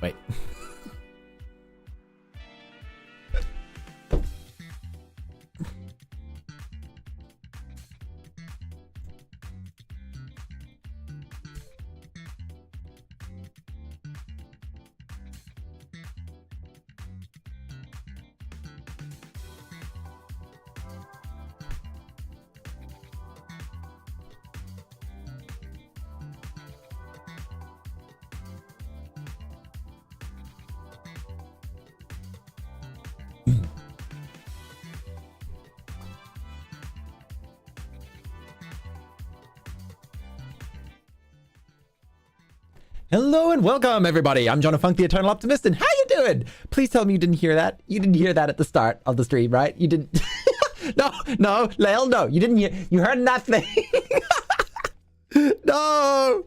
Wait. Hello and welcome, everybody. I'm Jono, the eternal optimist, and how you doing? Please tell me you didn't hear that. You didn't hear that at the start of the stream, right? You didn't. no, Lael, no. You didn't hear. You heard nothing. No.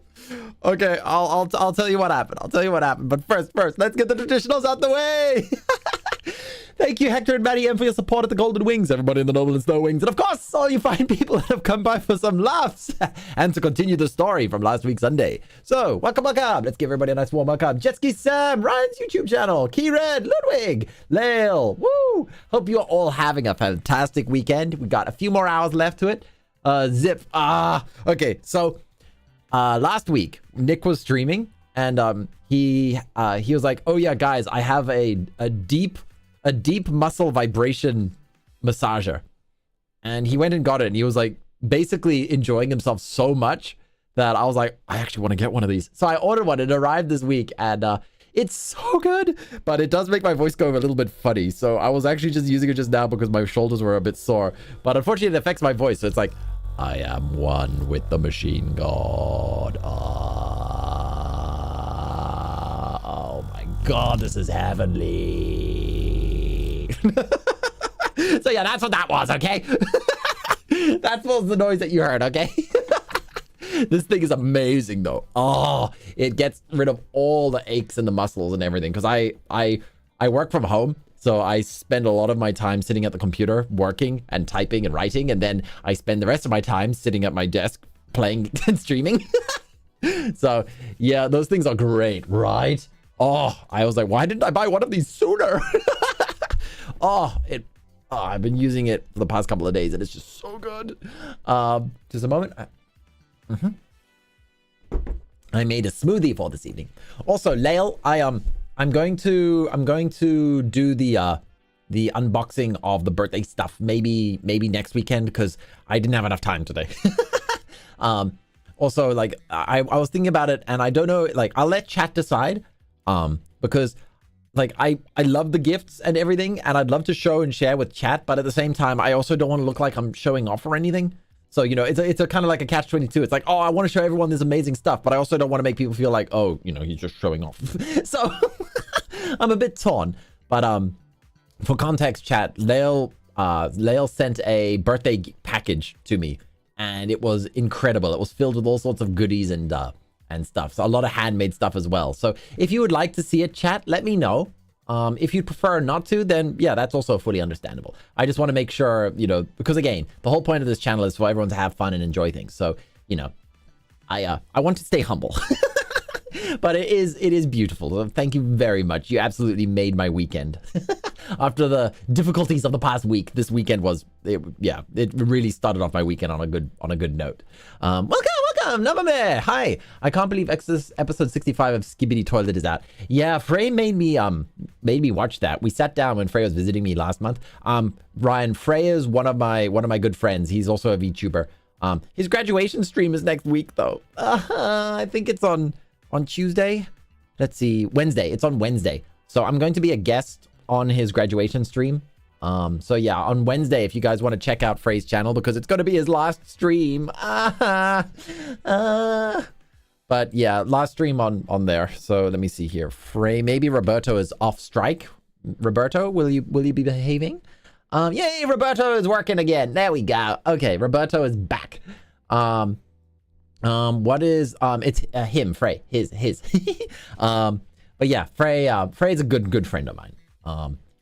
Okay, I'll tell you what happened. I'll tell you what happened. But first, let's get the traditionals out the way. Thank you, Hector and Maddie M, for your support at the Golden Wings, everybody in the Noble and Snow Wings, and of course, all you fine people that have come by for some laughs and to continue the story from last week Sunday. So, welcome. Let's give everybody a nice warm welcome. Jetski Sam, Ryan's YouTube channel, Key Red, Ludwig, Lael, woo! Hope you're all having a fantastic weekend. We got a few more hours left to it. Zip. Okay, so last week Nick was streaming and he was like, oh yeah, guys, I have a deep muscle vibration massager, and he went and got it, and he was like basically enjoying himself so much that I was like, I actually want to get one of these. So I ordered one. It arrived this week, and it's so good, but it does make my voice go a little bit funny. So I was actually just using it just now because my shoulders were a bit sore, but unfortunately it affects my voice. So it's like, I am one with the machine god. Oh my god, this is heavenly. So yeah, that's what that was, okay? That was the noise that you heard, okay? This thing is amazing though. Oh, it gets rid of all the aches and the muscles and everything, because I work from home, so I spend a lot of my time sitting at the computer working and typing and writing, and then I spend the rest of my time sitting at my desk playing and streaming. So yeah, those things are great, right? Oh, I was like, why didn't I buy one of these sooner? I've been using it for the past couple of days, and it's just so good. Just a moment. I made a smoothie for this evening. Also, Lael, I'm going to do the unboxing of the birthday stuff maybe next weekend, because I didn't have enough time today. Also, like I was thinking about it, and I don't know, like I'll let chat decide, because like I love the gifts and everything, and I'd love to show and share with chat, but at the same time I also don't want to look like I'm showing off or anything. So, you know, it's a kind of like a catch-22. It's like, oh, I want to show everyone this amazing stuff, but I also don't want to make people feel like, oh, you know, he's just showing off. So I'm a bit torn. But for context, chat, Lael sent a birthday package to me, and it was incredible. It was filled with all sorts of goodies and stuff. So a lot of handmade stuff as well. So if you would like to see it, chat, let me know. If you'd prefer not to, then yeah, that's also fully understandable. I just want to make sure, you know, because again, the whole point of this channel is for everyone to have fun and enjoy things. So, you know, I want to stay humble. But it is beautiful. So thank you very much. You absolutely made my weekend. After the difficulties of the past week, this weekend it really started off my weekend on a good note. Welcome, Namame. Hi. I can't believe episode 65 of Skibidi Toilet is out. Yeah, Frey made me watch that. We sat down when Frey was visiting me last month. Ryan, Frey is one of my good friends. He's also a VTuber. His graduation stream is next week though. I think it's on Tuesday. Let's see, Wednesday. It's on Wednesday. So I'm going to be a guest on his graduation stream. So yeah, on Wednesday, if you guys want to check out Frey's channel, because it's going to be his last stream. But yeah, last stream on there. So let me see here. Frey, maybe Roberto is off strike. Roberto, will you be behaving? Yay, Roberto is working again. There we go. Okay, Roberto is back. What is it's him, Frey, his. But yeah, Frey's a good friend of mine.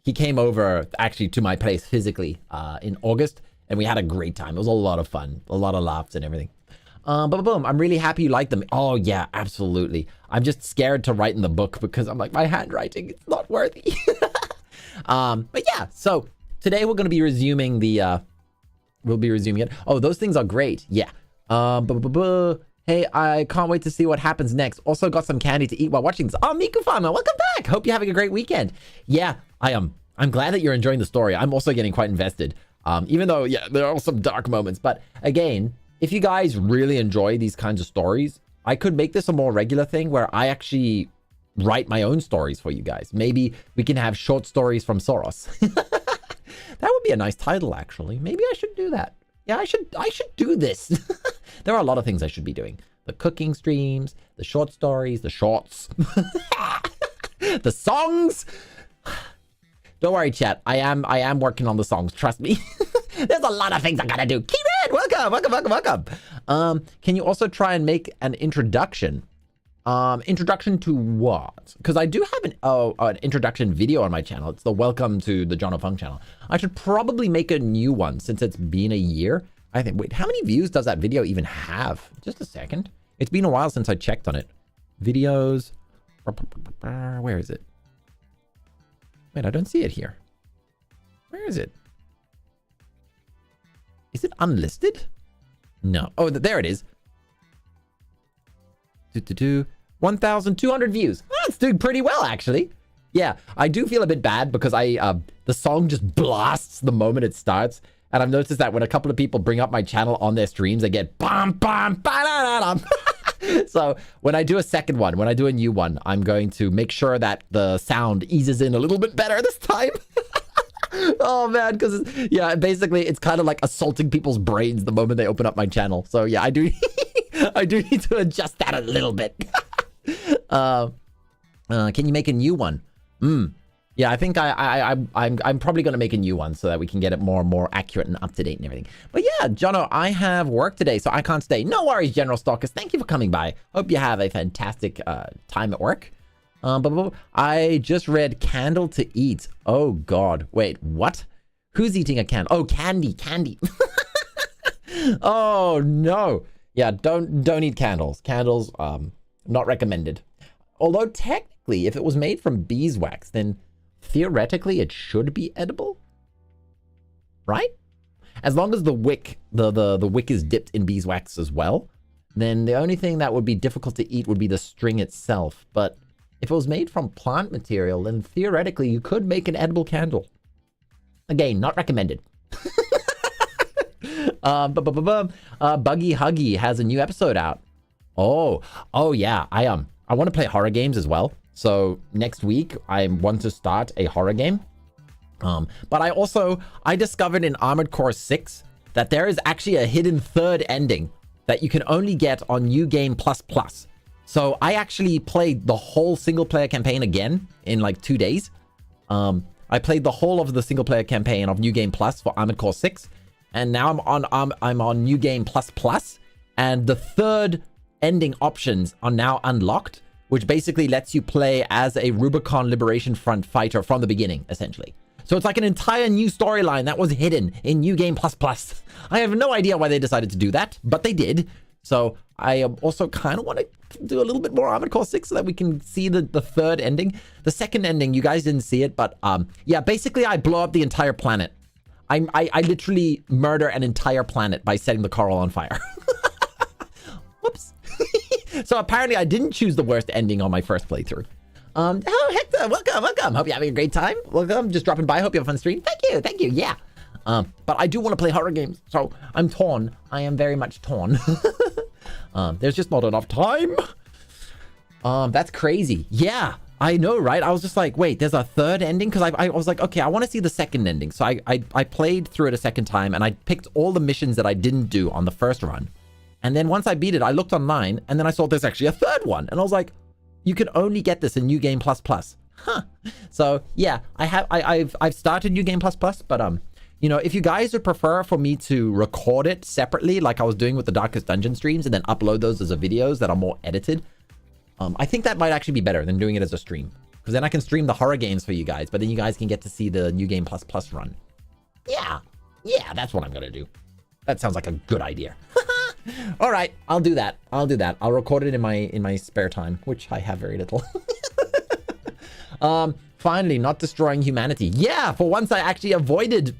He came over actually to my place physically in August, and we had a great time. It was a lot of fun, a lot of laughs and everything. Boom, boom. I'm really happy you like them. Oh yeah, absolutely. I'm just scared to write in the book because I'm like, my handwriting, it's not worthy. But yeah, so today we're going to be resuming the, we'll be resuming it. Oh, those things are great. Yeah. Hey, I can't wait to see what happens next. Also got some candy to eat while watching this. Oh, Miku Farmer, welcome back. Hope you're having a great weekend. Yeah, I am. I'm glad that you're enjoying the story. I'm also getting quite invested. Even though, yeah, there are some dark moments. But again, if you guys really enjoy these kinds of stories, I could make this a more regular thing where I actually write my own stories for you guys. Maybe we can have short stories from Soros. That would be a nice title, actually. Maybe I should do that. Yeah, I should do this. There are a lot of things I should be doing. The cooking streams, the short stories, the shorts, the songs. Don't worry, chat. I am working on the songs. Trust me. There's a lot of things I gotta do. Keyred, welcome. Can you also try and make an introduction? Introduction to what? Because I do have an introduction video on my channel. It's the welcome to the Jono Funk channel. I should probably make a new one since it's been a year. I think, wait, how many views does that video even have? Just a second. It's been a while since I checked on it. Videos. Where is it? Wait, I don't see it here. Where is it? Is it unlisted? No. Oh, there it is. 1,200 views. That's doing pretty well, actually. Yeah, I do feel a bit bad because the song just blasts the moment it starts. And I've noticed that when a couple of people bring up my channel on their streams, they get bam, bam, ba-da-da-dum. So when I do a second one, when I do a new one, I'm going to make sure that the sound eases in a little bit better this time. Oh man, because yeah, basically it's kind of like assaulting people's brains the moment they open up my channel. So yeah, I do I do need to adjust that a little bit. Can you make a new one? Yeah, I think I'm probably going to make a new one so that we can get it more accurate and up to date and everything. But yeah, Jono, I have work today, so I can't stay. No worries, General Stalkers. Thank you for coming by. Hope you have a fantastic time at work. I just read Candle to Eat. Oh God, wait, what? Who's eating a candle? Oh, candy. Oh no. Yeah, don't eat candles. Candles, not recommended. Although technically, if it was made from beeswax, then theoretically it should be edible, right? As long as the wick, the wick is dipped in beeswax as well, then the only thing that would be difficult to eat would be the string itself. But if it was made from plant material, then theoretically you could make an edible candle. Again, not recommended. Buggy Huggy has a new episode out. Oh yeah, I want to play horror games as well. So next week I want to start a horror game. But I discovered in Armored Core 6 that there is actually a hidden third ending that you can only get on New Game Plus Plus. So I actually played the whole single player campaign again in like 2 days. I played the whole of the single player campaign of New Game Plus for Armored Core 6. And now I'm on New Game Plus Plus, and the third ending options are now unlocked, which basically lets you play as a Rubicon Liberation Front fighter from the beginning, essentially. So it's like an entire new storyline that was hidden in New Game Plus Plus. I have no idea why they decided to do that, but they did. So I also kind of want to do a little bit more Armored Core 6 so that we can see the third ending. The second ending, you guys didn't see it, but yeah, basically I blow up the entire planet. I literally murder an entire planet by setting the coral on fire. Whoops. So apparently I didn't choose the worst ending on my first playthrough. Oh, Hector, welcome. Hope you're having a great time. Welcome, just dropping by. Hope you have a fun stream. Thank you, yeah. But I do want to play horror games, so I'm torn. I am very much torn. There's just not enough time. That's crazy. Yeah. I know, right? I was just like, wait, there's a third ending? Because I was like, okay, I want to see the second ending. So I played through it a second time, and I picked all the missions that I didn't do on the first run. And then once I beat it, I looked online, and then I saw there's actually a third one. And I was like, you can only get this in New Game Plus Plus. Huh. So yeah, I've started New Game Plus Plus, but you know, if you guys would prefer for me to record it separately, like I was doing with the Darkest Dungeon streams, and then upload those as a videos that are more edited, I think that might actually be better than doing it as a stream. Because then I can stream the horror games for you guys, but then you guys can get to see the New Game Plus Plus run. Yeah, that's what I'm going to do. That sounds like a good idea. All right, I'll do that. I'll record it in my spare time, which I have very little. Finally, not destroying humanity. Yeah, for once I actually avoided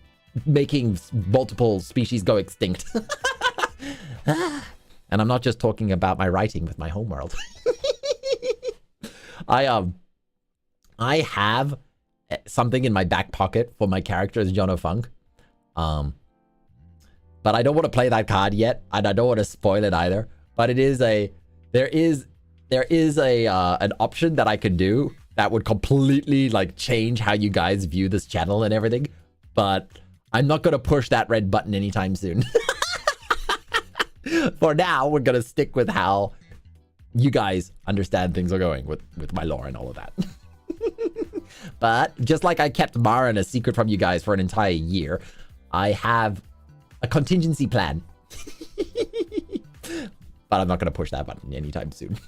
making multiple species go extinct. And I'm not just talking about my writing with my homeworld. I have something in my back pocket for my character as Jono Funk. But I don't want to play that card yet, and I don't want to spoil it either. But it is there is an option that I could do that would completely like change how you guys view this channel and everything. But I'm not gonna push that red button anytime soon. For now, we're gonna stick with how you guys understand things are going with my lore and all of that. But just like I kept Marin a secret from you guys for an entire year, I have a contingency plan. But I'm not going to push that button anytime soon.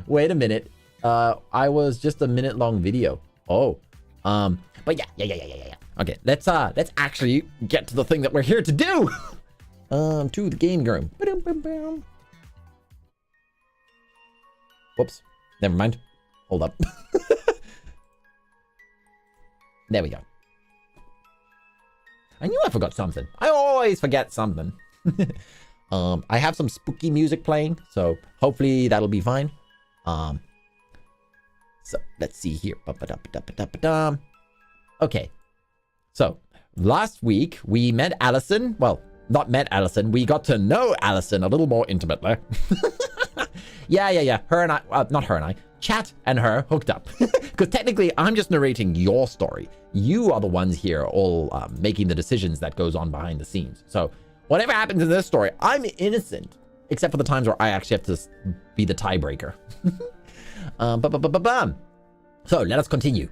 Wait a minute. I was just a minute-long video. Oh. But yeah. Okay, let's actually get to the thing that we're here to do. To the game room. Whoops. Never mind. Hold up. There we go. I knew I forgot something. I always forget something. I have some spooky music playing, so hopefully that'll be fine. So let's see here. Okay. So last week we met Allison. Well, not met Allison. We got to know Allison a little more intimately. Yeah. Her and I, not her and I. Chat and her hooked up. Because technically, I'm just narrating your story. You are the ones here all making the decisions that goes on behind the scenes. So whatever happens in this story, I'm innocent. Except for the times where I actually have to be the tiebreaker. So let us continue.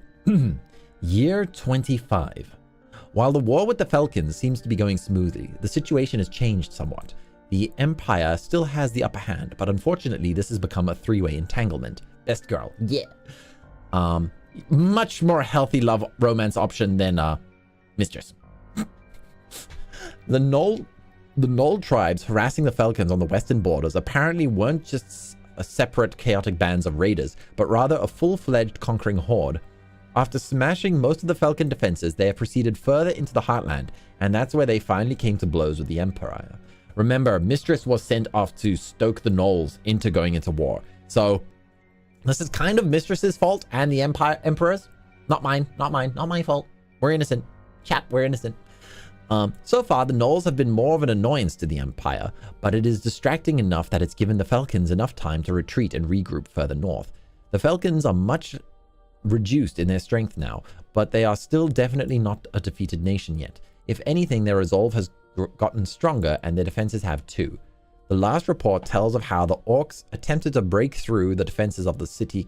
Year 25. While the war with the Falcons seems to be going smoothly, the situation has changed somewhat. The Empire still has the upper hand, but unfortunately this has become a three-way entanglement. Best girl, yeah. Much more healthy love romance option than Mistress. The Knoll tribes harassing the Falcons on the western borders apparently weren't just a separate chaotic bands of raiders, but rather a full-fledged conquering horde. After smashing most of the Falcon defenses, they have proceeded further into the heartland, and that's where they finally came to blows with the Empire. Remember, Mistress was sent off to stoke the Knolls into going into war. So this is kind of Mistress's fault and the Emperor's. Not mine, not my fault. We're innocent. Chat, we're innocent. So far, the Knolls have been more of an annoyance to the Empire, but it is distracting enough that it's given the Falcons enough time to retreat and regroup further north. The Falcons are much reduced in their strength now, but they are still definitely not a defeated nation yet. If anything, their resolve has gotten stronger and their defenses have too. The last report tells of how the orcs attempted to break through the defenses of the city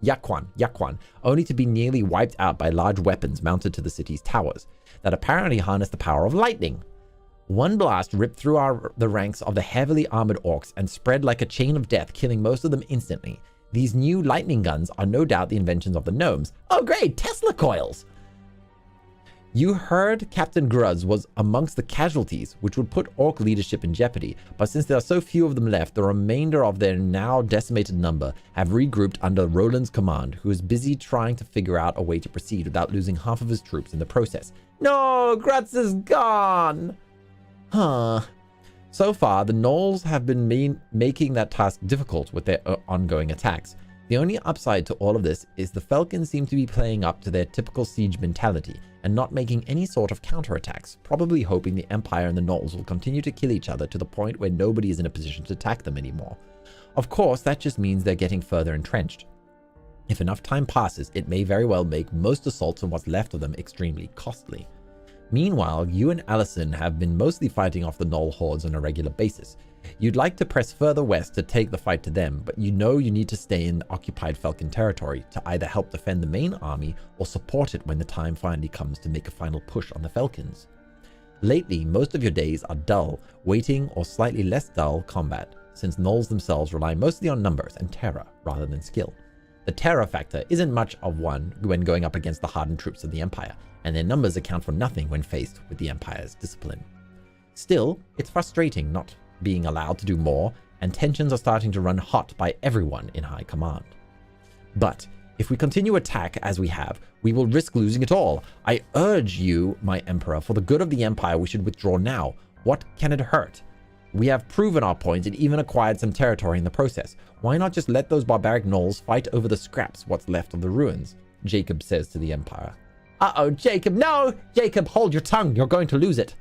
Yakwan, only to be nearly wiped out by large weapons mounted to the city's towers that apparently harness the power of lightning. One blast ripped through the ranks of the heavily armored orcs and spread like a chain of death, killing most of them instantly. These new lightning guns are no doubt the inventions of the gnomes. Oh great, Tesla coils! You heard Captain Gruz was amongst the casualties, which would put orc leadership in jeopardy, but since there are so few of them left, the remainder of their now decimated number have regrouped under Roland's command, who is busy trying to figure out a way to proceed without losing half of his troops in the process. No, Gruz is gone! Huh. So far, the Knolls have been making that task difficult with their ongoing attacks. The only upside to all of this is the Falcons seem to be playing up to their typical siege mentality and not making any sort of counterattacks, probably hoping the Empire and the Knolls will continue to kill each other to the point where nobody is in a position to attack them anymore. Of course, that just means they're getting further entrenched. If enough time passes, it may very well make most assaults and what's left of them extremely costly. Meanwhile, you and Allison have been mostly fighting off the Knoll hordes on a regular basis. You'd like to press further west to take the fight to them, but you know you need to stay in occupied Falcon territory to either help defend the main army or support it when the time finally comes to make a final push on the Falcons. Lately, most of your days are dull, waiting or slightly less dull combat, since Knolls themselves rely mostly on numbers and terror rather than skill. The terror factor isn't much of one when going up against the hardened troops of the Empire, and their numbers account for nothing when faced with the Empire's discipline. Still, it's frustrating not being allowed to do more, and tensions are starting to run hot by everyone in high command. But if we continue attack as we have, we will risk losing it all. I urge you, my Emperor, for the good of the Empire, we should withdraw now. What can it hurt? We have proven our point and even acquired some territory in the process. Why not just let those barbaric gnolls fight over the scraps, what's left of the ruins? Jacob says to the Empire. Uh-oh, Jacob, no! Jacob, hold your tongue, you're going to lose it.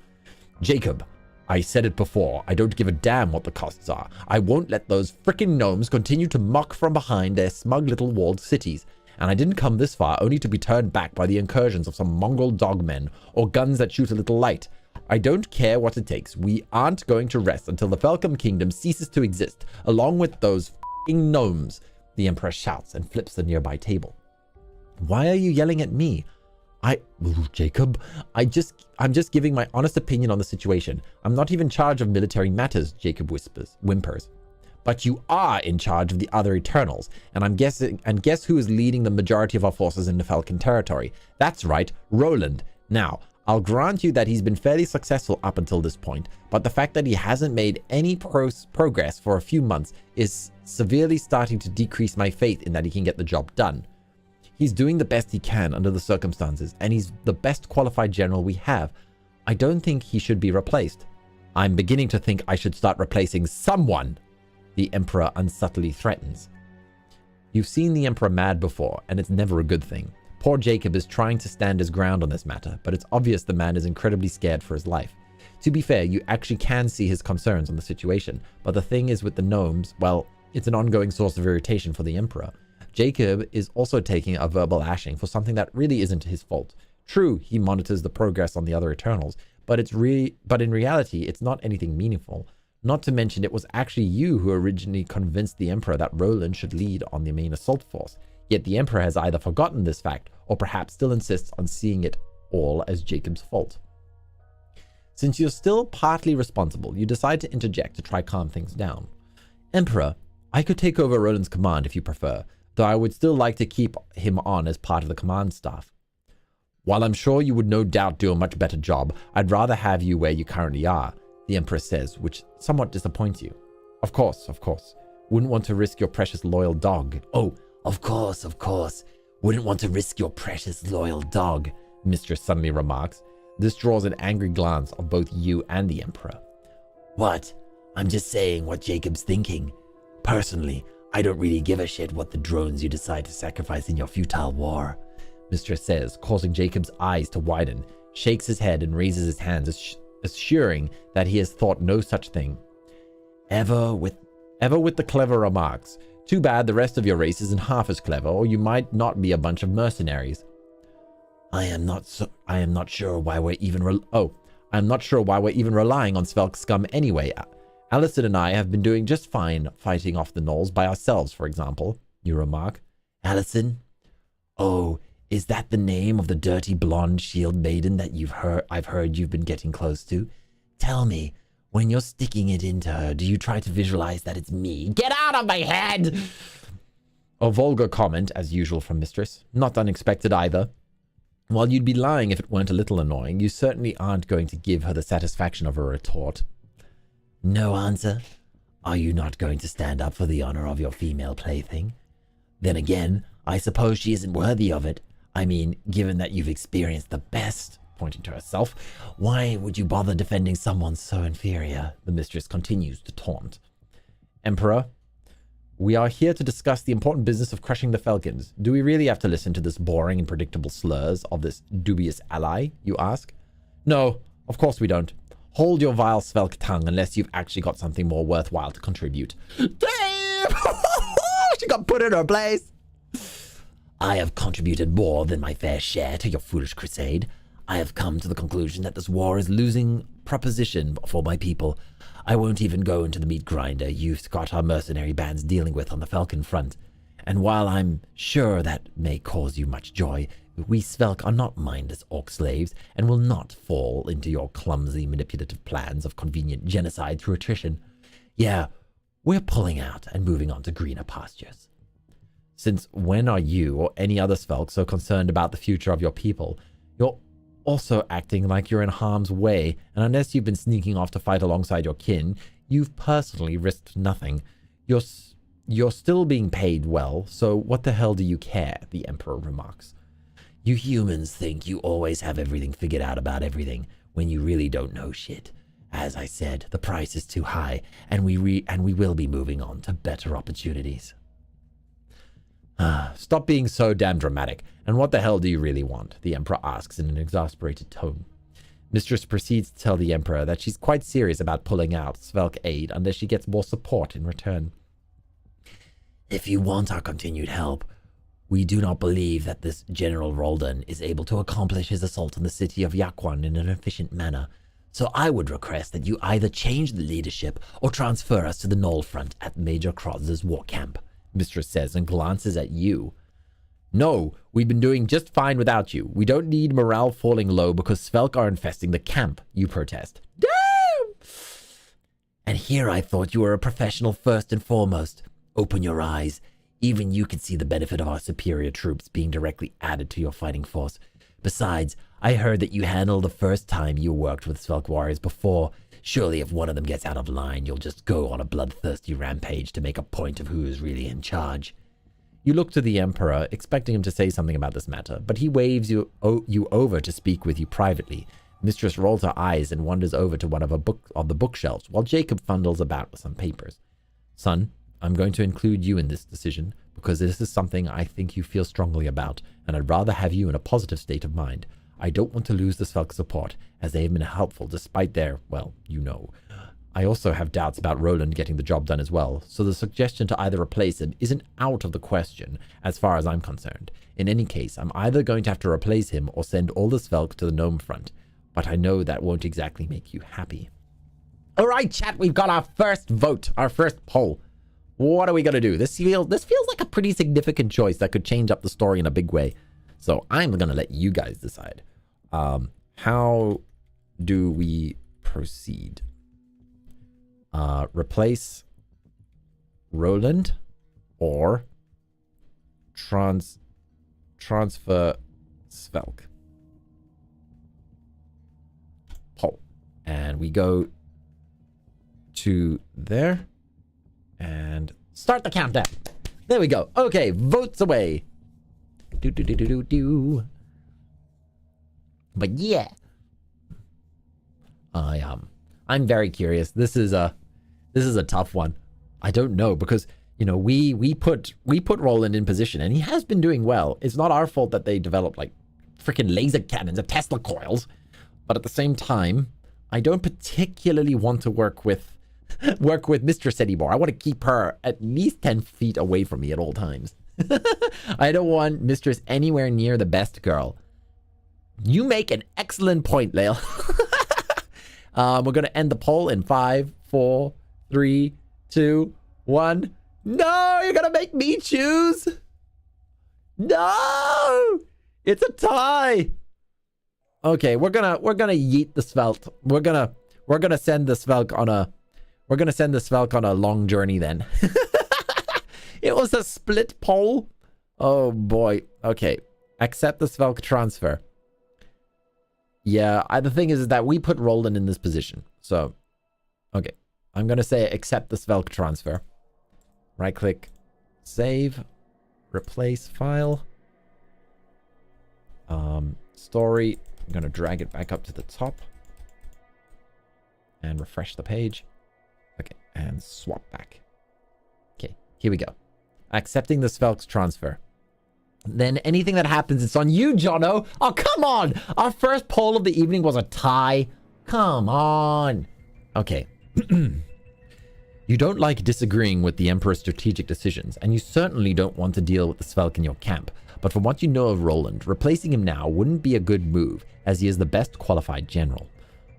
Jacob, I said it before, I don't give a damn what the costs are. I won't let those frickin' gnomes continue to mock from behind their smug little walled cities. And I didn't come this far only to be turned back by the incursions of some mongrel dogmen or guns that shoot a little light. I don't care what it takes. We aren't going to rest until the Falcom Kingdom ceases to exist, along with those f***ing gnomes, the Emperor shouts and flips the nearby table. Why are you yelling at me? Jacob, I'm just giving my honest opinion on the situation. I'm not even in charge of military matters, Jacob whimpers. But you are in charge of the other Eternals, and guess who is leading the majority of our forces in the Falcon territory? That's right, Roland. Now, I'll grant you that he's been fairly successful up until this point, but the fact that he hasn't made any progress for a few months is severely starting to decrease my faith in that he can get the job done. He's doing the best he can under the circumstances, and he's the best qualified general we have. I don't think he should be replaced. I'm beginning to think I should start replacing someone, the Emperor unsubtly threatens. You've seen the Emperor mad before, and it's never a good thing. Poor Jacob is trying to stand his ground on this matter, but it's obvious the man is incredibly scared for his life. To be fair, you actually can see his concerns on the situation, but the thing is with the gnomes, well, it's an ongoing source of irritation for the Emperor. Jacob is also taking a verbal lashing for something that really isn't his fault. True, he monitors the progress on the other Eternals, but in reality, it's not anything meaningful. Not to mention, it was actually you who originally convinced the Emperor that Roland should lead on the main assault force. Yet the Emperor has either forgotten this fact, or perhaps still insists on seeing it all as Jacob's fault. Since you're still partly responsible, you decide to interject to try calm things down. Emperor, I could take over Roland's command if you prefer, though I would still like to keep him on as part of the command staff. While I'm sure you would no doubt do a much better job, I'd rather have you where you currently are, the Emperor says, which somewhat disappoints you. Of course. Wouldn't want to risk your precious loyal dog. Oh, of course. Wouldn't want to risk your precious loyal dog, Mistress suddenly remarks. This draws an angry glance of both you and the Emperor. What? I'm just saying what Jacob's thinking. Personally, I don't really give a shit what the drones you decide to sacrifice in your futile war, Mistress says, causing Jacob's eyes to widen, shakes his head and raises his hands, assuring that he has thought no such thing. Ever with the clever remarks. Too bad the rest of your race isn't half as clever, or you might not be a bunch of mercenaries. I'm not sure why we're even relying on Svelk scum anyway. Allison and I have been doing just fine fighting off the gnolls by ourselves, for example, you remark. Allison? Oh, is that the name of the dirty blonde shield maiden that I've heard you've been getting close to? Tell me, when you're sticking it into her, do you try to visualize that it's me? Get out of my head! A vulgar comment, as usual from Mistress. Not unexpected either. While you'd be lying if it weren't a little annoying, you certainly aren't going to give her the satisfaction of a retort. No answer? Are you not going to stand up for the honor of your female plaything? Then again, I suppose she isn't worthy of it. I mean, given that you've experienced the best, pointing to herself, why would you bother defending someone so inferior? The Mistress continues to taunt. Emperor, we are here to discuss the important business of crushing the Falcons. Do we really have to listen to this boring and predictable slurs of this dubious ally, you ask? No, of course we don't. Hold your vile Svelk tongue unless you've actually got something more worthwhile to contribute. Damn! She got put in her place. I have contributed more than my fair share to your foolish crusade. I have come to the conclusion that this war is losing proposition for my people. I won't even go into the meat grinder you've got our mercenary bands dealing with on the Falcon front. And while I'm sure that may cause you much joy, we Svelk are not mindless orc slaves and will not fall into your clumsy manipulative plans of convenient genocide through attrition. Yeah, we're pulling out and moving on to greener pastures. Since when are you or any other Svelk so concerned about the future of your people? also acting like you're in harm's way, and unless you've been sneaking off to fight alongside your kin, you've personally risked nothing. You're still being paid well, so what the hell do you care? The Emperor remarks. You humans think you always have everything figured out about everything, when you really don't know shit. As I said, the price is too high, and we will be moving on to better opportunities. Stop being so damn dramatic. And what the hell do you really want? The Emperor asks in an exasperated tone. Mistress proceeds to tell the Emperor that she's quite serious about pulling out Svelk aid unless she gets more support in return. If you want our continued help, we do not believe that this General Roldan is able to accomplish his assault on the city of Yakwan in an efficient manner. So I would request that you either change the leadership or transfer us to the Knoll front at Major Kroz's war camp, Mistress says and glances at you. No, we've been doing just fine without you. We don't need morale falling low because Svelk are infesting the camp, you protest. Damn! And here I thought you were a professional first and foremost. Open your eyes. Even you can see the benefit of our superior troops being directly added to your fighting force. Besides, I heard that you handled the first time you worked with Svelk warriors before. Surely if one of them gets out of line, you'll just go on a bloodthirsty rampage to make a point of who is really in charge. You look to the Emperor, expecting him to say something about this matter, but he waves you over to speak with you privately. Mistress rolls her eyes and wanders over to one of the bookshelves, while Jacob fumbles about with some papers. Son, I'm going to include you in this decision, because this is something I think you feel strongly about, and I'd rather have you in a positive state of mind. I don't want to lose the Svelk support, as they have been helpful despite their, well, you know. I also have doubts about Roland getting the job done as well, so the suggestion to either replace him isn't out of the question, as far as I'm concerned. In any case, I'm either going to have to replace him or send all the Svelk to the Gnome front, but I know that won't exactly make you happy. Alright, chat, we've got our first vote, our first poll. What are we going to do? This feels like a pretty significant choice that could change up the story in a big way. So I'm going to let you guys decide. How do we proceed? Replace Roland or transfer Svelk? Poll. And we go to there and start the countdown. There we go. Okay, votes away. Do. But yeah. I'm very curious. This is a tough one. I don't know, because you know we put Roland in position and he has been doing well. It's not our fault that they developed like freaking laser cannons of Tesla coils, but at the same time, I don't particularly want to work with Mistress anymore. I want to keep her at least 10 feet away from me at all times. I don't want Mistress anywhere near the best girl. You make an excellent point, Lael. We're going to end the poll in 5, 4, 3, 2, 1. No, you're going to make me choose. No, it's a tie. Okay, we're going to yeet the Svelk. We're going to send the Svelk on a long journey then. It was a split poll. Oh boy. Okay. Accept the Svelk transfer. Yeah, the thing is that we put Roland in this position. So, okay. I'm going to say accept the Svelk transfer. Right click. Save. Replace file. Story. I'm going to drag it back up to the top. And refresh the page. Okay. And swap back. Okay. Here we go. Accepting the Svelk's transfer. Then anything that happens, it's on you, Jono. Oh, come on. Our first poll of the evening was a tie. Come on. Okay. You don't like disagreeing with the Emperor's strategic decisions, and you certainly don't want to deal with the Svelk in your camp. But from what you know of Roland, replacing him now wouldn't be a good move, as he is the best qualified general.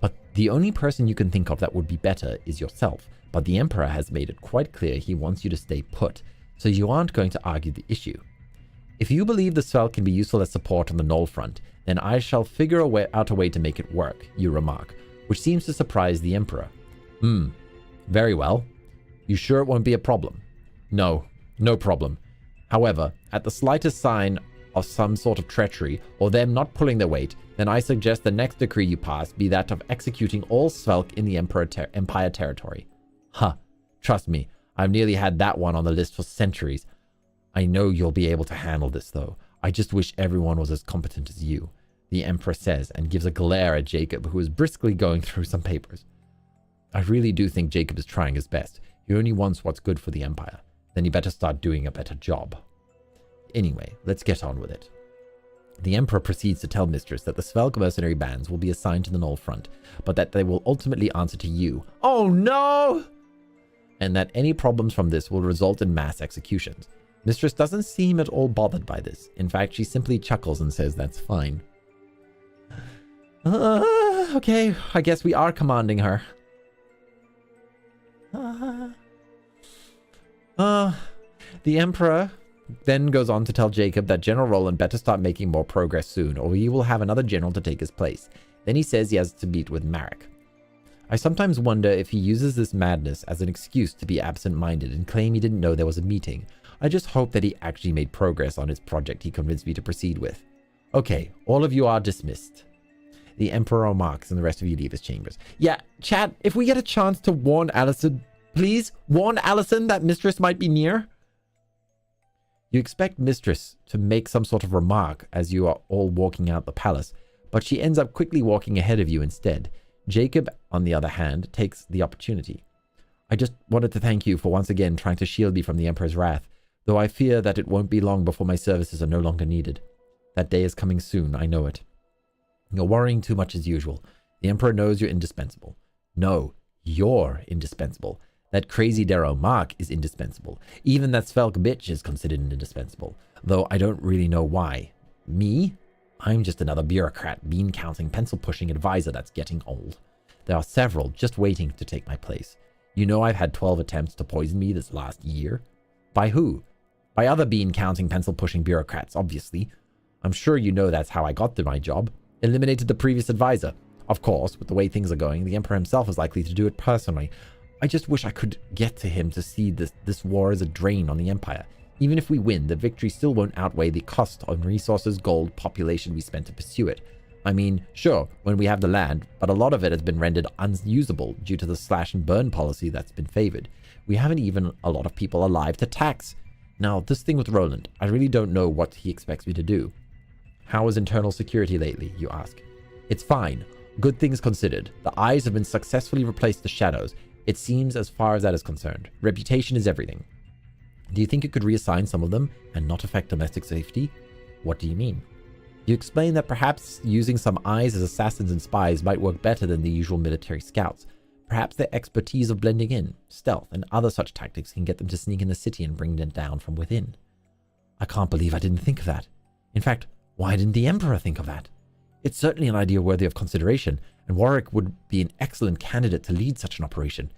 But the only person you can think of that would be better is yourself. But the Emperor has made it quite clear he wants you to stay put, so you aren't going to argue the issue. If you believe the Svelk can be useful as support on the Knoll front, then I shall figure out a way to make it work, you remark, which seems to surprise the Emperor. Very well. You sure it won't be a problem? No, no problem. However, at the slightest sign of some sort of treachery or them not pulling their weight, then I suggest the next decree you pass be that of executing all Svelk in the Empire territory. Huh. Trust me, I've nearly had that one on the list for centuries. I know you'll be able to handle this, though. I just wish everyone was as competent as you, the Emperor says, and gives a glare at Jacob, who is briskly going through some papers. I really do think Jacob is trying his best. He only wants what's good for the Empire. Then he better start doing a better job. Anyway, let's get on with it. The Emperor proceeds to tell Mistress that the Svelg mercenary bands will be assigned to the Knoll front, but that they will ultimately answer to you. Oh no! And that any problems from this will result in mass executions. Mistress doesn't seem at all bothered by this. In fact, she simply chuckles and says that's fine. Okay, I guess we are commanding her. The Emperor then goes on to tell Jacob that General Roland better start making more progress soon, or he will have another general to take his place. Then he says he has to meet with Marek. I sometimes wonder if he uses this madness as an excuse to be absent-minded and claim he didn't know there was a meeting. I just hope that he actually made progress on his project he convinced me to proceed with. Okay, all of you are dismissed. The Emperor remarks and the rest of you leave his chambers. Yeah, chat, if we get a chance to warn Allison, please warn Allison that Mistress might be near. You expect Mistress to make some sort of remark as you are all walking out the palace, but she ends up quickly walking ahead of you instead. Jacob, on the other hand, takes the opportunity. I just wanted to thank you for once again trying to shield me from the Emperor's wrath, though I fear that it won't be long before my services are no longer needed. That day is coming soon, I know it. You're worrying too much as usual. The Emperor knows you're indispensable. No, you're indispensable. That crazy Darrow Mark is indispensable. Even that Svelg bitch is considered indispensable, though I don't really know why. Me? I'm just another bureaucrat, bean-counting, pencil-pushing advisor that's getting old. There are several just waiting to take my place. You know I've had 12 attempts to poison me this last year? By who? By other bean-counting, pencil-pushing bureaucrats, obviously. I'm sure you know that's how I got to my job. Eliminated the previous advisor. Of course, with the way things are going, the Emperor himself is likely to do it personally. I just wish I could get to him to see this war as a drain on the Empire. Even if we win, the victory still won't outweigh the cost on resources, gold, population we spent to pursue it. I mean, sure, when we have the land, but a lot of it has been rendered unusable due to the slash and burn policy that's been favored. We haven't even a lot of people alive to tax. Now, this thing with Roland, I really don't know what he expects me to do. How is internal security lately, you ask? It's fine. Good things considered. The eyes have been successfully replaced with shadows. It seems as far as that is concerned. Reputation is everything. Do you think you could reassign some of them and not affect domestic safety? What do you mean? You explain that perhaps using some eyes as assassins and spies might work better than the usual military scouts. Perhaps their expertise of blending in, stealth, and other such tactics can get them to sneak in the city and bring them down from within. I can't believe I didn't think of that. In fact, why didn't the Emperor think of that? It's certainly an idea worthy of consideration, and Warwick would be an excellent candidate to lead such an operation.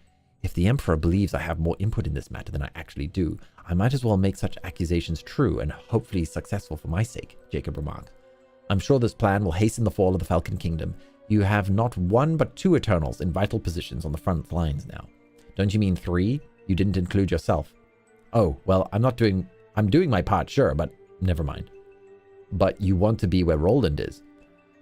If the Emperor believes I have more input in this matter than I actually do, I might as well make such accusations true and hopefully successful for my sake, Jacob remarked. I'm sure this plan will hasten the fall of the Falcon Kingdom. You have not one but 2 Eternals in vital positions on the front lines now. Don't you mean 3? You didn't include yourself. Oh, well, I'm doing my part, sure, but never mind. But you want to be where Roland is.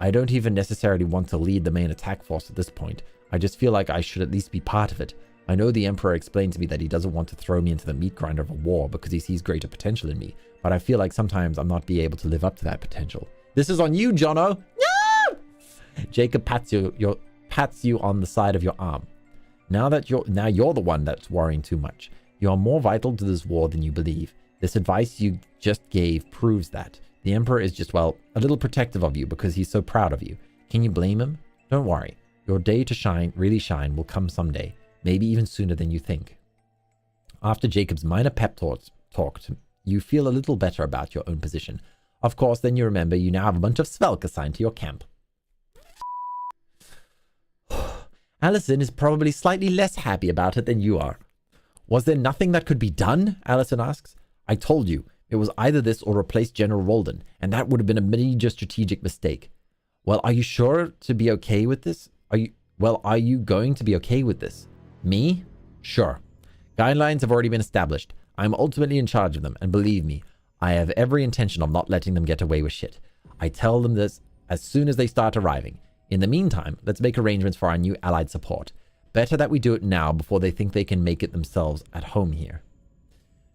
I don't even necessarily want to lead the main attack force at this point. I just feel like I should at least be part of it. I know the Emperor explained to me that he doesn't want to throw me into the meat grinder of a war because he sees greater potential in me, but I feel like sometimes I'm not able to live up to that potential. This is on you, Jono! No! Jacob pats you on the side of your arm. Now you're the one that's worrying too much. You are more vital to this war than you believe. This advice you just gave proves that. The Emperor is just, well, a little protective of you because he's so proud of you. Can you blame him? Don't worry. Your day to shine, really shine, will come someday. Maybe even sooner than you think. After Jacob's minor pep talk, you feel a little better about your own position. Of course, then you remember you now have a bunch of Svelk assigned to your camp. Allison is probably slightly less happy about it than you are. Was there nothing that could be done? Allison asks. I told you. It was either this or replace General Roldan, and that would have been a major strategic mistake. Well, are you sure to be okay with this? Are you going to be okay with this? Me? Sure. Guidelines have already been established. I'm ultimately in charge of them, and believe me, I have every intention of not letting them get away with shit. I tell them this as soon as they start arriving. In the meantime, let's make arrangements for our new allied support. Better that we do it now before they think they can make it themselves at home here.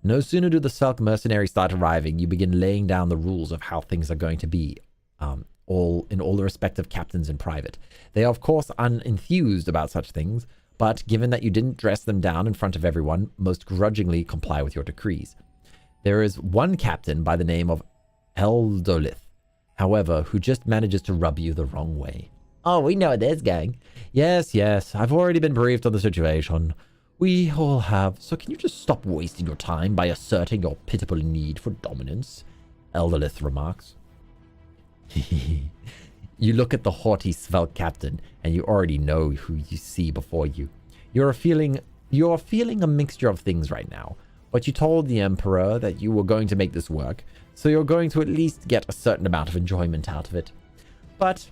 No sooner do the Svelk mercenaries start arriving, you begin laying down the rules of how things are going to be, all the respective captains in private. They are of course unenthused about such things, but given that you didn't dress them down in front of everyone, most grudgingly comply with your decrees. There is one captain by the name of Eldolith, however, who just manages to rub you the wrong way. Oh, we know this, gang. Yes, I've already been briefed on the situation. We all have, so can you just stop wasting your time by asserting your pitiful need for dominance? Eldolith remarks. You look at the haughty Svelk captain, and you already know who you see before you. You're feeling a mixture of things right now, but you told the Emperor that you were going to make this work, so you're going to at least get a certain amount of enjoyment out of it. But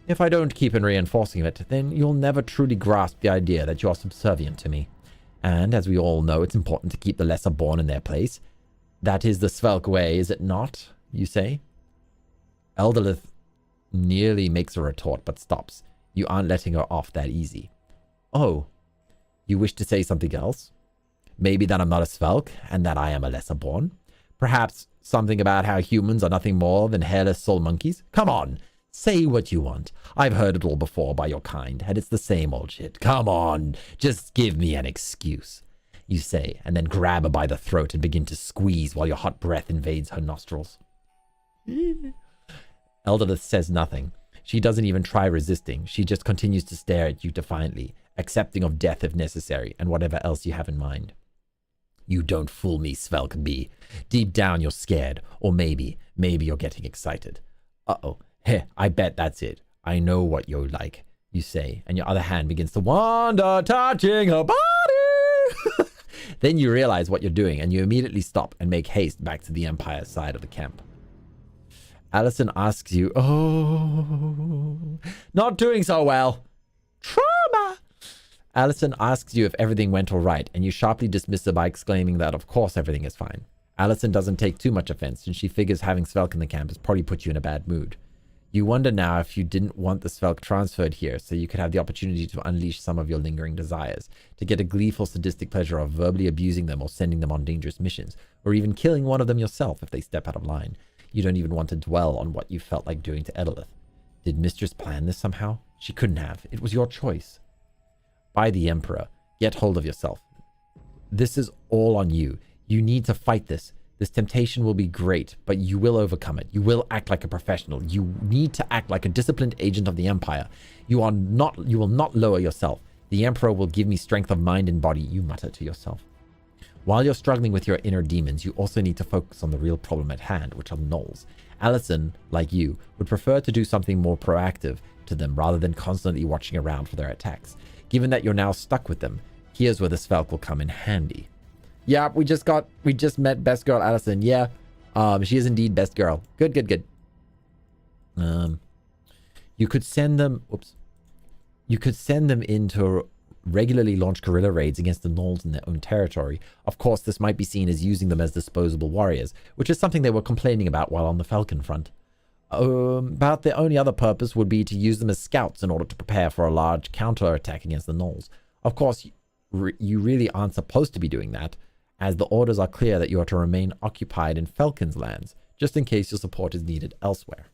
if I don't keep on reinforcing it, then you'll never truly grasp the idea that you are subservient to me. And as we all know, it's important to keep the lesser born in their place. That is the Svelk way, is it not, you say? Eldolith nearly makes a retort, but stops. You aren't letting her off that easy. Oh, you wish to say something else? Maybe that I'm not a Svelk, and that I am a lesser born? Perhaps something about how humans are nothing more than hairless soul monkeys? Come on, say what you want. I've heard it all before by your kind, and it's the same old shit. Come on, just give me an excuse, you say, and then grab her by the throat and begin to squeeze while your hot breath invades her nostrils. Eldolith says nothing. She doesn't even try resisting. She just continues to stare at you defiantly, accepting of death if necessary, and whatever else you have in mind. You don't fool me, Svelk B. Deep down you're scared, or maybe you're getting excited. Uh-oh. Heh, I bet that's it. I know what you're like, you say, and your other hand begins to wander, touching her body. Then you realize what you're doing, and you immediately stop and make haste back to the Empire's side of the camp. Allison asks you, oh, not doing so well. Trauma! Allison asks you if everything went all right, and you sharply dismiss her by exclaiming that of course everything is fine. Allison doesn't take too much offense, and she figures having Svelk in the camp has probably put you in a bad mood. You wonder now if you didn't want the Svelk transferred here so you could have the opportunity to unleash some of your lingering desires, to get a gleeful sadistic pleasure of verbally abusing them or sending them on dangerous missions, or even killing one of them yourself if they step out of line. You don't even want to dwell on what you felt like doing to Eldolith. Did Mistress plan this somehow? She couldn't have. It was your choice. By the Emperor, get hold of yourself. This is all on you. You need to fight this. This temptation will be great, but you will overcome it. You will act like a professional. You need to act like a disciplined agent of the Empire. You will not lower yourself. The Emperor will give me strength of mind and body, you mutter to yourself. While you're struggling with your inner demons, you also need to focus on the real problem at hand, which are gnolls. Allison, like you, would prefer to do something more proactive to them rather than constantly watching around for their attacks. Given that you're now stuck with them, here's where the Svelk will come in handy. Yeah, we just met Best Girl Allison. Yeah, she is indeed Best Girl. Good. You could send them, you could send them into regularly launch guerrilla raids against the gnolls in their own territory. Of course, this might be seen as using them as disposable warriors, which is something they were complaining about while on the Falcon front. About the only other purpose would be to use them as scouts in order to prepare for a large counterattack against the gnolls. Of course, you really aren't supposed to be doing that, as the orders are clear that you are to remain occupied in Falcon's lands, just in case your support is needed elsewhere.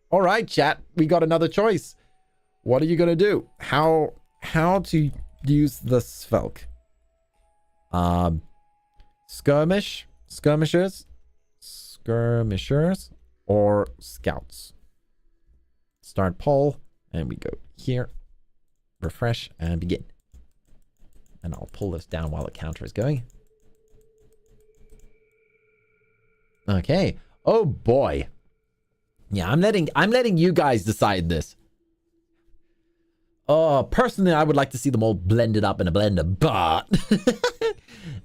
All right, chat, we got another choice. What are you going to do? How to use the Svelk? Skirmishers, or scouts? Start poll, and we go here, refresh, and begin. And I'll pull this down while the counter is going. Okay. Oh boy. Yeah, I'm letting you guys decide this. Personally, I would like to see them all blended up in a blender, but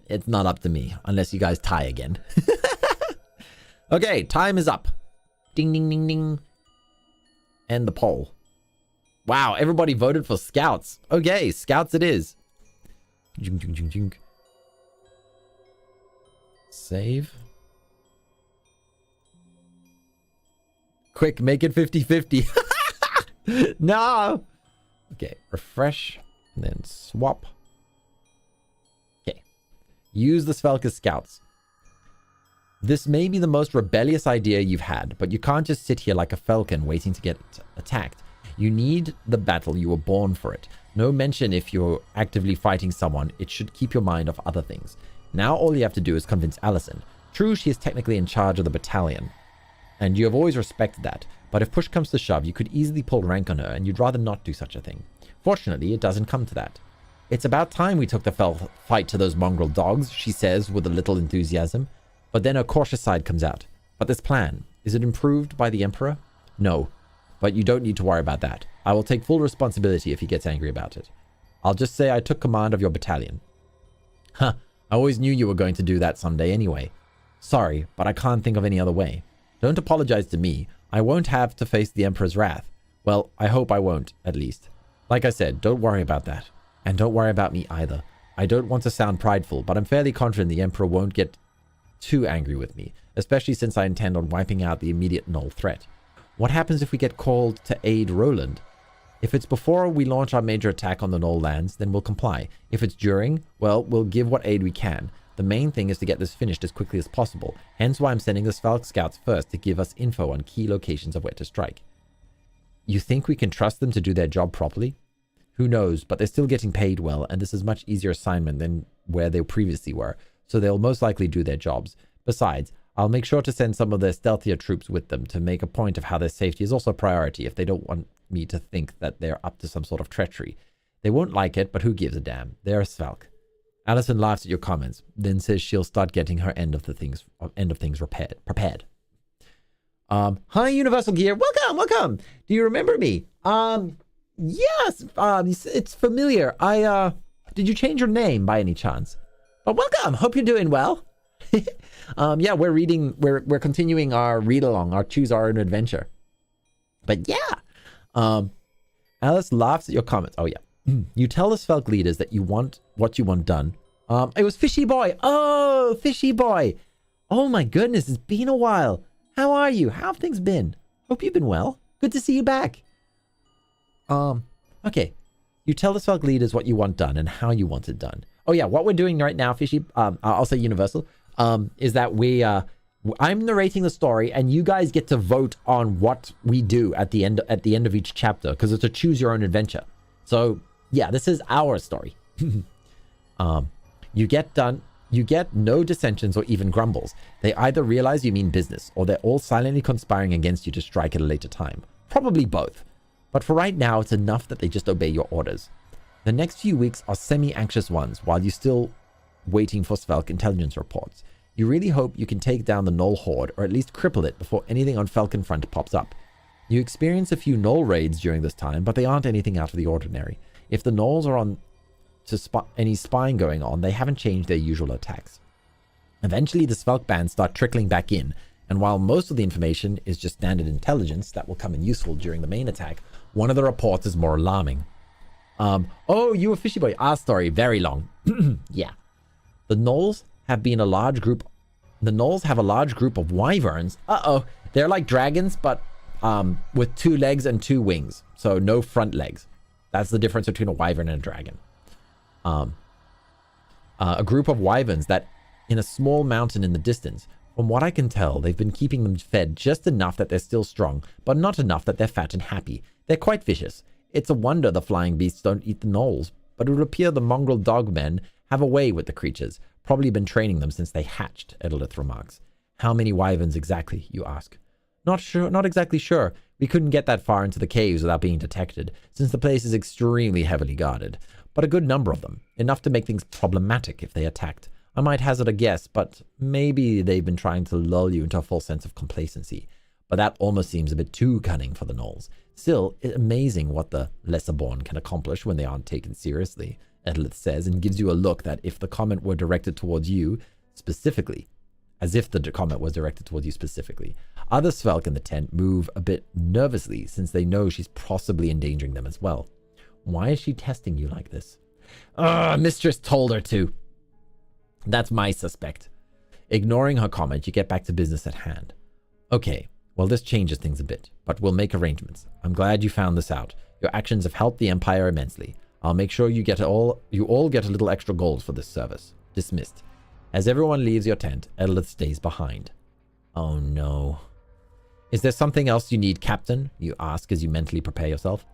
it's not up to me unless you guys tie again. Okay, time is up. Ding, ding, ding, ding. End the poll. Wow, everybody voted for scouts. Okay, scouts it is. Save. Quick, make it 50-50. No. Okay, refresh, and then swap. Okay. Use the Svelk as scouts. This may be the most rebellious idea you've had, but you can't just sit here like a falcon waiting to get attacked. You need the battle. You were born for it. No mention if you're actively fighting someone. It should keep your mind off other things. Now all you have to do is convince Allison. True, she is technically in charge of the battalion, and you have always respected that. But if push comes to shove, you could easily pull rank on her, and you'd rather not do such a thing. Fortunately, it doesn't come to that. It's about time we took the fight to those mongrel dogs, she says with a little enthusiasm. But then her cautious side comes out. But this plan, is it improved by the Emperor? No. But you don't need to worry about that. I will take full responsibility if he gets angry about it. I'll just say I took command of your battalion. Huh. I always knew you were going to do that someday anyway. Sorry, but I can't think of any other way. Don't apologize to me. I won't have to face the Emperor's wrath. Well, I hope I won't, at least. Like I said, don't worry about that. And don't worry about me either. I don't want to sound prideful, but I'm fairly confident the Emperor won't get too angry with me, especially since I intend on wiping out the immediate null threat. What happens if we get called to aid Roland? If it's before we launch our major attack on the null lands, then we'll comply. If it's during, well, we'll give what aid we can. The main thing is to get this finished as quickly as possible, hence why I'm sending the Svelk scouts first to give us info on key locations of where to strike. You think we can trust them to do their job properly? Who knows, but they're still getting paid well, and this is a much easier assignment than where they previously were, so they'll most likely do their jobs. Besides, I'll make sure to send some of their stealthier troops with them to make a point of how their safety is also a priority if they don't want me to think that they're up to some sort of treachery. They won't like it, but who gives a damn? They're a Svelk. Allison laughs at your comments, then says she'll start getting her end of things prepared. Hi, Universal Gear. Welcome. Do you remember me? Yes. It's familiar. Did you change your name by any chance? But welcome. Hope you're doing well. Yeah, we're continuing our read along, our choose our own adventure. But yeah. Alice laughs at your comments. Oh yeah. You tell the Svelk leaders that you want what you want done. It was Fishy Boy. Oh, Fishy Boy. Oh my goodness, it's been a while. How are you? How have things been? Hope you've been well. Good to see you back. Okay. You tell the Svelk leaders what you want done and how you want it done. Oh yeah, what we're doing right now, Fishy, I'll say Universal, is that I'm narrating the story and you guys get to vote on what we do at the end of each chapter, because it's a choose your own adventure. So yeah, this is our story. You get no dissensions or even grumbles. They either realize you mean business, or they're all silently conspiring against you to strike at a later time. Probably both. But for right now, it's enough that they just obey your orders. The next few weeks are semi-anxious ones while you're still waiting for Svelk intelligence reports. You really hope you can take down the Null Horde, or at least cripple it before anything on Falcon Front pops up. You experience a few Null raids during this time, but they aren't anything out of the ordinary. If the Nulls are on to any spying going on, they haven't changed their usual attacks. Eventually, the Svelk bands start trickling back in, and while most of the information is just standard intelligence that will come in useful during the main attack, one of the reports is more alarming. Oh, you were Fishy Boy. Our story, very long. Yeah. The Nulls have a large group of wyverns. They're like dragons, but with 2 legs and 2 wings. So no front legs. That's the difference between a wyvern and a dragon. A group of wyverns that in a small mountain in the distance. From what I can tell, they've been keeping them fed just enough that they're still strong, but not enough that they're fat and happy. They're quite vicious. It's a wonder the flying beasts don't eat the gnolls, but it would appear the mongrel dogmen have a way with the creatures. Probably been training them since they hatched, Edelith remarks. How many wyverns exactly, you ask? Not exactly sure. We couldn't get that far into the caves without being detected, since the place is extremely heavily guarded. But a good number of them, enough to make things problematic if they attacked. I might hazard a guess, but maybe they've been trying to lull you into a false sense of complacency. But that almost seems a bit too cunning for the gnolls. Still, it's amazing what the lesser-born can accomplish when they aren't taken seriously, Edelith says, and gives you a look that if the comment were directed towards you specifically, as if the comment was directed towards you specifically. Other Svelk in the tent move a bit nervously since they know she's possibly endangering them as well. Why is she testing you like this? Mistress told her to. That's my suspect. Ignoring her comment, you get back to business at hand. Okay, Well, this changes things a bit, but we'll make arrangements. I'm glad you found this out. Your actions have helped the Empire immensely. I'll make sure you all get a little extra gold for this service. Dismissed. As everyone leaves your tent, Edelith stays behind. Oh no. Is there something else you need, Captain? You ask as you mentally prepare yourself.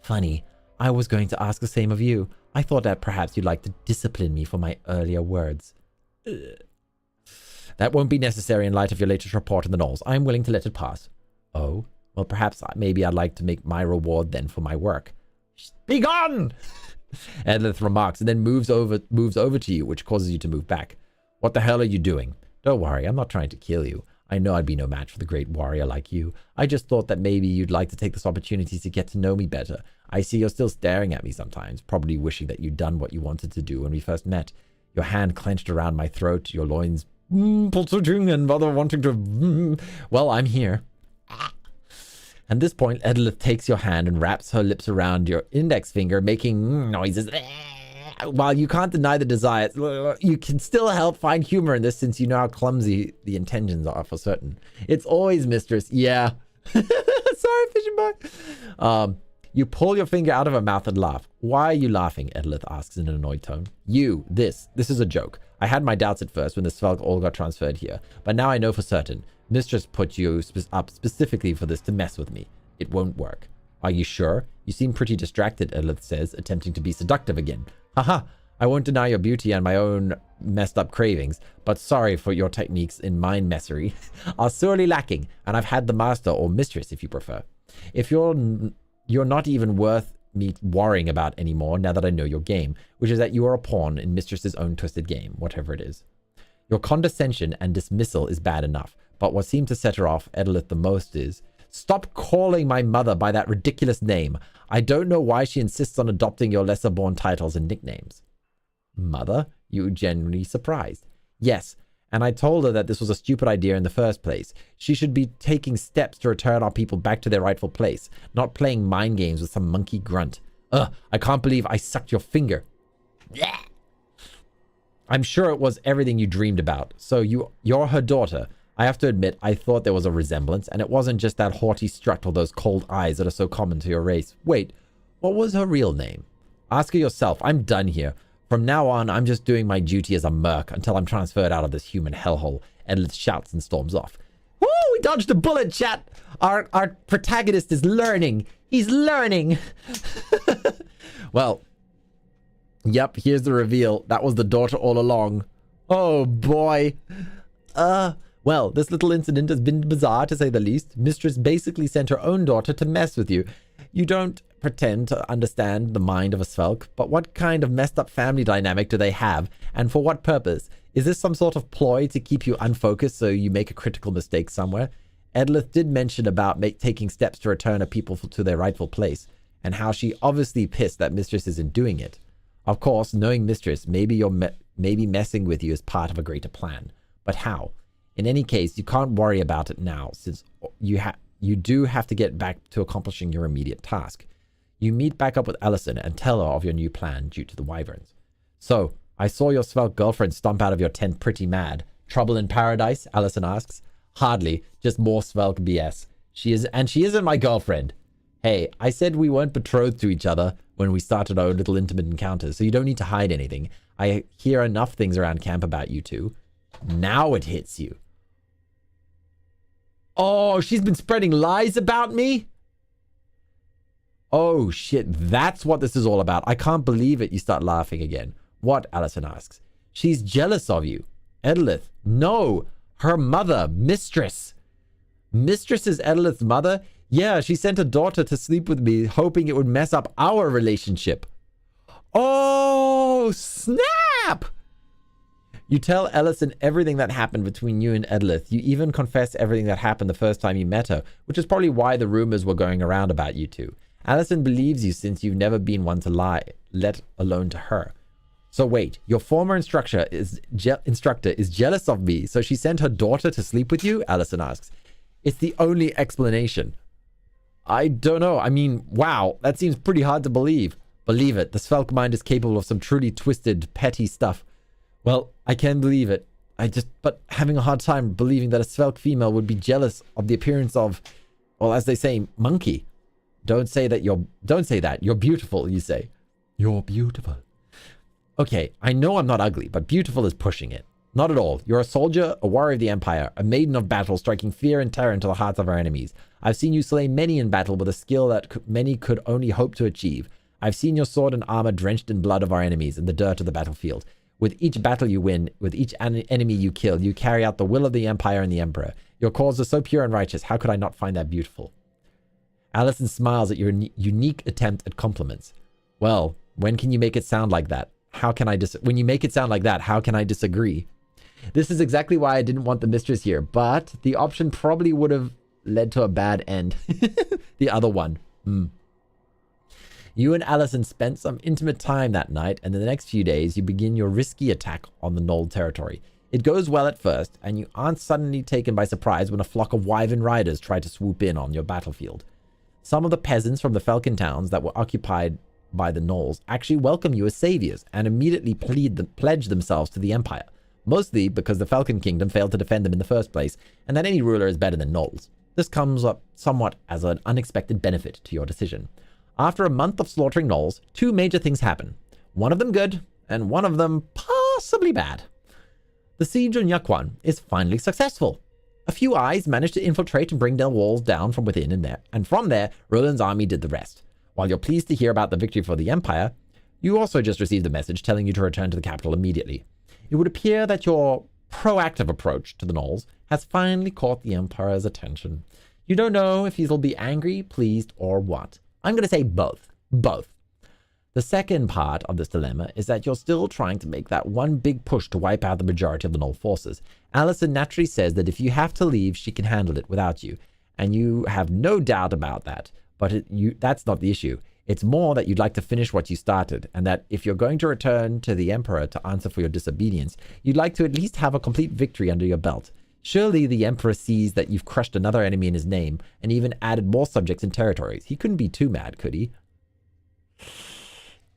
Funny. I was going to ask the same of you. I thought that perhaps you'd like to discipline me for my earlier words. That won't be necessary in light of your latest report in the Knolls. I'm willing to let it pass. Oh? Well, perhaps maybe I'd like to make my reward then for my work. Be gone! Edelith remarks and then moves over to you, which causes you to move back. What the hell are you doing? Don't worry, I'm not trying to kill you. I know I'd be no match for the great warrior like you. I just thought that maybe you'd like to take this opportunity to get to know me better. I see you're still staring at me sometimes, probably wishing that you'd done what you wanted to do when we first met. Your hand clenched around my throat, your loins pulsating and rather wanting to... Well, I'm here. At this point, Edelith takes your hand and wraps her lips around your index finger, making noises. While you can't deny the desire, you can still help find humor in this since you know how clumsy the intentions are for certain. It's always mistress. Yeah. Sorry, fishing boy. You pull your finger out of her mouth and laugh. Why are you laughing? Edelith asks in an annoyed tone. This is a joke. I had my doubts at first when the Svelg all got transferred here, but now I know for certain. Mistress put you up specifically for this to mess with me. It won't work. Are you sure? You seem pretty distracted, Edelith says, attempting to be seductive again. Haha, I won't deny your beauty and my own messed up cravings, but sorry for your techniques in mind messery are sorely lacking, and I've had the master or mistress if you prefer. If you're not even worth me worrying about anymore now that I know your game, which is that you are a pawn in mistress's own twisted game, whatever it is. Your condescension and dismissal is bad enough, but what seemed to set her off Edelith the most is, stop calling my mother by that ridiculous name. I don't know why she insists on adopting your lesser-born titles and nicknames. Mother? You genuinely surprised. Yes, and I told her that this was a stupid idea in the first place. She should be taking steps to return our people back to their rightful place, not playing mind games with some monkey grunt. Ugh, I can't believe I sucked your finger. Blech. I'm sure it was everything you dreamed about. So you're her daughter. I have to admit, I thought there was a resemblance, and it wasn't just that haughty strut or those cold eyes that are so common to your race. Wait, what was her real name? Ask her yourself. I'm done here. From now on, I'm just doing my duty as a merc until I'm transferred out of this human hellhole. Edelith shouts and storms off. Woo! We dodged a bullet, chat! Our protagonist is learning. He's learning! Well, yep, here's the reveal. That was the daughter all along. Oh, boy. Well, this little incident has been bizarre, to say the least. Mistress basically sent her own daughter to mess with you. You don't pretend to understand the mind of a Svelg, but what kind of messed up family dynamic do they have, and for what purpose? Is this some sort of ploy to keep you unfocused so you make a critical mistake somewhere? Edelith did mention about taking steps to return a people to their rightful place, and how she obviously pissed that Mistress isn't doing it. Of course, knowing Mistress, maybe messing with you is part of a greater plan. But how? In any case, you can't worry about it now, since you do have to get back to accomplishing your immediate task. You meet back up with Allison and tell her of your new plan due to the wyverns. So, I saw your Svelg girlfriend stomp out of your tent pretty mad. Trouble in paradise? Allison asks. Hardly, just more Svelg BS. She isn't my girlfriend. Hey, I said we weren't betrothed to each other when we started our little intimate encounters, so you don't need to hide anything. I hear enough things around camp about you two. Now it hits you. Oh, she's been spreading lies about me? Oh, shit. That's what this is all about. I can't believe it. You start laughing again. What? Allison asks. She's jealous of you. Edelith. No. Her mother. Mistress. Mistress is Edelith's mother? Yeah, she sent her daughter to sleep with me, hoping it would mess up our relationship. Oh, snap! You tell Allison everything that happened between you and Edelith. You even confess everything that happened the first time you met her, which is probably why the rumors were going around about you two. Allison believes you since you've never been one to lie, let alone to her. So wait, your former instructor is jealous of me, so she sent her daughter to sleep with you? Allison asks. It's the only explanation. I don't know. I mean, wow, that seems pretty hard to believe. Believe it, the Svelg mind is capable of some truly twisted, petty stuff. Well, I can believe it. but having a hard time believing that a Svelk female would be jealous of the appearance of, well, as they say, monkey. Don't say that. You're beautiful, you say. You're beautiful. Okay, I know I'm not ugly, but beautiful is pushing it. Not at all. You're a soldier, a warrior of the Empire, a maiden of battle, striking fear and terror into the hearts of our enemies. I've seen you slay many in battle with a skill that many could only hope to achieve. I've seen your sword and armor drenched in blood of our enemies and the dirt of the battlefield. With each battle you win, with each enemy you kill, you carry out the will of the Empire and the Emperor. Your cause is so pure and righteous. How could I not find that beautiful? Allison smiles at your unique attempt at compliments. Well, when can you make it sound like that? How can I when you make it sound like that, how can I disagree? This is exactly why I didn't want the mistress here, but the option probably would have led to a bad end. The other one. You and Allison spent some intimate time that night, and in the next few days, you begin your risky attack on the Knoll territory. It goes well at first, and you aren't suddenly taken by surprise when a flock of wyvern riders try to swoop in on your battlefield. Some of the peasants from the Falcon towns that were occupied by the Knolls actually welcome you as saviors and immediately pledge themselves to the Empire, mostly because the Falcon Kingdom failed to defend them in the first place, and that any ruler is better than Knolls. This comes up somewhat as an unexpected benefit to your decision. After a month of slaughtering Knolls, two major things happen. One of them good, and one of them possibly bad. The siege on Yakwan is finally successful. A few eyes managed to infiltrate and bring their walls down from within and from there, Roland's army did the rest. While you're pleased to hear about the victory for the Empire, you also just received a message telling you to return to the capital immediately. It would appear that your proactive approach to the Knolls has finally caught the Emperor's attention. You don't know if he'll be angry, pleased, or what. I'm going to say both. Both. The second part of this dilemma is that you're still trying to make that one big push to wipe out the majority of the Knoll forces. Allison naturally says that if you have to leave, she can handle it without you. And you have no doubt about that. But that's not the issue. It's more that you'd like to finish what you started, and that if you're going to return to the Emperor to answer for your disobedience, you'd like to at least have a complete victory under your belt. Surely the Emperor sees that you've crushed another enemy in his name, and even added more subjects and territories. He couldn't be too mad, could he?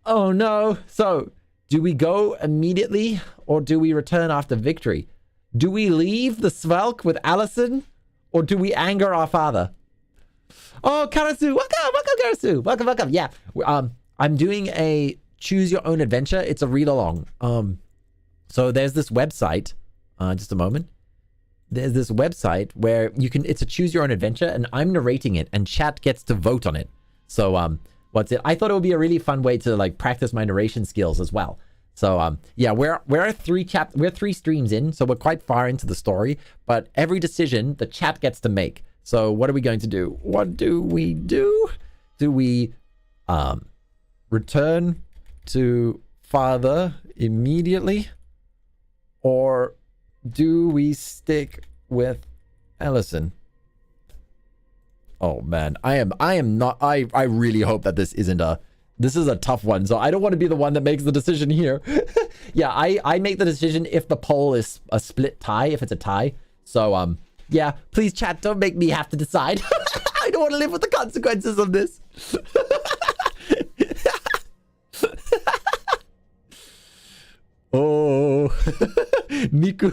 Oh no. So, do we go immediately, or do we return after victory? Do we leave the Svelk with Allison, or do we anger our father? Oh, Karasu, welcome, Karasu, welcome. Yeah, I'm doing a choose your own adventure. It's a read along. So there's this website. Just a moment. There's this website where you can. It's a choose your own adventure, and I'm narrating it, and chat gets to vote on it. So what's it? I thought it would be a really fun way to like practice my narration skills as well. So yeah, we're three streams in, so we're quite far into the story. But every decision the chat gets to make. So what are we going to do? What do we do? Do we return to father immediately? Or do we stick with Allison? Oh man, I am not, I really hope that this is a tough one. So I don't want to be the one that makes the decision here. Yeah, I make the decision if the poll is a split tie, if it's a tie. So yeah, please chat, don't make me have to decide. I don't want to live with the consequences of this. Oh, Miku.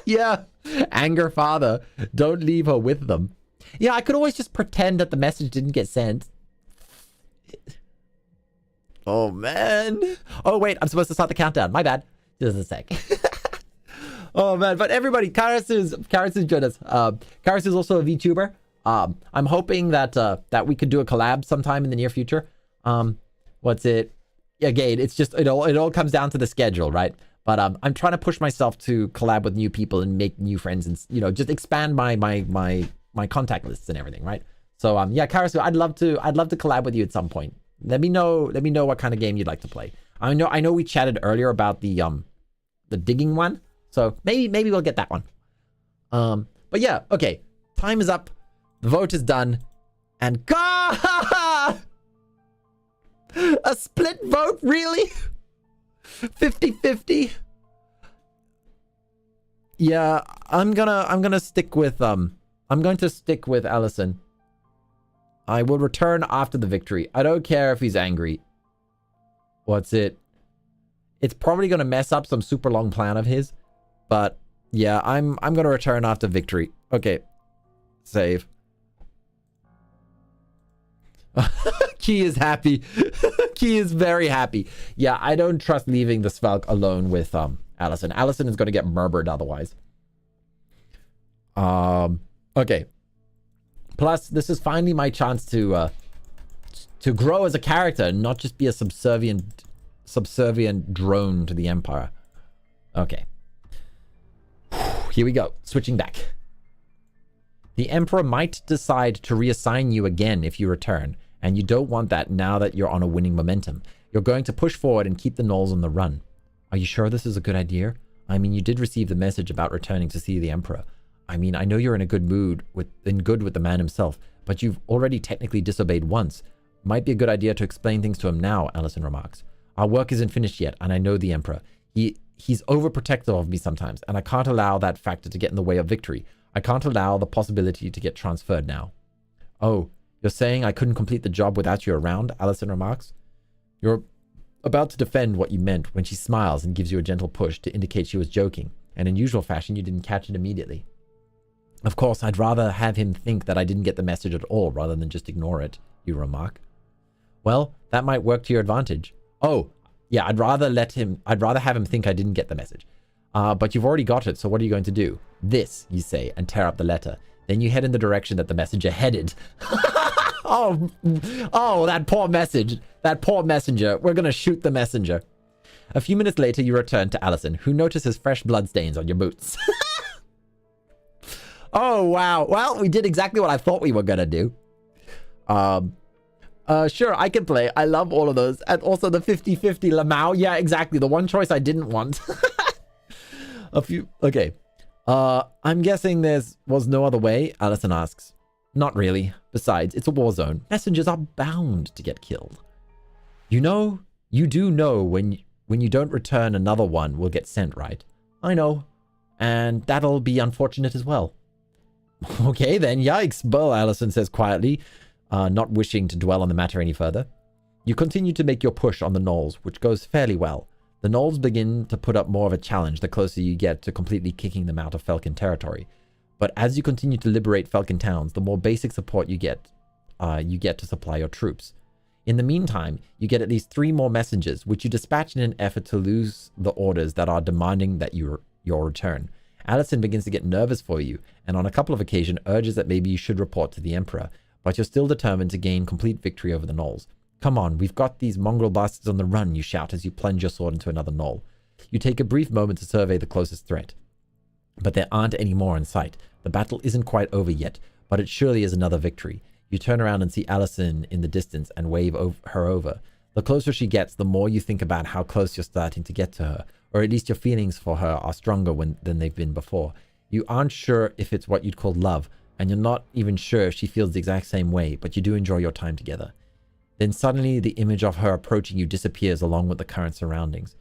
Yeah, anger father. Don't leave her with them. Yeah, I could always just pretend that the message didn't get sent. Oh, man. Oh, wait, I'm supposed to start the countdown. My bad. Just a sec. Oh, man. But everybody, Karasu's joined us. Karasu's also a VTuber. I'm hoping that we could do a collab sometime in the near future. What's it? Again, it's just, it all comes down to the schedule, right? But I'm trying to push myself to collab with new people and make new friends and, you know, just expand my contact lists and everything, right? So yeah, Karasu, I'd love to collab with you at some point. Let me know what kind of game you'd like to play. I know we chatted earlier about the digging one. So maybe we'll get that one. But yeah, okay. Time is up. The vote is done. And a split vote, really? 50-50. Yeah, I'm going to stick with Allison. I will return after the victory. I don't care if he's angry. What's it? It's probably going to mess up some super long plan of his, but Yeah, I'm gonna return after victory. Okay. Save. Key is happy. Key is very happy. Yeah, I don't trust leaving the Svalk alone with Allison. Allison is gonna get murdered otherwise. Okay. Plus, this is finally my chance to grow as a character and not just be a subservient drone to the Empire. Okay. Here we go. Switching back. The Emperor might decide to reassign you again if you return, and you don't want that now that you're on a winning momentum. You're going to push forward and keep the gnolls on the run. Are you sure this is a good idea? I mean, you did receive the message about returning to see the Emperor. I mean, I know you're in a good mood with the man himself, but you've already technically disobeyed once. Might be a good idea to explain things to him now, Allison remarks. Our work isn't finished yet, and I know the Emperor. He's overprotective of me sometimes, and I can't allow that factor to get in the way of victory. I can't allow the possibility to get transferred now. Oh, you're saying I couldn't complete the job without you around, Allison remarks. You're about to defend what you meant when she smiles and gives you a gentle push to indicate she was joking, and in usual fashion you didn't catch it immediately. Of course, I'd rather have him think that I didn't get the message at all rather than just ignore it, you remark. Well, that might work to your advantage. Oh, yeah, I'd rather have him think I didn't get the message. But you've already got it, so what are you going to do? This, you say, and tear up the letter. Then you head in the direction that the messenger headed. Oh, that poor message. That poor messenger. We're going to shoot the messenger. A few minutes later, you return to Allison, who notices fresh bloodstains on your boots. Oh, wow. Well, we did exactly what I thought we were going to do. Sure, I can play. I love all of those. And also the 50-50 Lamau. Yeah, exactly. The one choice I didn't want. Okay. I'm guessing there was no other way, Allison asks. Not really. Besides, it's a war zone. Messengers are bound to get killed. You do know when you don't return, another one will get sent, right? I know. And that'll be unfortunate as well. Okay, then. Yikes. Well, Allison says quietly, not wishing to dwell on the matter any further. You continue to make your push on the gnolls, which goes fairly well. The gnolls begin to put up more of a challenge the closer you get to completely kicking them out of Falcon territory. But as you continue to liberate Falcon towns, the more basic support you get to supply your troops. In the meantime, you get at least 3 more messengers, which you dispatch in an effort to lose the orders that are demanding that your return. Allison begins to get nervous for you, and on a couple of occasions urges that maybe you should report to the Emperor, but you're still determined to gain complete victory over the gnolls. Come on, we've got these mongrel bastards on the run, you shout as you plunge your sword into another gnoll. You take a brief moment to survey the closest threat. But there aren't any more in sight. The battle isn't quite over yet, but it surely is another victory. You turn around and see Allison in the distance and wave her over. The closer she gets, the more you think about how close you're starting to get to her, or at least your feelings for her are stronger than they've been before. You aren't sure if it's what you'd call love, and you're not even sure if she feels the exact same way, but you do enjoy your time together. Then suddenly the image of her approaching you disappears along with the current surroundings.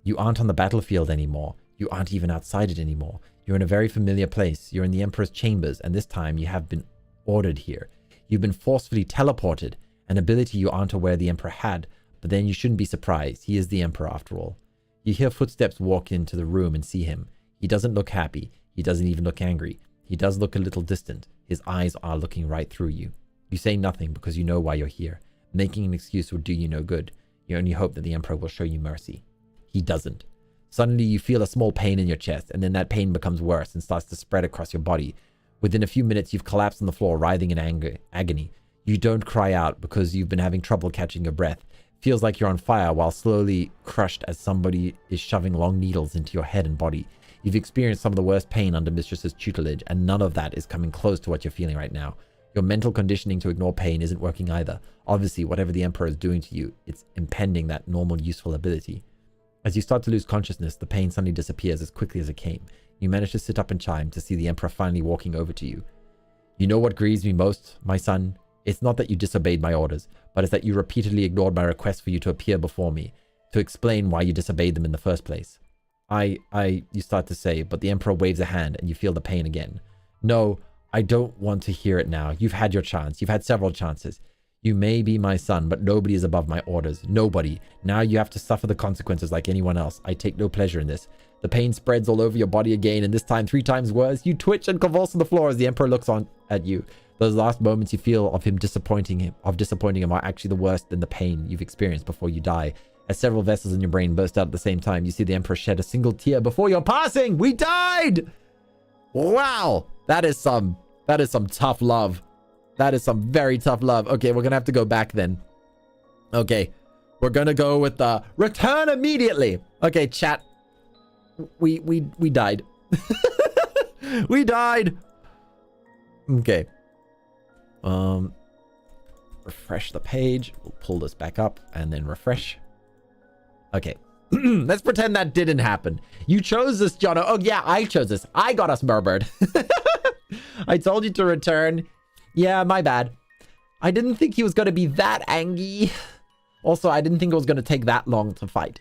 You aren't on the battlefield anymore. You aren't even outside it anymore. You're in a very familiar place. You're in the Emperor's chambers, and this time you have been ordered here. You've been forcefully teleported, an ability you aren't aware the Emperor had, but then you shouldn't be surprised. He is the Emperor after all. You hear footsteps walk into the room and see him. He doesn't look happy. He doesn't even look angry. He does look a little distant. His eyes are looking right through you. You say nothing because you know why you're here. Making an excuse will do you no good. You only hope that the Emperor will show you mercy. He doesn't. Suddenly you feel a small pain in your chest, and then that pain becomes worse and starts to spread across your body. Within a few minutes, you've collapsed on the floor, writhing in agony. You don't cry out because you've been having trouble catching your breath. Feels like you're on fire while slowly crushed as somebody is shoving long needles into your head and body. You've experienced some of the worst pain under Mistress's tutelage, and none of that is coming close to what you're feeling right now. Your mental conditioning to ignore pain isn't working either. Obviously, whatever the Emperor is doing to you, it's impeding that normal, useful ability. As you start to lose consciousness, the pain suddenly disappears as quickly as it came. You manage to sit up in time to see the Emperor finally walking over to you. You know what grieves me most, my son? It's not that you disobeyed my orders, but it's that you repeatedly ignored my request for you to appear before me, to explain why you disobeyed them in the first place. You start to say, but the Emperor waves a hand and you feel the pain again. No, I don't want to hear it now. You've had your chance. You've had several chances. You may be my son, but nobody is above my orders. Nobody. Now you have to suffer the consequences like anyone else. I take no pleasure in this. The pain spreads all over your body again, and this time 3 times worse. You twitch and convulse on the floor as the Emperor looks on at you. Those last moments you feel of disappointing him are actually the worst than the pain you've experienced before you die. As several vessels in your brain burst out at the same time, you see the Emperor shed a single tear before your passing. We died! Wow! That is some tough love. That is some very tough love. Okay, we're gonna have to go back then. Okay, we're gonna go with the return immediately. Okay, chat. We died. We died. Okay. Refresh the page. We'll pull this back up and then refresh. Okay. Let's pretend that didn't happen. You chose this, Jono. Oh, yeah, I chose this. I got us murdered. I told you to return. Yeah, my bad. I didn't think he was going to be that angry. Also, I didn't think it was going to take that long to fight.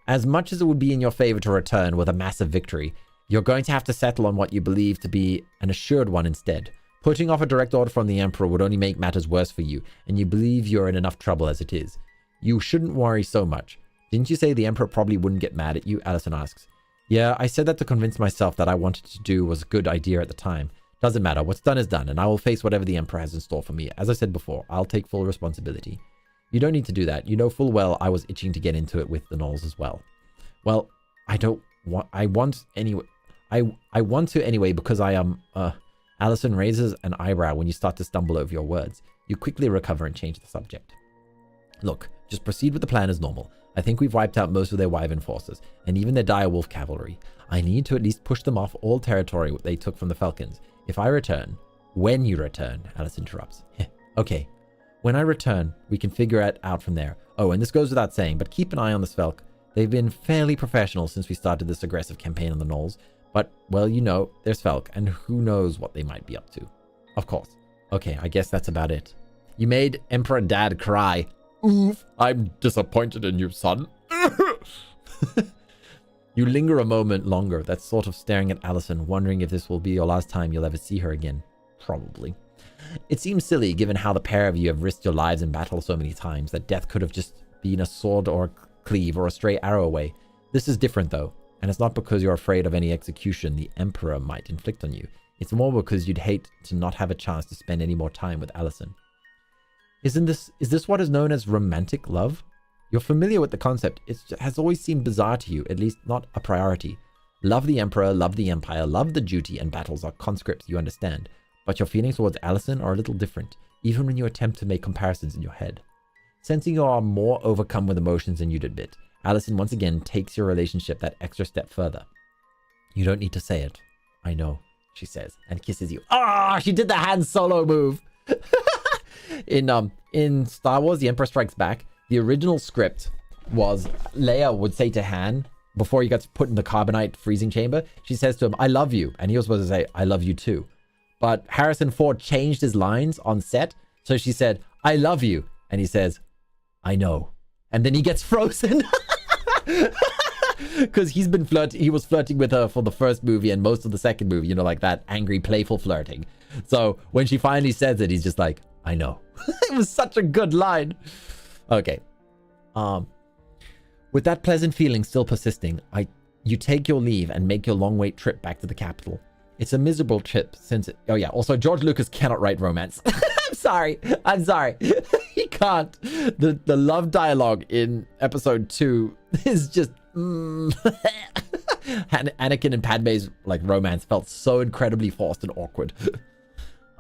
As much as it would be in your favor to return with a massive victory, you're going to have to settle on what you believe to be an assured one instead. Putting off a direct order from the Emperor would only make matters worse for you, and you believe you're in enough trouble as it is. You shouldn't worry so much. Didn't you say the Emperor probably wouldn't get mad at you? Allison asks. Yeah, I said that to convince myself that I wanted to do was a good idea at the time. Doesn't matter. What's done is done, and I will face whatever the Emperor has in store for me. As I said before, I'll take full responsibility. You don't need to do that. You know full well I was itching to get into it with the Gnolls as well. Well, I want to anyway because I am, Allison raises an eyebrow when you start to stumble over your words. You quickly recover and change the subject. Look, just proceed with the plan as normal. I think we've wiped out most of their wyvern forces, and even their direwolf cavalry. I need to at least push them off all territory they took from the Falcons. If I return... When you return, Alice interrupts. Okay. When I return, we can figure it out from there. Oh, and this goes without saying, but keep an eye on the Svelk. They've been fairly professional since we started this aggressive campaign on the Gnolls. But, well, you know, there's Svelk, and who knows what they might be up to. Of course. Okay, I guess that's about it. You made Emperor Dad cry. Oof, I'm disappointed in you, son. You linger a moment longer, that's sort of staring at Allison, wondering if this will be your last time you'll ever see her again. Probably. It seems silly, given how the pair of you have risked your lives in battle so many times, that death could have just been a sword or a cleave or a stray arrow away. This is different, though, and it's not because you're afraid of any execution the Emperor might inflict on you. It's more because you'd hate to not have a chance to spend any more time with Allison. Is this what is known as romantic love? You're familiar with the concept. It has always seemed bizarre to you, at least not a priority. Love the Emperor, love the Empire, love the duty, and battles are conscripts you understand. But your feelings towards Allison are a little different, even when you attempt to make comparisons in your head. Sensing you are more overcome with emotions than you'd admit, Allison once again takes your relationship that extra step further. You don't need to say it. I know, she says, and kisses you. Ah, she did the Han Solo move! In Star Wars The Empire Strikes Back, the original script was Leia would say to Han, before he gets put in the carbonite freezing chamber, she says to him, I love you. And he was supposed to say, I love you too. But Harrison Ford changed his lines on set. So she said, I love you. And he says, I know. And then he gets frozen. Because he was flirting with her for the first movie and most of the second movie, you know, like that angry, playful flirting. So when she finally says it, he's just like, I know. It was such a good line. Okay. With that pleasant feeling still persisting, you take your leave and make your long-wait trip back to the capital. It's a miserable trip since it... Oh yeah, also George Lucas cannot write romance. I'm sorry. He can't. The love dialogue in episode 2 is just... Anakin and Padme's romance felt so incredibly forced and awkward.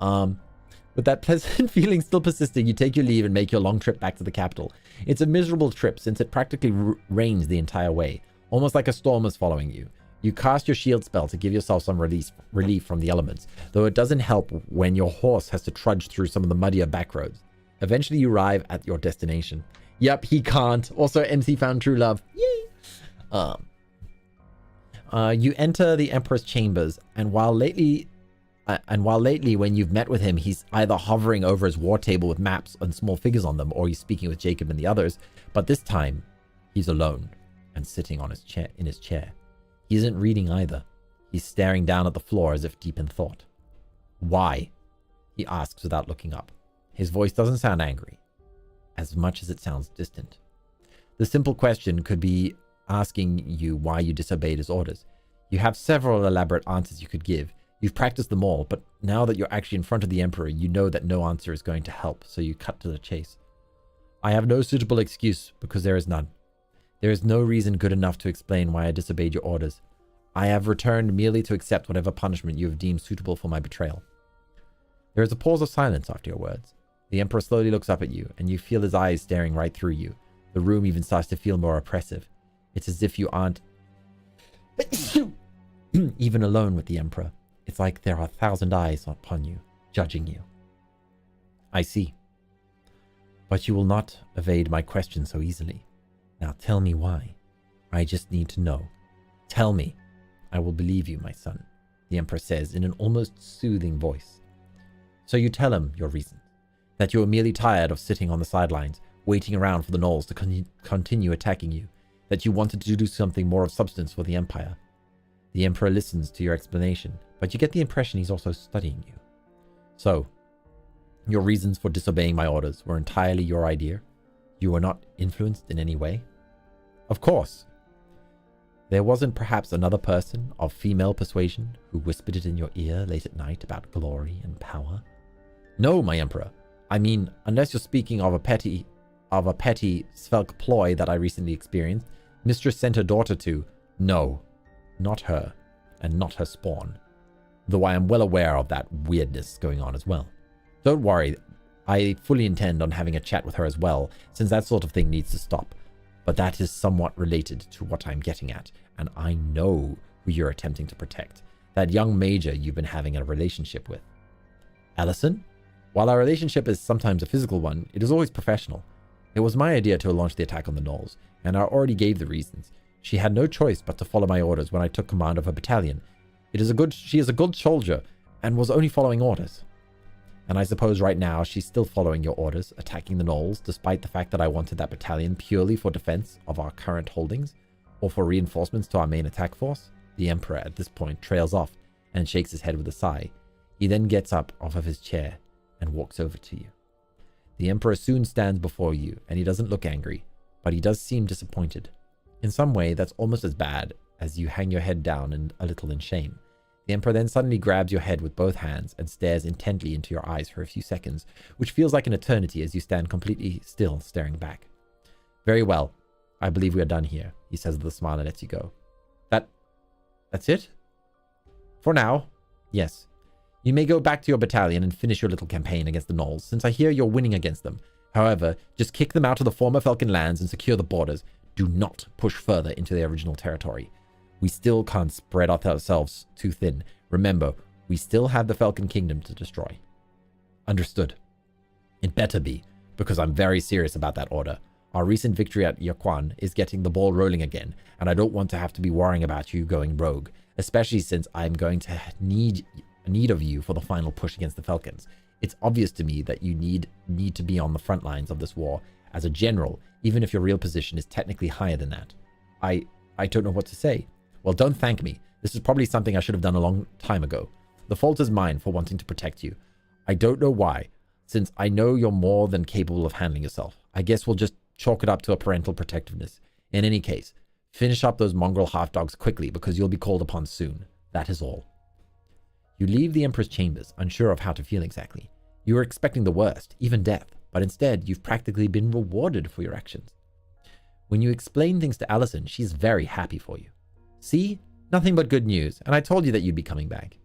With that pleasant feeling still persisting, you take your leave and make your long trip back to the capital. It's a miserable trip since it practically rains the entire way, almost like a storm is following you. You cast your shield spell to give yourself some relief from the elements, though it doesn't help when your horse has to trudge through some of the muddier back roads. Eventually you arrive at your destination. Yep, he can't. Also, MC found true love. Yay! You enter the Emperor's chambers, and while lately when you've met with him, he's either hovering over his war table with maps and small figures on them, or he's speaking with Jacob and the others, but this time he's alone and sitting on in his chair. He isn't reading either. He's staring down at the floor as if deep in thought. Why? He asks without looking up. His voice doesn't sound angry, as much as it sounds distant. The simple question could be asking you why you disobeyed his orders. You have several elaborate answers you could give. You've practiced them all, but now that you're actually in front of the Emperor, you know that no answer is going to help, so you cut to the chase. I have no suitable excuse, because there is none. There is no reason good enough to explain why I disobeyed your orders. I have returned merely to accept whatever punishment you have deemed suitable for my betrayal. There is a pause of silence after your words. The Emperor slowly looks up at you, and you feel his eyes staring right through you. The room even starts to feel more oppressive. It's as if you aren't even alone with the Emperor. It's like there are 1,000 eyes upon you, judging you. I see. But you will not evade my question so easily. Now tell me why. I just need to know. Tell me. I will believe you, my son, the Emperor says in an almost soothing voice. So you tell him your reason. That you are merely tired of sitting on the sidelines, waiting around for the gnolls to continue attacking you. That you wanted to do something more of substance for the Empire. The Emperor listens to your explanation, but you get the impression he's also studying you. So, your reasons for disobeying my orders were entirely your idea? You were not influenced in any way? Of course. There wasn't perhaps another person of female persuasion who whispered it in your ear late at night about glory and power? No, my Emperor. I mean, unless you're speaking of a petty Svelk ploy that I recently experienced, Mistress sent her daughter to... No, not her, and not her spawn. Though I am well aware of that weirdness going on as well. Don't worry, I fully intend on having a chat with her as well, since that sort of thing needs to stop. But that is somewhat related to what I'm getting at, and I know who you're attempting to protect. That young major you've been having a relationship with. Allison? While our relationship is sometimes a physical one, it is always professional. It was my idea to launch the attack on the gnolls, and I already gave the reasons. She had no choice but to follow my orders when I took command of her battalion. She is a good soldier, and was only following orders. And I suppose right now she's still following your orders, attacking the gnolls, despite the fact that I wanted that battalion purely for defense of our current holdings, or for reinforcements to our main attack force. The Emperor at this point trails off and shakes his head with a sigh. He then gets up off of his chair and walks over to you. The Emperor soon stands before you, and he doesn't look angry, but he does seem disappointed. In some way, that's almost as bad as you hang your head down and a little in shame. The Emperor then suddenly grabs your head with both hands and stares intently into your eyes for a few seconds, which feels like an eternity as you stand completely still, staring back. Very well. I believe we are done here, he says with a smile and lets you go. That's it? For now, yes. You may go back to your battalion and finish your little campaign against the gnolls, since I hear you're winning against them. However, just kick them out of the former Falcon lands and secure the borders. Do not push further into their original territory. We still can't spread ourselves too thin. Remember, we still have the Falcon Kingdom to destroy. Understood. It better be, because I'm very serious about that order. Our recent victory at Yaquan is getting the ball rolling again, and I don't want to have to be worrying about you going rogue, especially since I'm going to need of you for the final push against the Falcons. It's obvious to me that you need to be on the front lines of this war as a general, even if your real position is technically higher than that. I don't know what to say. Well, don't thank me. This is probably something I should have done a long time ago. The fault is mine for wanting to protect you. I don't know why, since I know you're more than capable of handling yourself. I guess we'll just chalk it up to a parental protectiveness. In any case, finish up those mongrel half-dogs quickly because you'll be called upon soon. That is all. You leave the Emperor's chambers, unsure of how to feel exactly. You were expecting the worst, even death, but instead you've practically been rewarded for your actions. When you explain things to Allison, she's very happy for you. See? Nothing but good news, and I told you that you'd be coming back.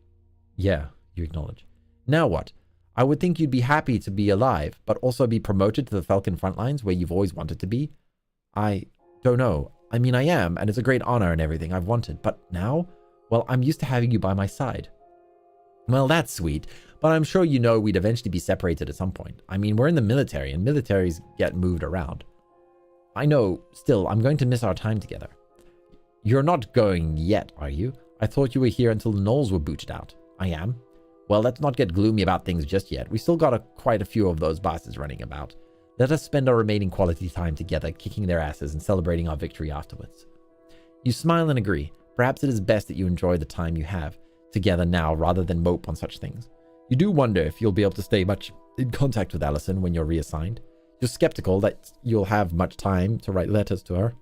Yeah, you acknowledge. Now what? I would think you'd be happy to be alive, but also be promoted to the Falcon Frontlines where you've always wanted to be. I don't know. I mean, I am, and it's a great honor and everything I've wanted, but now? Well, I'm used to having you by my side. Well, that's sweet, but I'm sure you know we'd eventually be separated at some point. I mean, we're in the military, and militaries get moved around. I know, still, I'm going to miss our time together. You're not going yet, are you? I thought you were here until the gnolls were booted out. I am. Well, let's not get gloomy about things just yet. We still got quite a few of those bastards running about. Let us spend our remaining quality time together, kicking their asses and celebrating our victory afterwards. You smile and agree. Perhaps it is best that you enjoy the time you have together now rather than mope on such things. You do wonder if you'll be able to stay much in contact with Allison when you're reassigned. You're skeptical that you'll have much time to write letters to her.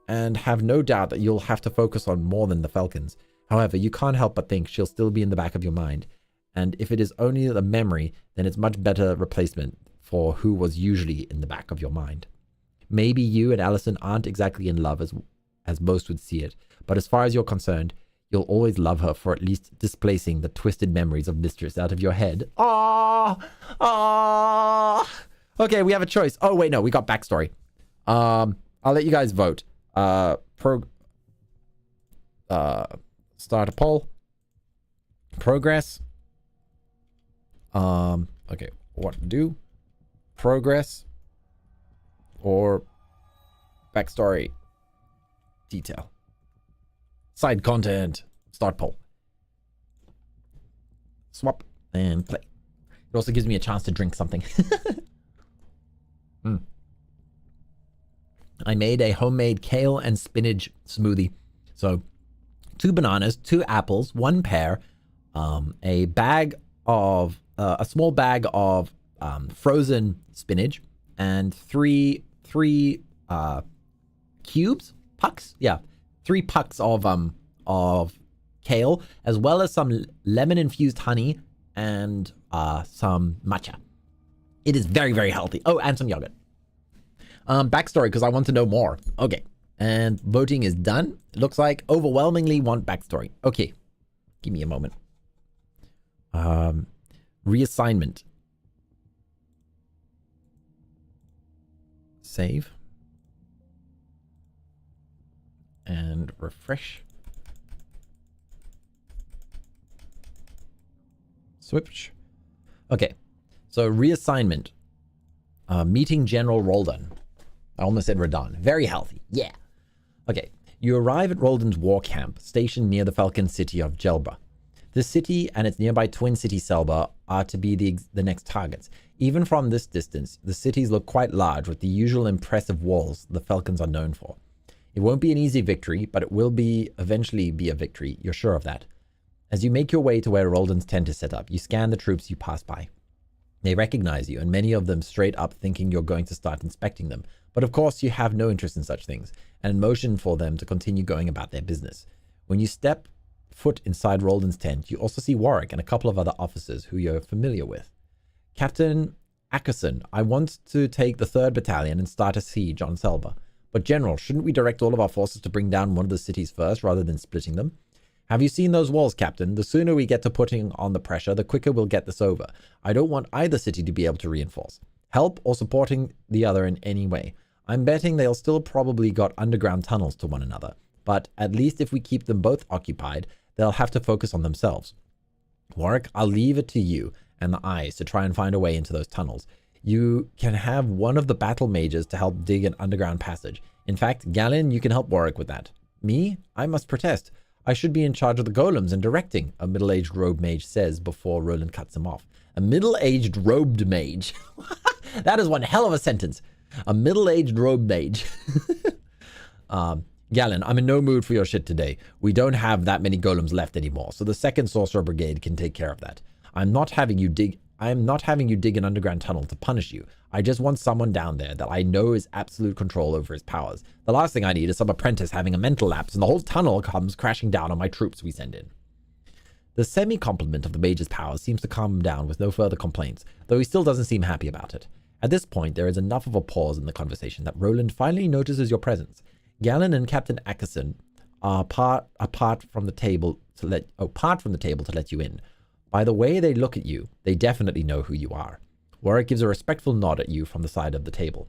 and have no doubt that you'll have to focus on more than the Falcons. However, you can't help but think she'll still be in the back of your mind. And if it is only the memory, then it's much better replacement for who was usually in the back of your mind. Maybe you and Allison aren't exactly in love as most would see it, but as far as you're concerned, you'll always love her for at least displacing the twisted memories of Mistress out of your head. Okay, we have a choice. Oh, wait, no, we got backstory. I'll let you guys vote. Start a poll. Progress. Okay, what to do? Progress or backstory detail. Side content. Start poll. Swap and play. It also gives me a chance to drink something. I made a homemade kale and spinach smoothie. So 2 bananas, 2 apples, 1 pear, a bag of a small bag of frozen spinach, and 3 cubes, pucks, yeah, 3 pucks of kale, as well as some lemon infused honey and some matcha. It is very, very healthy. Oh, and some yogurt. Backstory, because I want to know more. Okay, and voting is done. It looks like overwhelmingly want backstory. Okay, give me a moment. Reassignment. Save. And refresh. Switch. Okay, so reassignment. Meeting General Roldan. I almost said Radon. Very healthy. Yeah. Okay, you arrive at Roldan's war camp, stationed near the Falcon city of Jelba. The city and its nearby twin city Selba are to be the next targets. Even from this distance, the cities look quite large with the usual impressive walls the Falcons are known for. It won't be an easy victory, but it will eventually be a victory, you're sure of that. As you make your way to where Roldan's tent is set up, you scan the troops you pass by. They recognize you, and many of them straight up thinking you're going to start inspecting them. But of course, you have no interest in such things, and motion for them to continue going about their business. When you step foot inside Roldan's tent, you also see Warwick and a couple of other officers who you're familiar with. Captain Ackerson, I want to take the 3rd Battalion and start a siege on Selba. But General, shouldn't we direct all of our forces to bring down one of the cities first rather than splitting them? Have you seen those walls, Captain? The sooner we get to putting on the pressure, the quicker we'll get this over. I don't want either city to be able to reinforce. Help or supporting the other in any way. I'm betting they'll still probably got underground tunnels to one another. But at least if we keep them both occupied, they'll have to focus on themselves. Warwick, I'll leave it to you and the eyes to try and find a way into those tunnels. You can have one of the battle mages to help dig an underground passage. In fact, Galen, you can help Warwick with that. Me? I must protest. I should be in charge of the golems and directing, a middle-aged robed mage says before Roland cuts him off. A middle-aged robed mage. That is one hell of a sentence. A middle-aged robed mage. Galen, I'm in no mood for your shit today. We don't have that many golems left anymore, so the 2nd Sorcerer Brigade can take care of that. I'm not having you dig an underground tunnel to punish you. I just want someone down there that I know is absolute control over his powers. The last thing I need is some apprentice having a mental lapse and the whole tunnel comes crashing down on my troops we send in. The semi-compliment of the mage's powers seems to calm him down with no further complaints, though he still doesn't seem happy about it. At this point, there is enough of a pause in the conversation that Roland finally notices your presence. Galen and Captain Ackerson are apart from the table to let you in. By the way they look at you, they definitely know who you are. Warwick gives a respectful nod at you from the side of the table.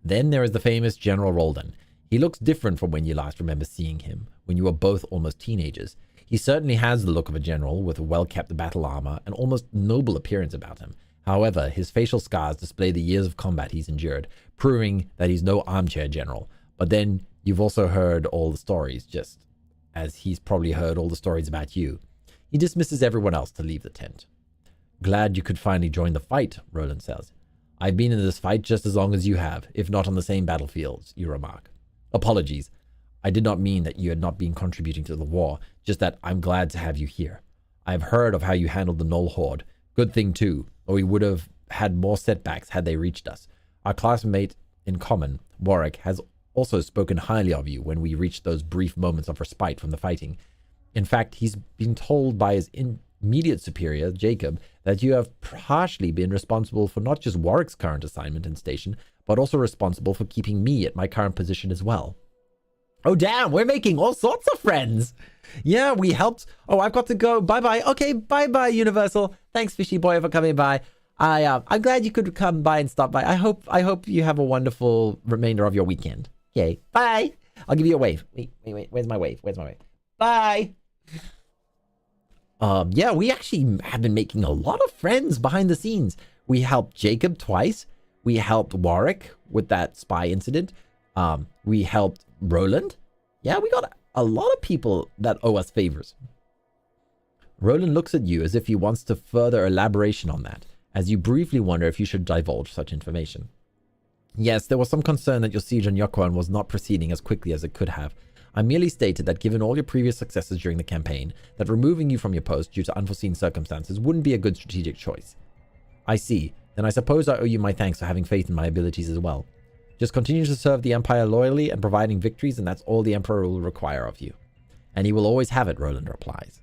Then there is the famous General Roldan. He looks different from when you last remember seeing him, when you were both almost teenagers. He certainly has the look of a general with a well-kept battle armor and almost noble appearance about him. However, his facial scars display the years of combat he's endured, proving that he's no armchair general. But then you've also heard all the stories, just as he's probably heard all the stories about you. He dismisses everyone else to leave the tent. Glad you could finally join the fight, Roland says. I've been in this fight just as long as you have, if not on the same battlefields, you remark. Apologies. I did not mean that you had not been contributing to the war, just that I'm glad to have you here. I've heard of how you handled the Knoll Horde. Good thing too, or we would have had more setbacks had they reached us. Our classmate in common, Warwick, has also spoken highly of you when we reached those brief moments of respite from the fighting. In fact, he's been told by his immediate superior, Jacob, that you have partially been responsible for not just Warwick's current assignment and station, but also responsible for keeping me at my current position as well. Oh, damn, we're making all sorts of friends. Yeah, we helped. Oh, I've got to go. Bye-bye. Okay, bye-bye, Universal. Thanks, Fishy Boy, for coming by. I'm glad you could come by and stop by. I hope you have a wonderful remainder of your weekend. Yay. Bye. I'll give you a wave. Wait. Where's my wave? Bye. Yeah, we actually have been making a lot of friends behind the scenes. We helped Jacob twice. We helped Warwick with that spy incident. We helped Roland. Yeah, we got a lot of people that owe us favors. Roland looks at you as if he wants to further elaboration on that, as you briefly wonder if you should divulge such information. Yes, there was some concern that your siege on Yokon was not proceeding as quickly as it could have. I merely stated that given all your previous successes during the campaign, that removing you from your post due to unforeseen circumstances wouldn't be a good strategic choice. I see. Then I suppose I owe you my thanks for having faith in my abilities as well. Just continue to serve the Empire loyally and providing victories, and that's all the Emperor will require of you. And he will always have it, Roland replies.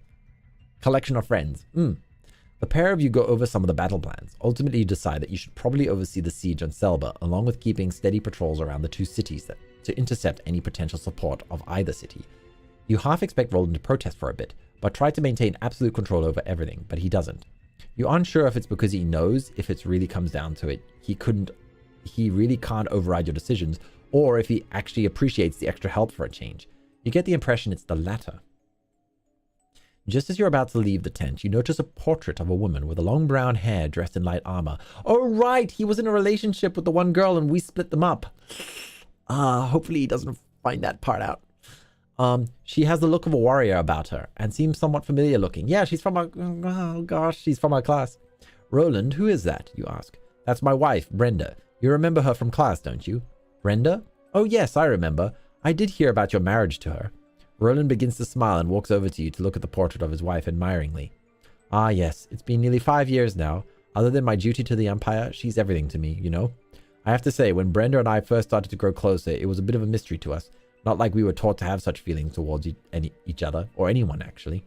Collection of friends. The pair of you go over some of the battle plans. Ultimately, you decide that you should probably oversee the siege on Selba, along with keeping steady patrols around the two cities to intercept any potential support of either city. You half expect Roland to protest for a bit, but try to maintain absolute control over everything, but he doesn't. You aren't sure if it's because he knows if it really comes down to it, he really can't override your decisions, or if he actually appreciates the extra help for a change. You get the impression it's the latter. Just as you're about to leave the tent, you notice a portrait of a woman with a long brown hair dressed in light armor. Oh, right! He was in a relationship with the one girl and we split them up. Hopefully he doesn't find that part out. She has the look of a warrior about her and seems somewhat familiar looking. Yeah, she's from our... Oh, gosh, she's from our class. Roland, who is that? You ask. That's my wife, Brenda. You remember her from class, don't you? Brenda? Oh, yes, I remember. I did hear about your marriage to her. Roland begins to smile and walks over to you to look at the portrait of his wife admiringly. Ah, yes, it's been nearly 5 years now. Other than my duty to the Empire, she's everything to me, you know? I have to say, when Brenda and I first started to grow closer, it was a bit of a mystery to us. Not like we were taught to have such feelings towards each other, or anyone, actually.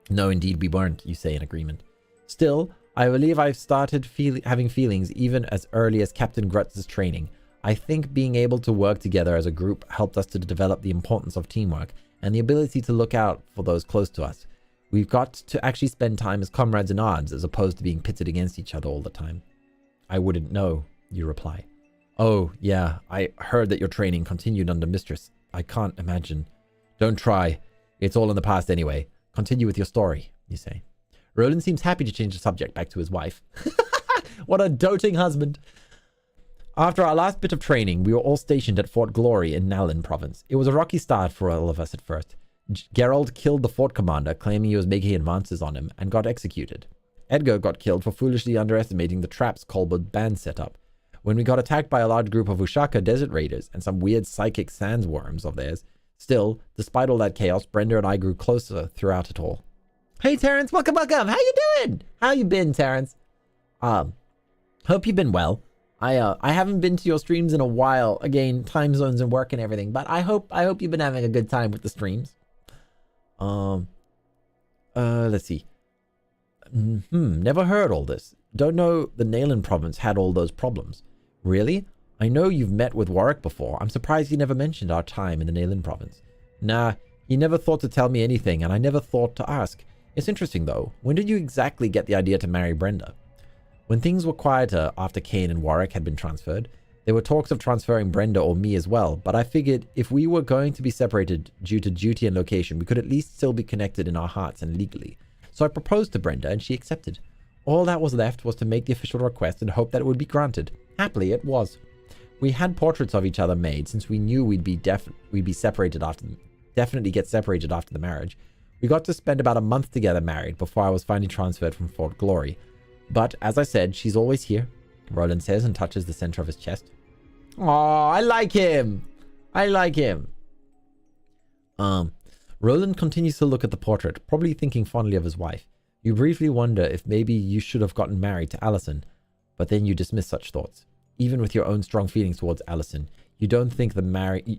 No, indeed, we weren't, you say in agreement. Still, I believe I've started having feelings even as early as Captain Grutz's training. I think being able to work together as a group helped us to develop the importance of teamwork and the ability to look out for those close to us. We've got to actually spend time as comrades in arms as opposed to being pitted against each other all the time. I wouldn't know, you reply. Oh, yeah, I heard that your training continued under Mistress. I can't imagine. Don't try. It's all in the past anyway. Continue with your story, you say. Roland seems happy to change the subject back to his wife. What a doting husband. After our last bit of training, we were all stationed at Fort Glory in Nalin province. It was a rocky start for all of us at first. Gerald killed the fort commander, claiming he was making advances on him, and got executed. Edgar got killed for foolishly underestimating the traps Colbert Band set up. When we got attacked by a large group of Ushaka desert raiders and some weird psychic sandworms of theirs, still, despite all that chaos, Brenda and I grew closer throughout it all. Hey, Terrence, welcome. How you doing? How you been, Terrence? Hope you've been well. I haven't been to your streams in a while. Again, time zones and work and everything, but I hope you've been having a good time with the streams. Let's see. Never heard all this. Don't know the Nalen province had all those problems. Really? I know you've met with Warwick before. I'm surprised he never mentioned our time in the Nalen province. Nah, he never thought to tell me anything, and I never thought to ask. It's interesting, though. When did you exactly get the idea to marry Brenda? When things were quieter after Kane and Warwick had been transferred, there were talks of transferring Brenda or me as well, but I figured if we were going to be separated due to duty and location, we could at least still be connected in our hearts and legally. So I proposed to Brenda, and she accepted. All that was left was to make the official request and hope that it would be granted. Happily, it was. We had portraits of each other made since we knew we'd be separated after, definitely get separated after the marriage. We got to spend about a month together married before I was finally transferred from Fort Glory. But as I said, she's always here, Roland says and touches the center of his chest. Oh, I like him. I like him. Roland continues to look at the portrait, probably thinking fondly of his wife. You briefly wonder if maybe you should have gotten married to Allison, but then you dismiss such thoughts. Even with your own strong feelings towards Allison, You don't think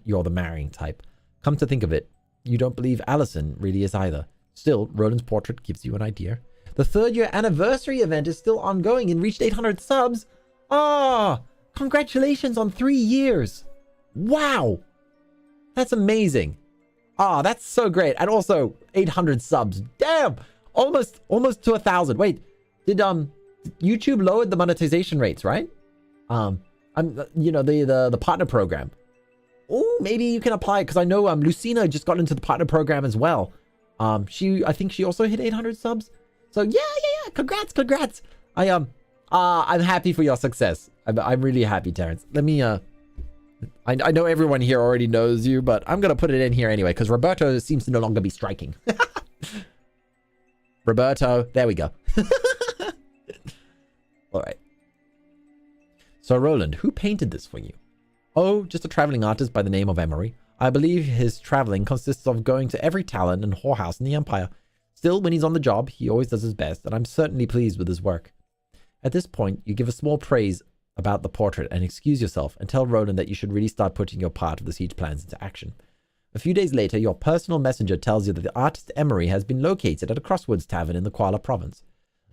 you're the marrying type. Come to think of it, you don't believe Allison really is either. Still, Roland's portrait gives you an idea. The 3rd year anniversary event is still ongoing and reached 800 subs. Ah, congratulations on 3 years. Wow. That's amazing. Ah, that's so great. And also 800 subs. Damn. Almost to 1,000. Wait, did YouTube lowered the monetization rates, right? The partner program. Oh, maybe you can apply it, because I know Lucina just got into the partner program as well. I think she also hit 800 subs. So yeah. Congrats. I'm happy for your success. I'm really happy, Terrence. Let me I know everyone here already knows you, but I'm gonna put it in here anyway, because Roberto seems to no longer be striking. Roberto, there we go. All right. So Roland, who painted this for you? Oh, just a traveling artist by the name of Emery. I believe his traveling consists of going to every talon and whorehouse in the Empire. Still, when he's on the job, he always does his best, and I'm certainly pleased with his work. At this point, you give a small praise about the portrait and excuse yourself and tell Roland that you should really start putting your part of the siege plans into action. A few days later, your personal messenger tells you that the artist Emery has been located at a crossroads tavern in the Kuala province.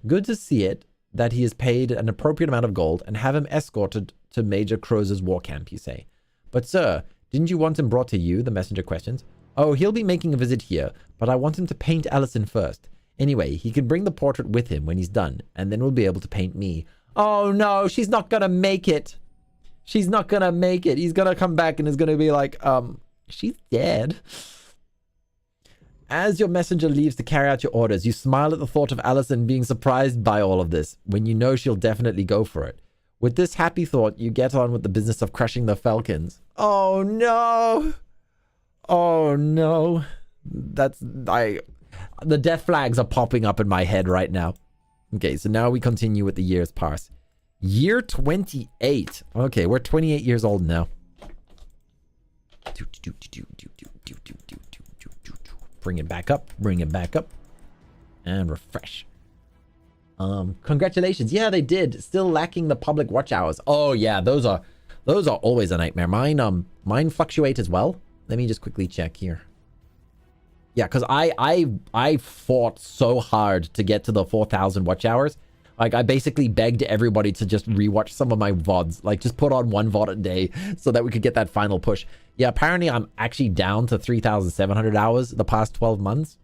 Good to see it that he is paid an appropriate amount of gold and have him escorted to Major Croz's war camp, you say. But sir, didn't you want him brought to you? The messenger questions. Oh, he'll be making a visit here, but I want him to paint Allison first. Anyway, he can bring the portrait with him when he's done, and then we'll be able to paint me. Oh no, she's not gonna make it. She's not gonna make it. He's gonna come back and is gonna be like, she's dead. As your messenger leaves to carry out your orders, you smile at the thought of Allison being surprised by all of this, when you know she'll definitely go for it. With this happy thought, you get on with the business of crushing the falcons. Oh no! Oh no. The death flags are popping up in my head right now. Okay, so now we continue with the years pass. Year 28. Okay, we're 28 years old now. Bring it back up. And refresh. Congratulations. Yeah, they did. Still lacking the public watch hours. Oh yeah, those are always a nightmare. Mine fluctuate as well. Let me just quickly check here. Yeah, because I fought so hard to get to the 4,000 watch hours. Like, I basically begged everybody to just rewatch some of my VODs. Like, just put on one VOD a day so that we could get that final push. Yeah, apparently I'm actually down to 3,700 hours the past 12 months.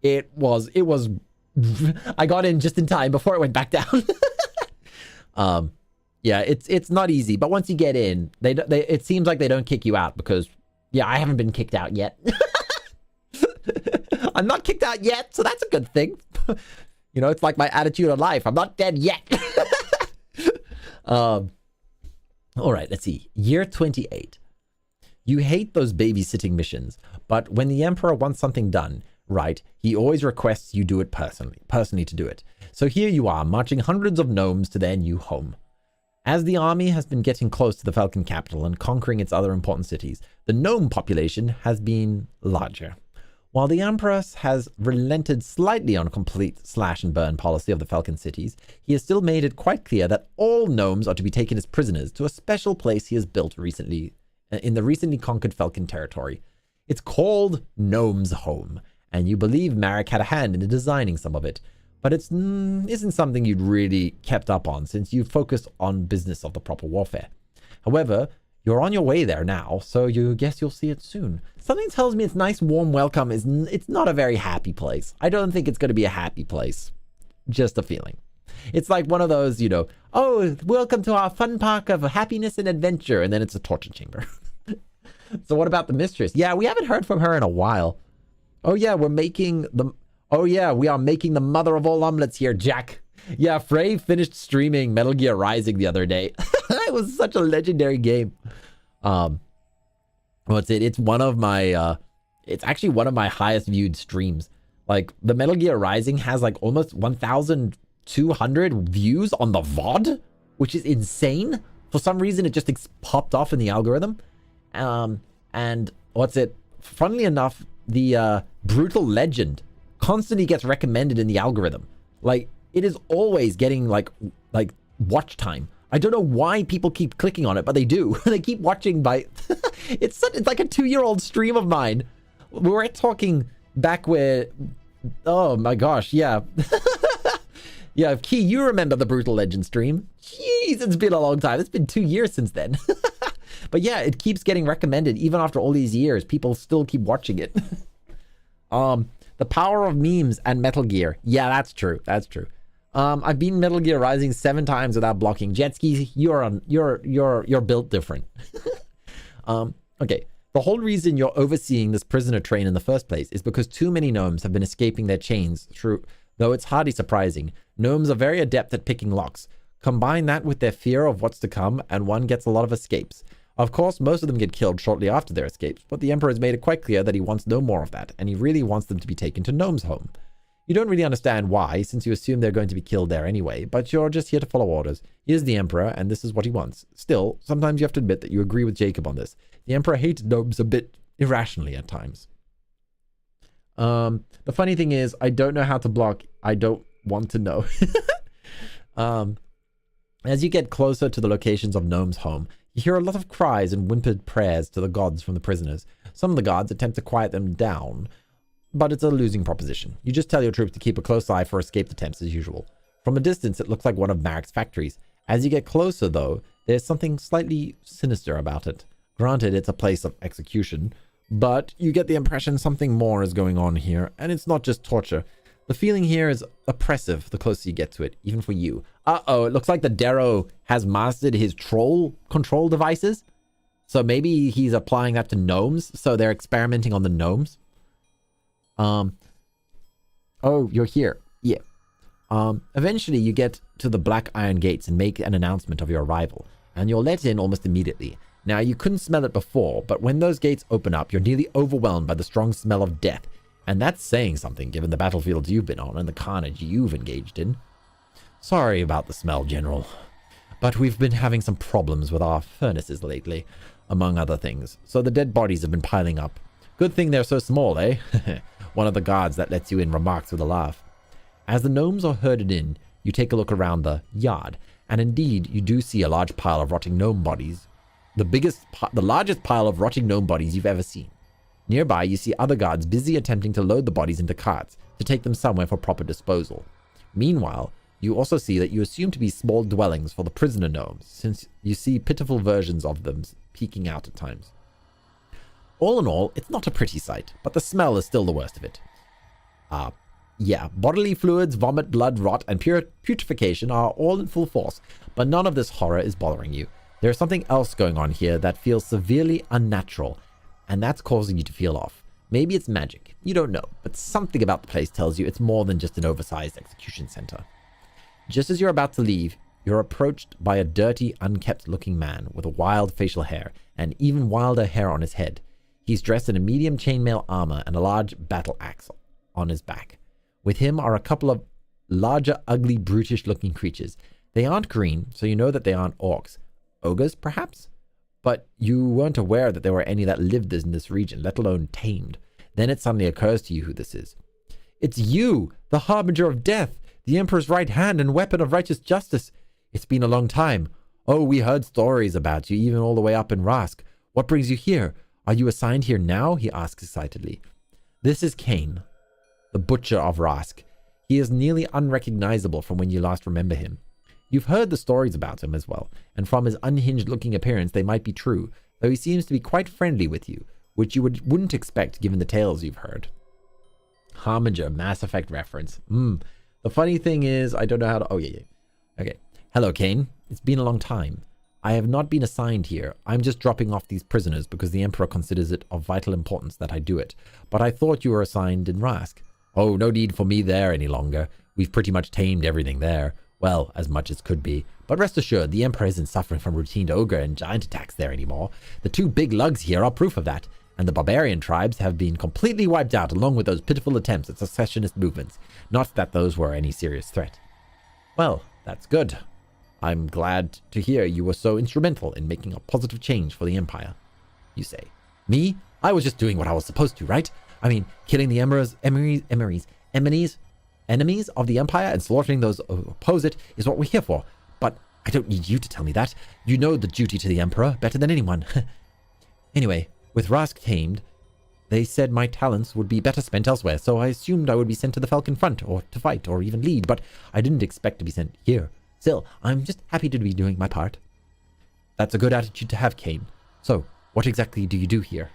It was... I got in just in time before it went back down. Yeah, it's not easy. But once you get in, it seems like they don't kick you out because... Yeah, I haven't been kicked out yet. I'm not kicked out yet, so that's a good thing. You know, it's like my attitude on life. I'm not dead yet. All right, let's see. Year 28. You hate those babysitting missions, but when the Emperor wants something done, right, he always requests you do it personally to do it. So here you are, marching hundreds of gnomes to their new home. As the army has been getting close to the Falcon capital and conquering its other important cities, the gnome population has been larger. While the Empress has relented slightly on complete slash and burn policy of the Falcon cities, he has still made it quite clear that all gnomes are to be taken as prisoners to a special place he has built recently in the recently conquered Falcon territory. It's called Gnome's Home, and you believe Marek had a hand in designing some of it, but it isn't something you'd really kept up on since you focused on business of the proper warfare. However, you're on your way there now, so you guess you'll see it soon. Something tells me its nice warm welcome it's not a very happy place. I don't think it's going to be a happy place. Just a feeling. It's like one of those, you know, oh, welcome to our fun park of happiness and adventure, and then it's a torture chamber. So what about the mistress? Yeah, we haven't heard from her in a while. Oh yeah, we are making the mother of all omelets here, Jack. Yeah, Frey finished streaming Metal Gear Rising the other day. It was such a legendary game. What's it? It's one of my it's actually one of my highest viewed streams. Like, the Metal Gear Rising has like almost 1,200 views on the VOD, which is insane. For some reason, it just popped off in the algorithm. And what's it? Funnily enough, the Brutal Legend constantly gets recommended in the algorithm. Like, it is always getting like watch time. I don't know why people keep clicking on it, but they do. They keep watching by... it's like a 2-year-old stream of mine. We were talking back where... Oh my gosh, yeah. Yeah, Key, you remember the Brutal Legend stream. Jeez, it's been a long time. It's been 2 years since then. But yeah, it keeps getting recommended. Even after all these years, people still keep watching it. The power of memes and Metal Gear. Yeah, that's true. That's true. I've beaten Metal Gear Rising 7 times without blocking. Jet skis, you're built different. Okay. The whole reason you're overseeing this prisoner train in the first place is because too many gnomes have been escaping their chains through, though it's hardly surprising. Gnomes are very adept at picking locks. Combine that with their fear of what's to come, and one gets a lot of escapes. Of course, most of them get killed shortly after their escapes, but the Emperor has made it quite clear that he wants no more of that, and he really wants them to be taken to Gnome's home. You don't really understand why, since you assume they're going to be killed there anyway, but you're just here to follow orders. He is the Emperor, and this is what he wants. Still, sometimes you have to admit that you agree with Jacob on this. The Emperor hates gnomes a bit irrationally at times. The funny thing is, I don't know how to block. I don't want to know. As you get closer to the locations of Gnome's home, you hear a lot of cries and whimpered prayers to the gods from the prisoners. Some of the gods attempt to quiet them down, but it's a losing proposition. You just tell your troops to keep a close eye for escape attempts as usual. From a distance, it looks like one of Marek's factories. As you get closer, though, there's something slightly sinister about it. Granted, it's a place of execution, but you get the impression something more is going on here, and it's not just torture. The feeling here is oppressive the closer you get to it, even for you. Uh-oh, it looks like the Darrow has mastered his troll control devices. So maybe he's applying that to gnomes, so they're experimenting on the gnomes. Oh, you're here. Yeah. Eventually you get to the black iron gates and make an announcement of your arrival, and you're let in almost immediately. Now, you couldn't smell it before, but when those gates open up, you're nearly overwhelmed by the strong smell of death. And that's saying something, given the battlefields you've been on and the carnage you've engaged in. Sorry about the smell, General, but we've been having some problems with our furnaces lately, among other things, so the dead bodies have been piling up. Good thing they're so small, eh? One of the guards that lets you in remarks with a laugh. As the gnomes are herded in, you take a look around the yard, and indeed, you do see a large pile of rotting gnome bodies. The largest pile of rotting gnome bodies you've ever seen. Nearby, you see other guards busy attempting to load the bodies into carts to take them somewhere for proper disposal. Meanwhile, you also see that you assume to be small dwellings for the prisoner gnomes, since you see pitiful versions of them peeking out at times. All in all, it's not a pretty sight, but the smell is still the worst of it. Yeah, bodily fluids, vomit, blood, rot, and putrefaction are all in full force, but none of this horror is bothering you. There's something else going on here that feels severely unnatural, and that's causing you to feel off. Maybe it's magic, you don't know, but something about the place tells you it's more than just an oversized execution center. Just as you're about to leave, you're approached by a dirty, unkempt-looking man with a wild facial hair and even wilder hair on his head. He's dressed in a medium chainmail armor and a large battle axe on his back. With him are a couple of larger, ugly, brutish-looking creatures. They aren't green, so you know that they aren't orcs. Ogres, perhaps? But you weren't aware that there were any that lived in this region, let alone tamed. Then it suddenly occurs to you who this is. It's you, the harbinger of death, the Emperor's right hand and weapon of righteous justice. It's been a long time. Oh, we heard stories about you, even all the way up in Rask. What brings you here? Are you assigned here now? He asks excitedly. This is Cain, the butcher of Rask. He is nearly unrecognizable from when you last remember him. You've heard the stories about him as well, and from his unhinged-looking appearance they might be true, though he seems to be quite friendly with you, which you wouldn't expect given the tales you've heard. Harbinger, Mass Effect reference. The funny thing is, I don't know how to... Oh, yeah. Okay. Hello, Cain. It's been a long time. I have not been assigned here. I'm just dropping off these prisoners because the Emperor considers it of vital importance that I do it. But I thought you were assigned in Rask. Oh, no need for me there any longer. We've pretty much tamed everything there. Well, as much as could be. But rest assured, the Emperor isn't suffering from routine ogre and giant attacks there anymore. The two big lugs here are proof of that, and the barbarian tribes have been completely wiped out along with those pitiful attempts at secessionist movements. Not that those were any serious threat. Well, that's good. I'm glad to hear you were so instrumental in making a positive change for the Empire. You say. Me? I was just doing what I was supposed to, right? I mean, killing the enemies of the Empire and slaughtering those who oppose it is what we're here for. But I don't need you to tell me that. You know the duty to the Emperor better than anyone. Anyway, with Rask tamed, they said my talents would be better spent elsewhere, so I assumed I would be sent to the Falcon Front, or to fight, or even lead, but I didn't expect to be sent here. Still, I'm just happy to be doing my part. That's a good attitude to have, Kane. So, what exactly do you do here?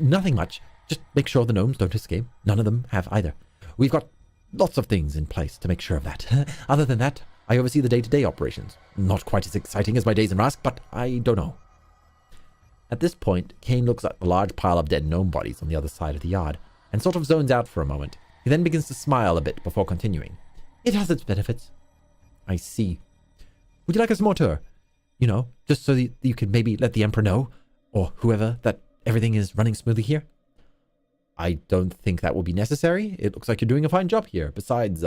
Nothing much. Just make sure the gnomes don't escape. None of them have either. We've got lots of things in place to make sure of that. Other than that, I oversee the day-to-day operations. Not quite as exciting as my days in Rask, but I don't know. At this point, Kane looks at the large pile of dead gnome bodies on the other side of the yard, and sort of zones out for a moment. He then begins to smile a bit before continuing. It has its benefits. I see. Would you like a small tour? You know, just so that you can maybe let the Emperor know, or whoever, that everything is running smoothly here? I don't think that will be necessary. It looks like you're doing a fine job here. Besides,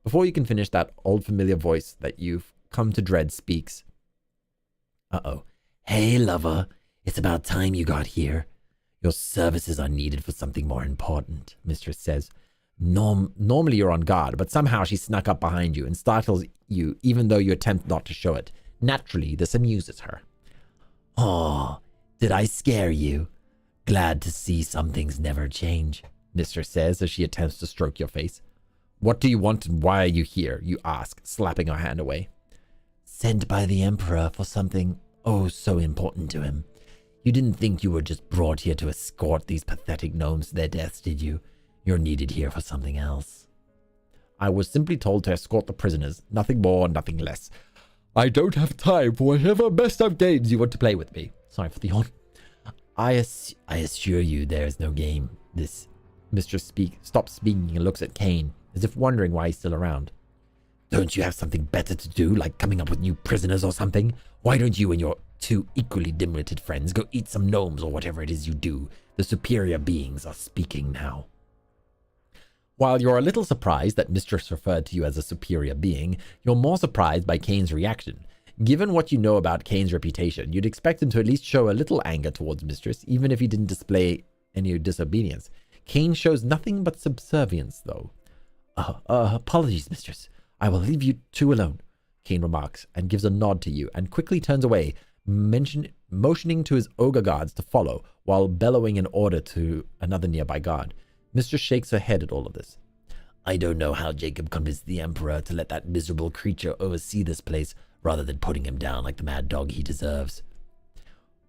Before you can finish, that old familiar voice that you've come to dread speaks. Uh-oh. Hey, lover. It's about time you got here. Your services are needed for something more important, Mistress says. Normally you're on guard, but somehow she snuck up behind you and startles you even though you attempt not to show it. Naturally, this amuses her. Oh, did I scare you? Glad to see some things never change, Mistress says as she attempts to stroke your face. What do you want and why are you here? You ask, slapping her hand away. Sent by the Emperor for something oh so important to him. You didn't think you were just brought here to escort these pathetic gnomes to their deaths, did you? You're needed here for something else. I was simply told to escort the prisoners, nothing more, nothing less. I don't have time for whatever messed up games you want to play with me. Sorry for the yawn. I assure you there is no game. This Mistress stops speaking and looks at Kane, as if wondering why he's still around. Don't you have something better to do, like coming up with new prisoners or something? Why don't you and your two equally dim-witted friends go eat some gnomes or whatever it is you do? The superior beings are speaking now. While you're a little surprised that Mistress referred to you as a superior being, you're more surprised by Kane's reaction. Given what you know about Kane's reputation, you'd expect him to at least show a little anger towards Mistress, even if he didn't display any disobedience. Kane shows nothing but subservience, though. Apologies, Mistress. I will leave you two alone, Kane remarks, and gives a nod to you, and quickly turns away, motioning to his ogre guards to follow, while bellowing an order to another nearby guard. Mistress shakes her head at all of this. I don't know how Jacob convinced the Emperor to let that miserable creature oversee this place, rather than putting him down like the mad dog he deserves.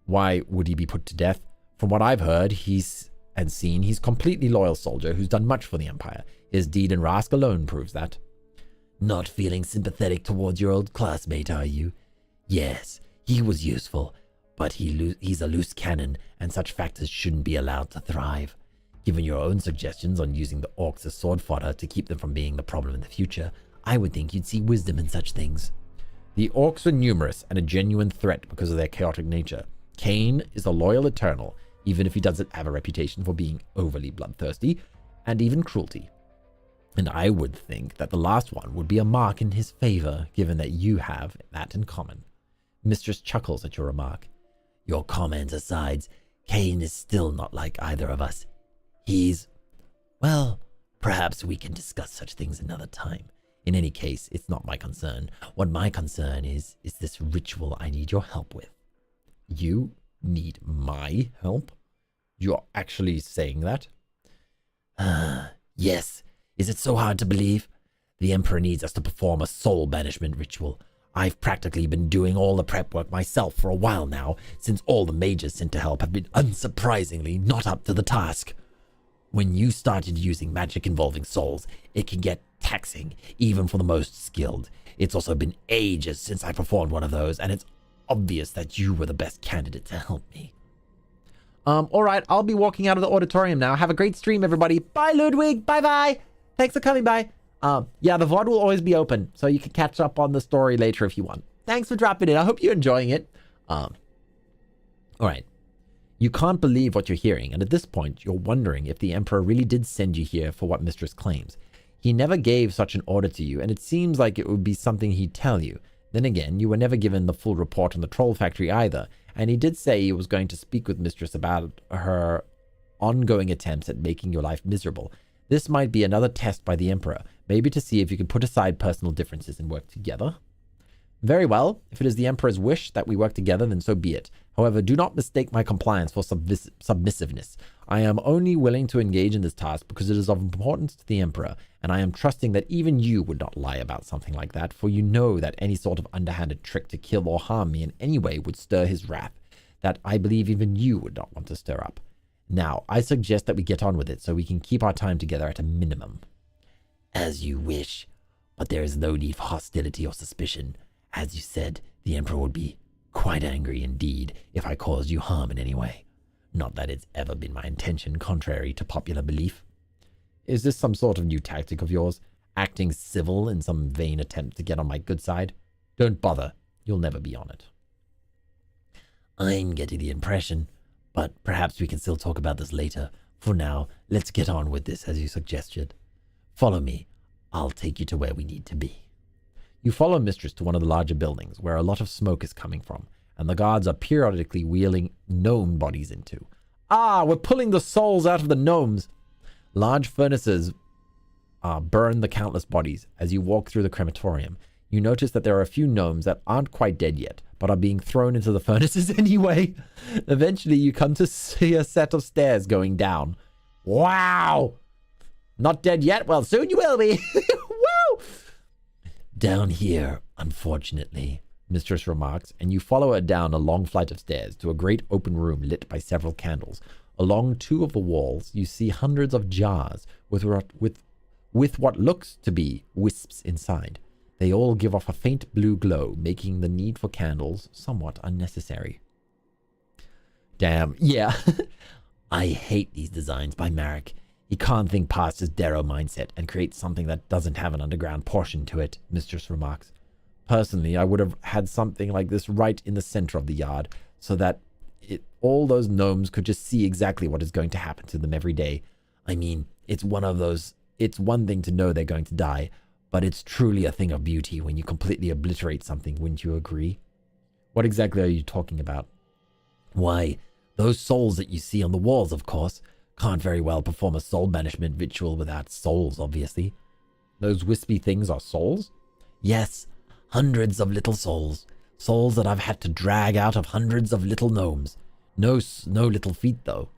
Why would he be put to death? From what I've heard, he's completely loyal soldier who's done much for the Empire. His deed in Rask alone proves that. Not feeling sympathetic towards your old classmate, are you? Yes, he was useful, but he's a loose cannon, and such factors shouldn't be allowed to thrive. Given your own suggestions on using the orcs as sword fodder to keep them from being the problem in the future, I would think you'd see wisdom in such things. The orcs are numerous and a genuine threat because of their chaotic nature. Kane is a loyal eternal, even if he doesn't have a reputation for being overly bloodthirsty, and even cruelty. And I would think that the last one would be a mark in his favor, given that you have that in common. Mistress chuckles at your remark. Your comment aside, Kane is still not like either of us. Well, perhaps we can discuss such things another time. In any case, it's not my concern. What my concern is this ritual I need your help with. You need my help? You're actually saying that? Yes. Is it so hard to believe? The Emperor needs us to perform a soul banishment ritual. I've practically been doing all the prep work myself for a while now, since all the mages sent to help have been unsurprisingly not up to the task. When you started using magic involving souls, it can get taxing, even for the most skilled. It's also been ages since I performed one of those, and it's obvious that you were the best candidate to help me. Alright, I'll be walking out of the auditorium now. Have a great stream, everybody. Bye, Ludwig. Bye-bye. Thanks for coming by. Yeah, the VOD will always be open, so you can catch up on the story later if you want. Thanks for dropping in. I hope you're enjoying it. Alright. You can't believe what you're hearing, and at this point, you're wondering if the Emperor really did send you here for what Mistress claims. He never gave such an order to you, and it seems like it would be something he'd tell you. Then again, you were never given the full report on the troll factory either, and he did say he was going to speak with Mistress about her ongoing attempts at making your life miserable. This might be another test by the Emperor, maybe to see if you can put aside personal differences and work together. Very well. If it is the Emperor's wish that we work together, then so be it. However, do not mistake my compliance for submissiveness. I am only willing to engage in this task because it is of importance to the Emperor, and I am trusting that even you would not lie about something like that, for you know that any sort of underhanded trick to kill or harm me in any way would stir his wrath, that I believe even you would not want to stir up. Now, I suggest that we get on with it so we can keep our time together at a minimum. As you wish, but there is no need for hostility or suspicion. As you said, the Emperor would be quite angry indeed if I caused you harm in any way. Not that it's ever been my intention, contrary to popular belief. Is this some sort of new tactic of yours? Acting civil in some vain attempt to get on my good side? Don't bother. You'll never be on it. I'm getting the impression, but perhaps we can still talk about this later. For now, let's get on with this as you suggested. Follow me. I'll take you to where we need to be. You follow Mistress to one of the larger buildings where a lot of smoke is coming from, and the guards are periodically wheeling gnome bodies into. Ah, we're pulling the souls out of the gnomes! Large furnaces burn the countless bodies. As you walk through the crematorium, you notice that there are a few gnomes that aren't quite dead yet, but are being thrown into the furnaces anyway. Eventually, you come to see a set of stairs going down. Wow! Not dead yet? Well, soon you will be. Woo! Down here, unfortunately, Mistress remarks, and you follow her down a long flight of stairs to a great open room lit by several candles. Along two of the walls, you see hundreds of jars with what looks to be wisps inside. They all give off a faint blue glow, making the need for candles somewhat unnecessary. Damn, yeah. I hate these designs by Marek. He can't think past his Darrow mindset and create something that doesn't have an underground portion to it, Mistress remarks. Personally, I would have had something like this right in the center of the yard, so that all those gnomes could just see exactly what is going to happen to them every day. I mean, it's one thing to know they're going to die, but it's truly a thing of beauty when you completely obliterate something, wouldn't you agree? What exactly are you talking about? Why, those souls that you see on the walls, of course. Can't very well perform a soul banishment ritual without souls, obviously. Those wispy things are souls? Yes, hundreds of little souls. Souls that I've had to drag out of hundreds of little gnomes. No little feat, though.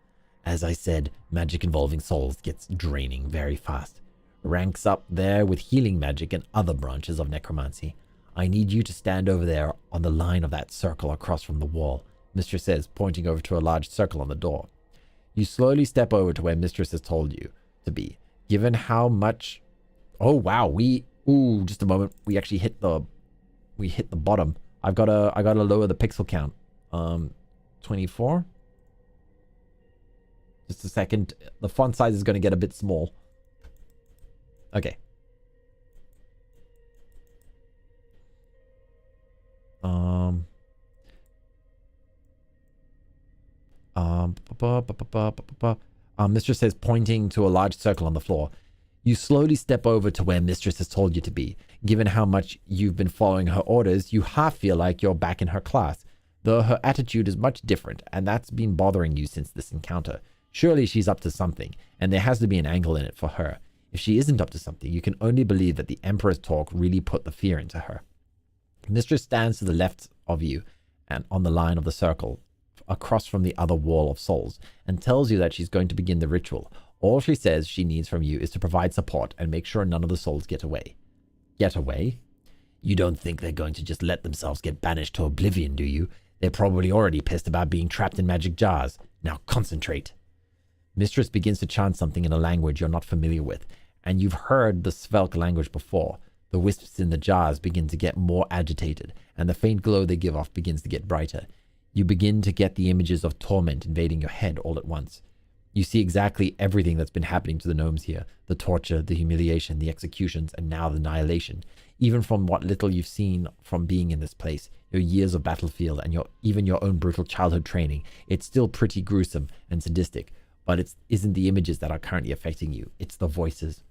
As I said, magic involving souls gets draining very fast. Ranks up there with healing magic and other branches of necromancy. I need you to stand over there on the line of that circle across from the wall, Mistress says, pointing over to a large circle on the door. You slowly step over to where Mistress has told you to be. Given how much... Oh, wow. Just a moment. We actually hit the bottom. I gotta lower the pixel count. 24? Just a second. The font size is going to get a bit small. Okay. Mistress says, pointing to a large circle on the floor. You slowly step over to where Mistress has told you to be. Given how much you've been following her orders, you half feel like you're back in her class, though her attitude is much different, and that's been bothering you since this encounter. Surely she's up to something, and there has to be an angle in it for her. If she isn't up to something, you can only believe that the Emperor's talk really put the fear into her. Mistress stands to the left of you and on the line of the circle, across from the other wall of souls, and tells you that she's going to begin the ritual. All she says she needs from you is to provide support and make sure none of the souls get away. Get away? You don't think they're going to just let themselves get banished to oblivion, do you? They're probably already pissed about being trapped in magic jars. Now concentrate. Mistress begins to chant something in a language you're not familiar with, and you've heard the Svelk language before. The wisps in the jars begin to get more agitated, and the faint glow they give off begins to get brighter. You begin to get the images of torment invading your head all at once. You see exactly everything that's been happening to the gnomes here. The torture, the humiliation, the executions, and now the annihilation. Even from what little you've seen from being in this place, your years of battlefield and even your own brutal childhood training, it's still pretty gruesome and sadistic. But it isn't the images that are currently affecting you. It's the voices.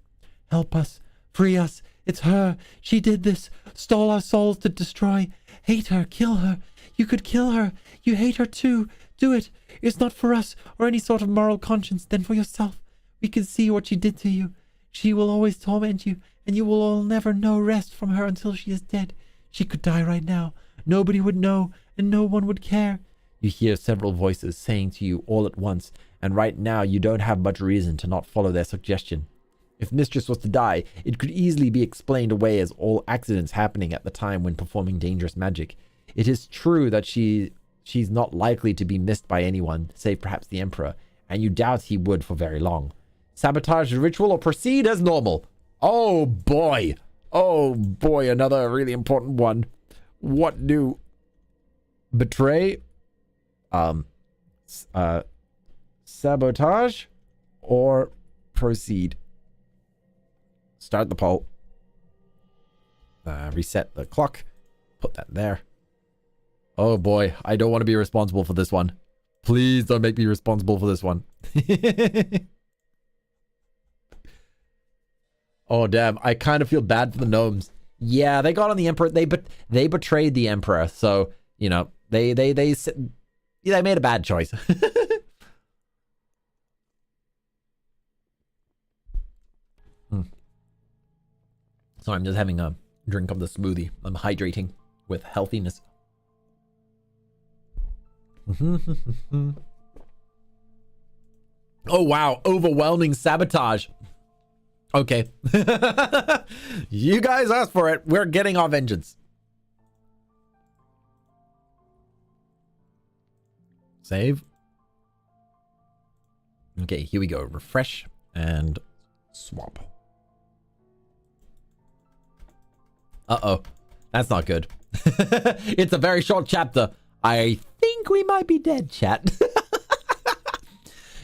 Help us. Free us. It's her. She did this. Stole our souls to destroy. Hate her. Kill her. You could kill her. You hate her too. Do it. It's not for us or any sort of moral conscience, then for yourself. We can see what she did to you. She will always torment you, and you will all never know rest from her until she is dead. She could die right now. Nobody would know, and no one would care. You hear several voices saying to you all at once, and right now you don't have much reason to not follow their suggestion. If Mistress was to die, it could easily be explained away as all accidents happening at the time when performing dangerous magic. It is true that she's not likely to be missed by anyone, save perhaps the Emperor, and you doubt he would for very long. Sabotage the ritual or proceed as normal. Oh boy. Oh boy, another really important one. What do? Betray? Sabotage or proceed? Start the poll. Reset the clock. Put that there. Oh boy, I don't want to be responsible for this one. Please don't make me responsible for this one. Oh damn, I kind of feel bad for the gnomes. Yeah, they got on the Emperor. They betrayed the Emperor, so you know they made a bad choice. So I'm just having a drink of the smoothie. I'm hydrating with healthiness. Oh wow, overwhelming sabotage. Okay. You guys asked for it. We're getting our vengeance. Save. Okay, here we go. Refresh and swap. Uh-oh. That's not good. It's a very short chapter. I think we might be dead, chat.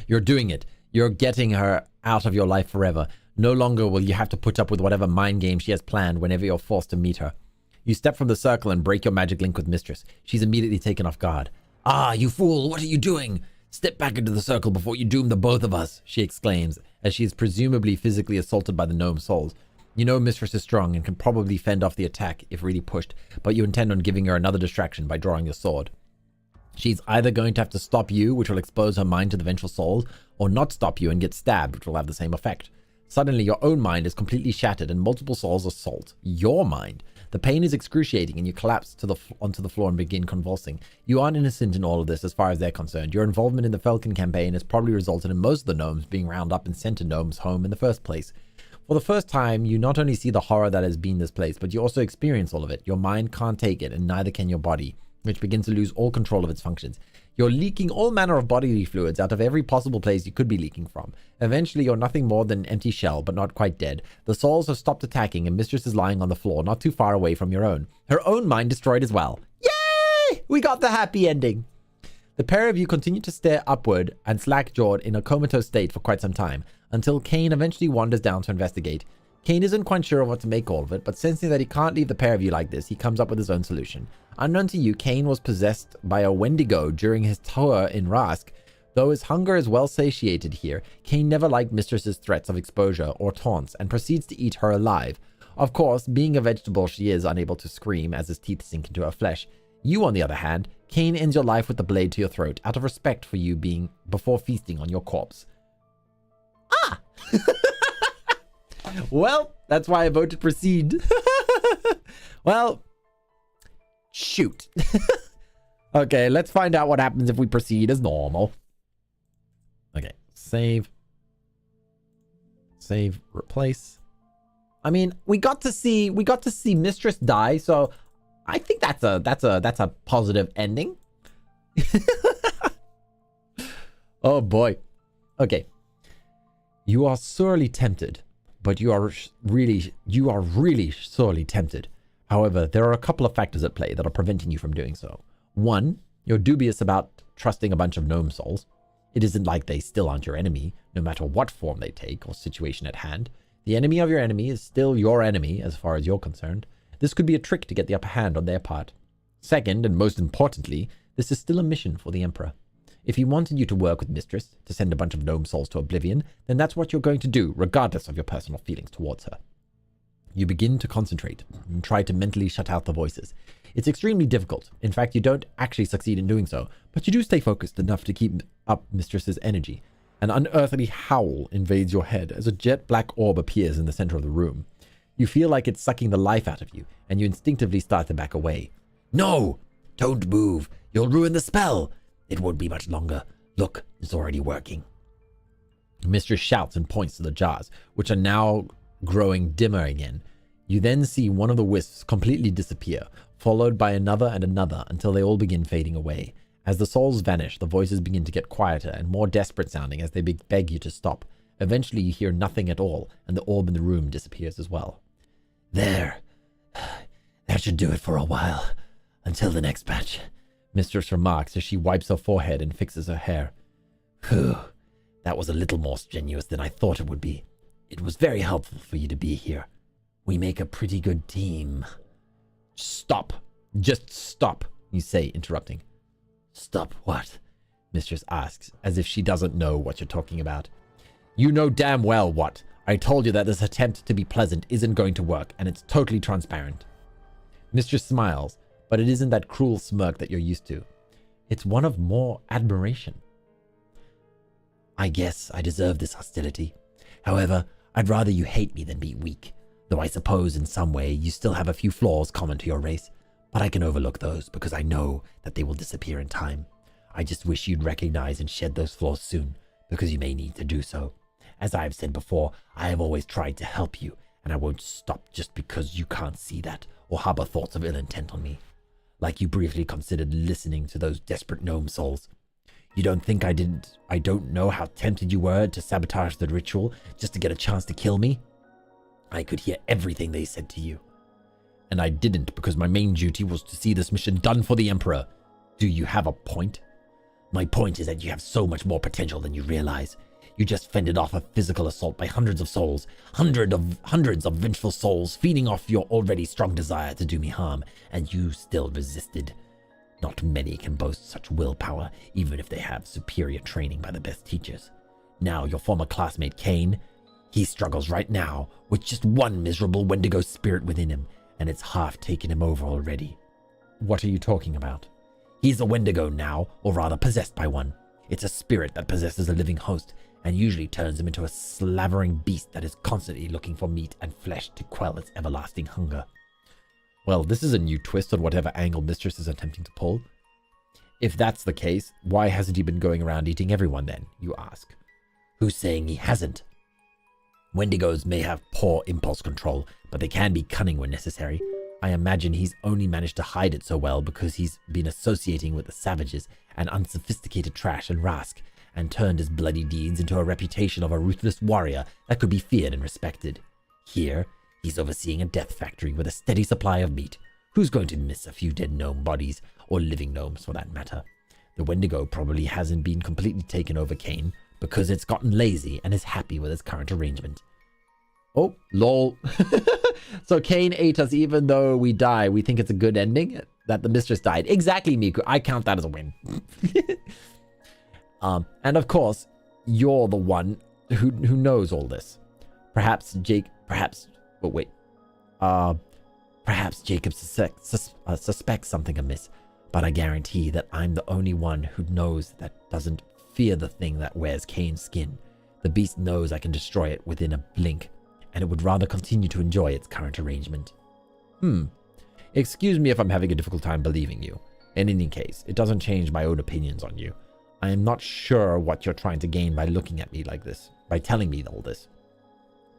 You're doing it. You're getting her out of your life forever. No longer will you have to put up with whatever mind game she has planned whenever you're forced to meet her. You step from the circle and break your magic link with Mistress. She's immediately taken off guard. Ah, you fool, what are you doing? Step back into the circle before you doom the both of us, she exclaims, as she is presumably physically assaulted by the gnome souls. You know Mistress is strong and can probably fend off the attack if really pushed, but you intend on giving her another distraction by drawing your sword. She's either going to have to stop you, which will expose her mind to the vengeful souls, or not stop you and get stabbed, which will have the same effect. Suddenly, your own mind is completely shattered and multiple souls assault your mind. The pain is excruciating and you collapse onto the floor and begin convulsing. You aren't innocent in all of this as far as they're concerned. Your involvement in the Falcon campaign has probably resulted in most of the gnomes being rounded up and sent to Gnome's home in the first place. For the first time, you not only see the horror that has been this place, but you also experience all of it. Your mind can't take it and neither can your body, which begins to lose all control of its functions. You're leaking all manner of bodily fluids out of every possible place you could be leaking from. Eventually, you're nothing more than an empty shell, but not quite dead. The souls have stopped attacking, and Mistress is lying on the floor, not too far away from your own. Her own mind destroyed as well. Yay! We got the happy ending. The pair of you continue to stare upward and slack-jawed in a comatose state for quite some time, until Kane eventually wanders down to investigate. Kane isn't quite sure of what to make all of it, but sensing that he can't leave the pair of you like this, he comes up with his own solution. Unknown to you, Kane was possessed by a Wendigo during his tour in Rask. Though his hunger is well satiated here, Kane never liked Mistress's threats of exposure or taunts and proceeds to eat her alive. Of course, being a vegetable, she is unable to scream as his teeth sink into her flesh. You, on the other hand, Kane ends your life with the blade to your throat out of respect for you before feasting on your corpse. Ah! Well, that's why I voted to proceed. Well, shoot. Okay, let's find out what happens if we proceed as normal. Okay, save. Save, replace. I mean, we got to see Mistress die, so I think that's a positive ending. Oh boy. Okay. You are sorely tempted. But you are really sorely tempted. However, there are a couple of factors at play that are preventing you from doing so. One, you're dubious about trusting a bunch of gnome souls. It isn't like they still aren't your enemy, no matter what form they take or situation at hand. The enemy of your enemy is still your enemy as far as you're concerned. This could be a trick to get the upper hand on their part. Second, and most importantly, this is still a mission for the Emperor. If he wanted you to work with Mistress, to send a bunch of gnome souls to oblivion, then that's what you're going to do, regardless of your personal feelings towards her. You begin to concentrate and try to mentally shut out the voices. It's extremely difficult. In fact, you don't actually succeed in doing so, but you do stay focused enough to keep up Mistress's energy. An unearthly howl invades your head as a jet black orb appears in the center of the room. You feel like it's sucking the life out of you, and you instinctively start to back away. No! Don't move. You'll ruin the spell. It won't be much longer. Look, it's already working. Mistress shouts and points to the jars, which are now growing dimmer again. You then see one of the wisps completely disappear, followed by another and another until they all begin fading away. As the souls vanish, the voices begin to get quieter and more desperate sounding as they beg you to stop. Eventually you hear nothing at all, and the orb in the room disappears as well. There. That should do it for a while. Until the next batch, Mistress remarks as she wipes her forehead and fixes her hair. Phew. That was a little more strenuous than I thought it would be. It was very helpful for you to be here. We make a pretty good team. Stop. Just stop, you say, interrupting. Stop what? Mistress asks, as if she doesn't know what you're talking about. You know damn well what. I told you that this attempt to be pleasant isn't going to work, and it's totally transparent. Mistress smiles, but it isn't that cruel smirk that you're used to. It's one of more admiration. I guess I deserve this hostility. However, I'd rather you hate me than be weak, though I suppose in some way you still have a few flaws common to your race, but I can overlook those because I know that they will disappear in time. I just wish you'd recognize and shed those flaws soon, because you may need to do so. As I've said before, I have always tried to help you, and I won't stop just because you can't see that or harbor thoughts of ill intent on me. Like you briefly considered listening to those desperate gnome souls. You don't think I don't know how tempted you were to sabotage the ritual just to get a chance to kill me? I could hear everything they said to you. And I didn't because my main duty was to see this mission done for the Emperor. Do you have a point? My point is that you have so much more potential than you realize. You just fended off a physical assault by hundreds of souls, hundreds of vengeful souls feeding off your already strong desire to do me harm, and you still resisted. Not many can boast such willpower, even if they have superior training by the best teachers. Now your former classmate Kane, he struggles right now with just one miserable Wendigo spirit within him, and it's half taken him over already. What are you talking about? He's a Wendigo now, or rather possessed by one. It's a spirit that possesses a living host, and usually turns him into a slavering beast that is constantly looking for meat and flesh to quell its everlasting hunger. Well, this is a new twist on whatever angle Mistress is attempting to pull. If that's the case, why hasn't he been going around eating everyone then, you ask? Who's saying he hasn't? Wendigos may have poor impulse control, but they can be cunning when necessary. I imagine he's only managed to hide it so well because he's been associating with the savages and unsophisticated trash and Rask, and turned his bloody deeds into a reputation of a ruthless warrior that could be feared and respected. Here, he's overseeing a death factory with a steady supply of meat. Who's going to miss a few dead gnome bodies, or living gnomes for that matter? The Wendigo probably hasn't been completely taken over Kane, because it's gotten lazy and is happy with its current arrangement. Oh, lol. So Kane ate us even though we die. We think it's a good ending that the Mistress died. Exactly, Miku. I count that as a win. And of course, you're the one who knows all this. Perhaps perhaps Jacob suspects something amiss, but I guarantee that I'm the only one who knows that doesn't fear the thing that wears Kane's skin. The beast knows I can destroy it within a blink, and it would rather continue to enjoy its current arrangement. Excuse me if I'm having a difficult time believing you. In any case, it doesn't change my own opinions on you. I am not sure what you're trying to gain by looking at me like this, by telling me all this.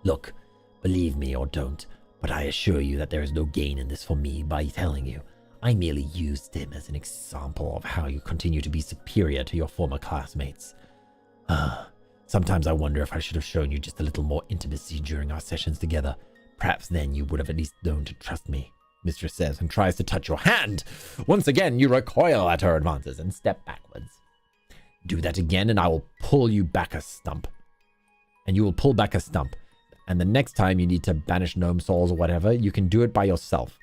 Look, believe me or don't, but I assure you that there is no gain in this for me by telling you. I merely used him as an example of how you continue to be superior to your former classmates. Sometimes I wonder if I should have shown you just a little more intimacy during our sessions together. Perhaps then you would have at least known to trust me, Mistress says, and tries to touch your hand. Once again, you recoil at her advances and step backwards. Do that again and I will pull you back a stump. And you will pull back a stump. And the next time you need to banish gnome souls or whatever, you can do it by yourself.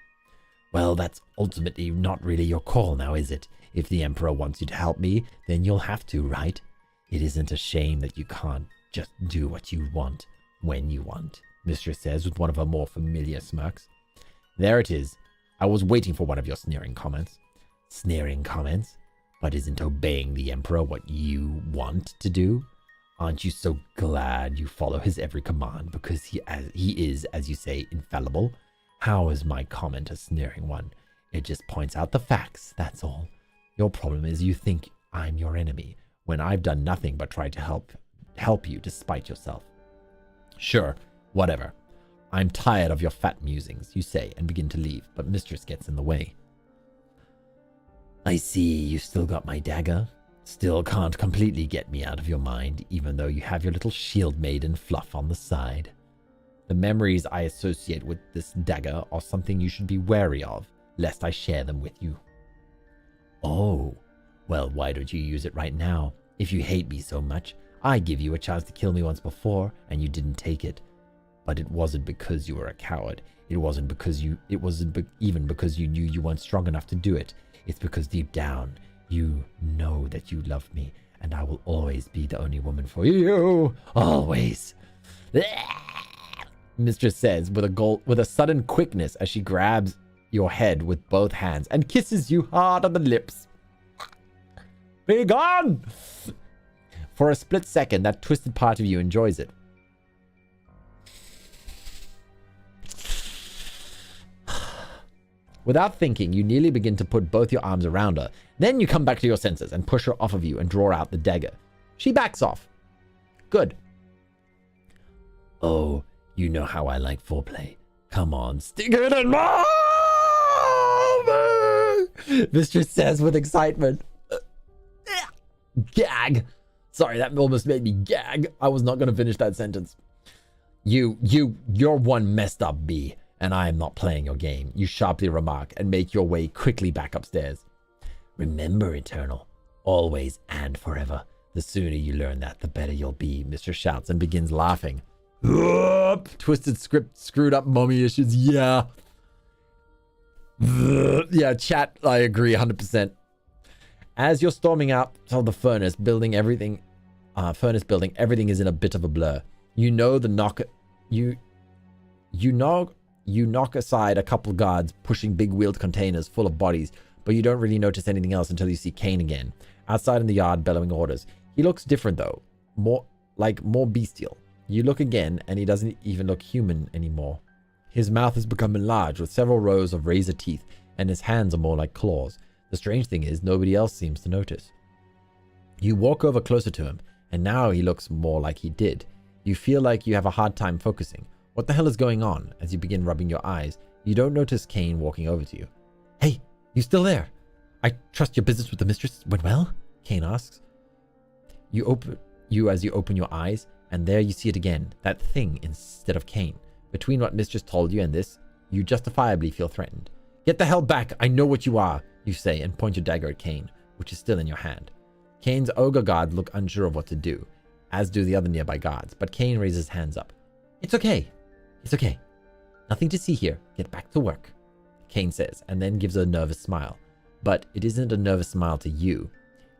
Well, that's ultimately not really your call now, is it? If the Emperor wants you to help me, then you'll have to, right? It isn't a shame that you can't just do what you want when you want, Mistress says with one of her more familiar smirks. There it is. I was waiting for one of your sneering comments. Sneering comments? But isn't obeying the Emperor what you want to do? Aren't you so glad you follow his every command because he is, as you say, infallible? How is my comment a sneering one? It just points out the facts, that's all. Your problem is you think I'm your enemy, when I've done nothing but try to help you despite yourself. Sure, whatever. I'm tired of your fat musings, you say, and begin to leave, but Mistress gets in the way. I see you still got my dagger. Still can't completely get me out of your mind, even though you have your little shield made in fluff on the side. The memories I associate with this dagger are something you should be wary of, lest I share them with you. Oh, well, why don't you use it right now? If you hate me so much, I gave you a chance to kill me once before, and you didn't take it. But it wasn't because you were a coward. It wasn't even because you knew you weren't strong enough to do it. It's because deep down, you know that you love me, and I will always be the only woman for you. Always. Mistress says with a sudden quickness as she grabs your head with both hands and kisses you hard on the lips. Be gone! For a split second, that twisted part of you enjoys it. Without thinking, you nearly begin to put both your arms around her. Then you come back to your senses and push her off of you and draw out the dagger. She backs off. Good. Oh, you know how I like foreplay. Come on, stick it in my mouth! Mistress says with excitement. Gag. Sorry, that almost made me gag. I was not going to finish that sentence. You're one messed up bee, and I am not playing your game. You sharply remark and make your way quickly back upstairs. Remember, Eternal, always and forever. The sooner you learn that, the better you'll be, Mr. shouts and begins laughing. Twisted script, screwed up mommy issues, yeah. Yeah, chat, I agree 100%. As you're storming out of the furnace building, everything is in a bit of a blur. You know the knock. You knock aside a couple guards pushing big wheeled containers full of bodies, but you don't really notice anything else until you see Kane again, outside in the yard bellowing orders. He looks different though, more bestial. You look again, and he doesn't even look human anymore. His mouth has become enlarged with several rows of razor teeth, and his hands are more like claws. The strange thing is, nobody else seems to notice. You walk over closer to him, and now he looks more like he did. You feel like you have a hard time focusing. What the hell is going on? As you begin rubbing your eyes, you don't notice Kane walking over to you. Hey, you still there? I trust your business with the mistress went well? Kane asks. As you open your eyes, and there you see it again, that thing instead of Kane. Between what mistress told you and this, you justifiably feel threatened. Get the hell back, I know what you are, you say, and point your dagger at Kane, which is still in your hand. Kane's ogre guards look unsure of what to do, as do the other nearby guards, but Kane raises hands up. It's okay. It's okay. Nothing to see here. Get back to work, Kane says, and then gives a nervous smile. But it isn't a nervous smile to you.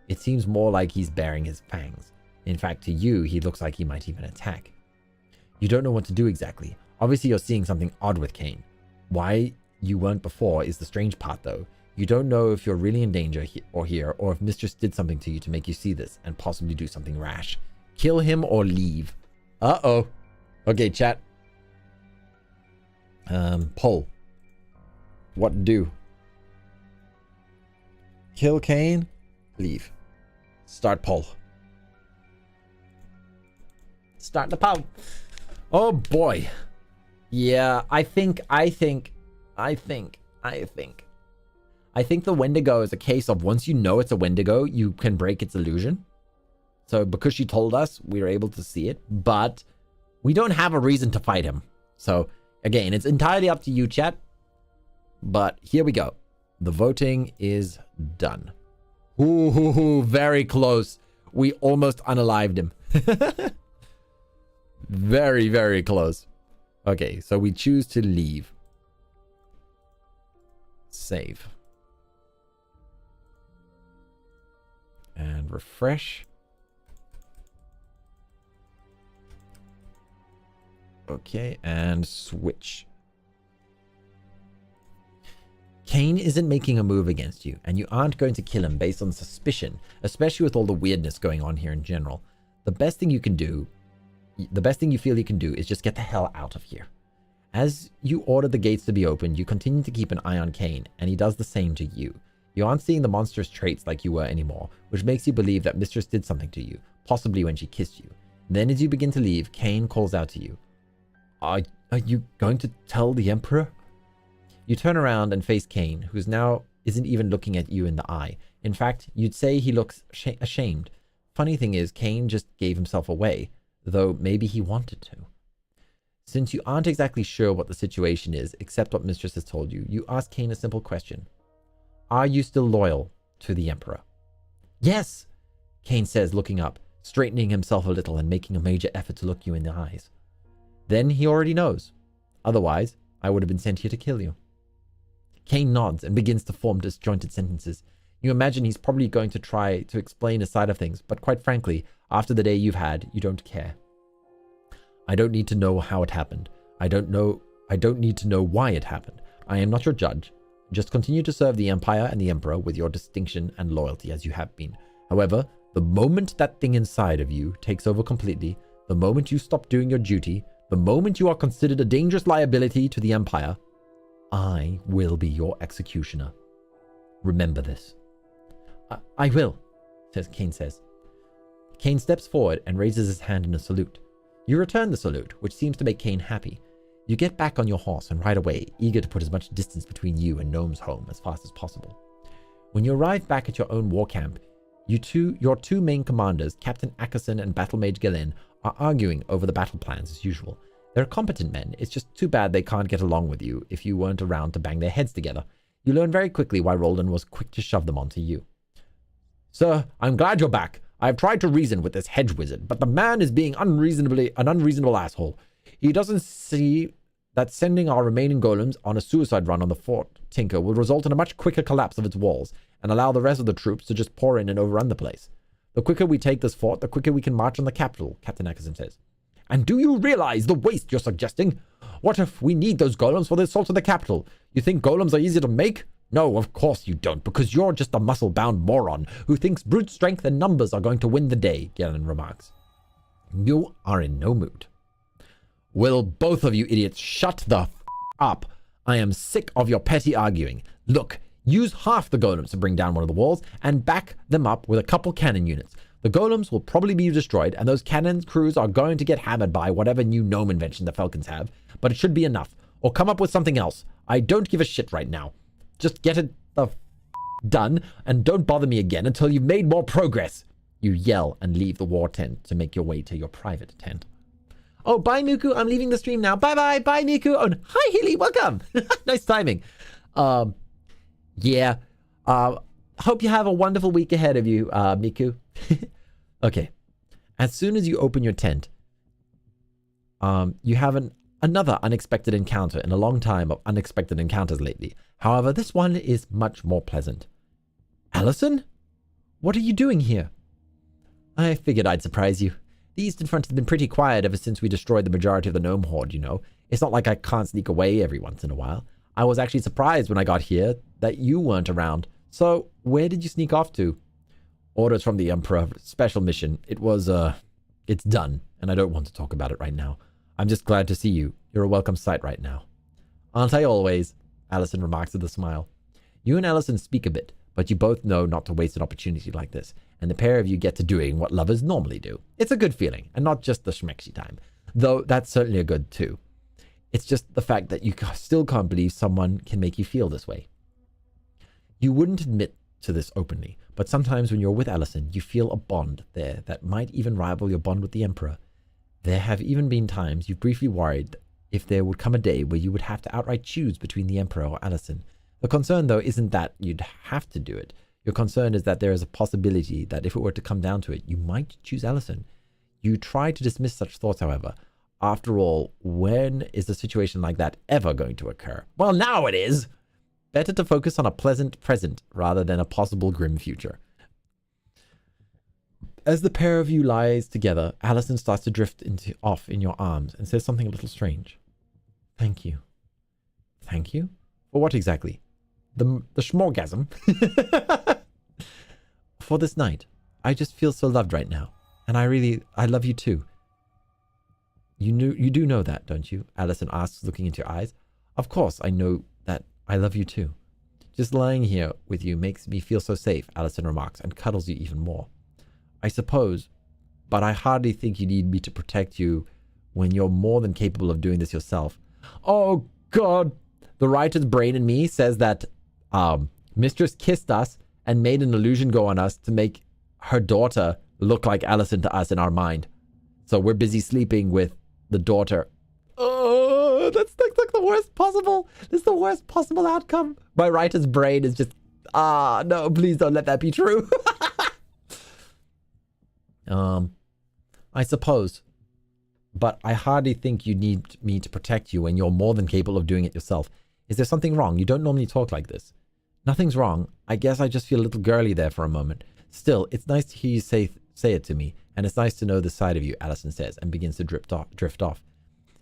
It seems more like he's baring his fangs. In fact, to you, he looks like he might even attack. You don't know what to do exactly. Obviously, you're seeing something odd with Kane. Why you weren't before is the strange part, though. You don't know if you're really in danger here, or if Mistress did something to you to make you see this, and possibly do something rash. Kill him or leave. Uh-oh. Okay, chat. Poll. What to do? Kill Kane? Leave. Start poll. Start the poll. Oh boy. Yeah, I think the Wendigo is a case of once you know it's a Wendigo, you can break its illusion. So because she told us, we were able to see it, but we don't have a reason to fight him. So again, it's entirely up to you, chat. But here we go. The voting is done. Ooh, very close. We almost unalived him. Very, very close. Okay, so we choose to leave. Save. And refresh. Okay, and switch. Kane isn't making a move against you, and you aren't going to kill him based on suspicion, especially with all the weirdness going on here in general. The best thing you feel you can do is just get the hell out of here. As you order the gates to be opened, you continue to keep an eye on Cain, and he does the same to you. You aren't seeing the monstrous traits like you were anymore, which makes you believe that Mistress did something to you, possibly when she kissed you. Then as you begin to leave, Cain calls out to you. Are you going to tell the Emperor? You turn around and face Cain, who's now isn't even looking at you in the eye. In fact, you'd say he looks ashamed. Funny thing is, Cain just gave himself away, though maybe he wanted to. Since you aren't exactly sure what the situation is, except what Mistress has told you, you ask Cain a simple question. Are you still loyal to the Emperor? Yes, Cain says, looking up, straightening himself a little and making a major effort to look you in the eyes. Then he already knows. Otherwise, I would have been sent here to kill you. Cain nods and begins to form disjointed sentences. You imagine he's probably going to try to explain his side of things, but quite frankly, after the day you've had, you don't care. I don't need to know how it happened. I don't need to know why it happened. I am not your judge. Just continue to serve the Empire and the Emperor with your distinction and loyalty as you have been. However, the moment that thing inside of you takes over completely, the moment you stop doing your duty, the moment you are considered a dangerous liability to the Empire, I will be your executioner. Remember this. I will, Cain says. Cain steps forward and raises his hand in a salute. You return the salute, which seems to make Cain happy. You get back on your horse and ride away, eager to put as much distance between you and Gnome's home as fast as possible. When you arrive back at your own war camp, your two main commanders, Captain Ackerson and Battle Mage Galen, are arguing over the battle plans as usual. They're competent men. It's just too bad they can't get along with you if you weren't around to bang their heads together. You learn very quickly why Roland was quick to shove them onto you. Sir, I'm glad you're back. I've tried to reason with this hedge wizard, but the man is being an unreasonable asshole. He doesn't see that sending our remaining golems on a suicide run on the Fort Tinker will result in a much quicker collapse of its walls and allow the rest of the troops to just pour in and overrun the place. The quicker we take this fort, the quicker we can march on the capital, Captain Ackerson says. And do you realize the waste you're suggesting? What if we need those golems for the assault of the capital? You think golems are easy to make? No, of course you don't, because you're just a muscle-bound moron who thinks brute strength and numbers are going to win the day, Galen remarks. You are in no mood. Will both of you idiots shut the up? I am sick of your petty arguing. Look, use half the golems to bring down one of the walls and back them up with a couple cannon units. The golems will probably be destroyed, and those cannon crews are going to get hammered by whatever new gnome invention the Falcons have, but it should be enough. Or come up with something else. I don't give a shit right now. Just get it done, and don't bother me again until you've made more progress. You yell and leave the war tent to make your way to your private tent. Oh, bye, Miku. I'm leaving the stream now. Bye-bye. Bye, Miku. Oh, hi, Hilly. Welcome. Nice timing. Yeah. Hope you have a wonderful week ahead of you, Miku. Okay. As soon as you open your tent, you have another unexpected encounter in a long time of unexpected encounters lately. However, this one is much more pleasant. Allison? What are you doing here? I figured I'd surprise you. The Eastern Front has been pretty quiet ever since we destroyed the majority of the gnome horde, you know. It's not like I can't sneak away every once in a while. I was actually surprised when I got here that you weren't around. So, where did you sneak off to? Orders from the Emperor. Special mission. It's done, and I don't want to talk about it right now. I'm just glad to see you. You're a welcome sight right now. Aren't I always? Allison remarks with a smile. You and Allison speak a bit, but you both know not to waste an opportunity like this, and the pair of you get to doing what lovers normally do. It's a good feeling, and not just the schmexy time, though that's certainly a good too. It's just the fact that you still can't believe someone can make you feel this way. You wouldn't admit to this openly, but sometimes when you're with Allison, you feel a bond there that might even rival your bond with the Emperor. There have even been times you've briefly worried if there would come a day where you would have to outright choose between the Emperor or Allison. The concern, though, isn't that you'd have to do it. Your concern is that there is a possibility that if it were to come down to it, you might choose Allison. You try to dismiss such thoughts, however. After all, when is a situation like that ever going to occur? Well, now it is! Better to focus on a pleasant present rather than a possible grim future. As the pair of you lies together, Allison starts to drift off in your arms and says something a little strange. Thank you. Thank you? For what exactly? The schmorgasm? For this night. I just feel so loved right now. And I love you too. You do know that, don't you? Allison asks, looking into your eyes. Of course, I know that I love you too. Just lying here with you makes me feel so safe, Allison remarks, and cuddles you even more. I suppose, but I hardly think you need me to protect you when you're more than capable of doing this yourself. Oh, God. The writer's brain in me says that Mistress kissed us and made an illusion go on us to make her daughter look like Allison to us in our mind. So we're busy sleeping with the daughter. Oh, that's like the worst possible. This is the worst possible outcome. My writer's brain is just, no, please don't let that be true. I suppose, but I hardly think you need me to protect you when you're more than capable of doing it yourself. Is there something wrong? You don't normally talk like this. Nothing's wrong. I guess I just feel a little girly there for a moment. Still, it's nice to hear you say it to me, and it's nice to know this side of you, Allison says, and begins to drift off.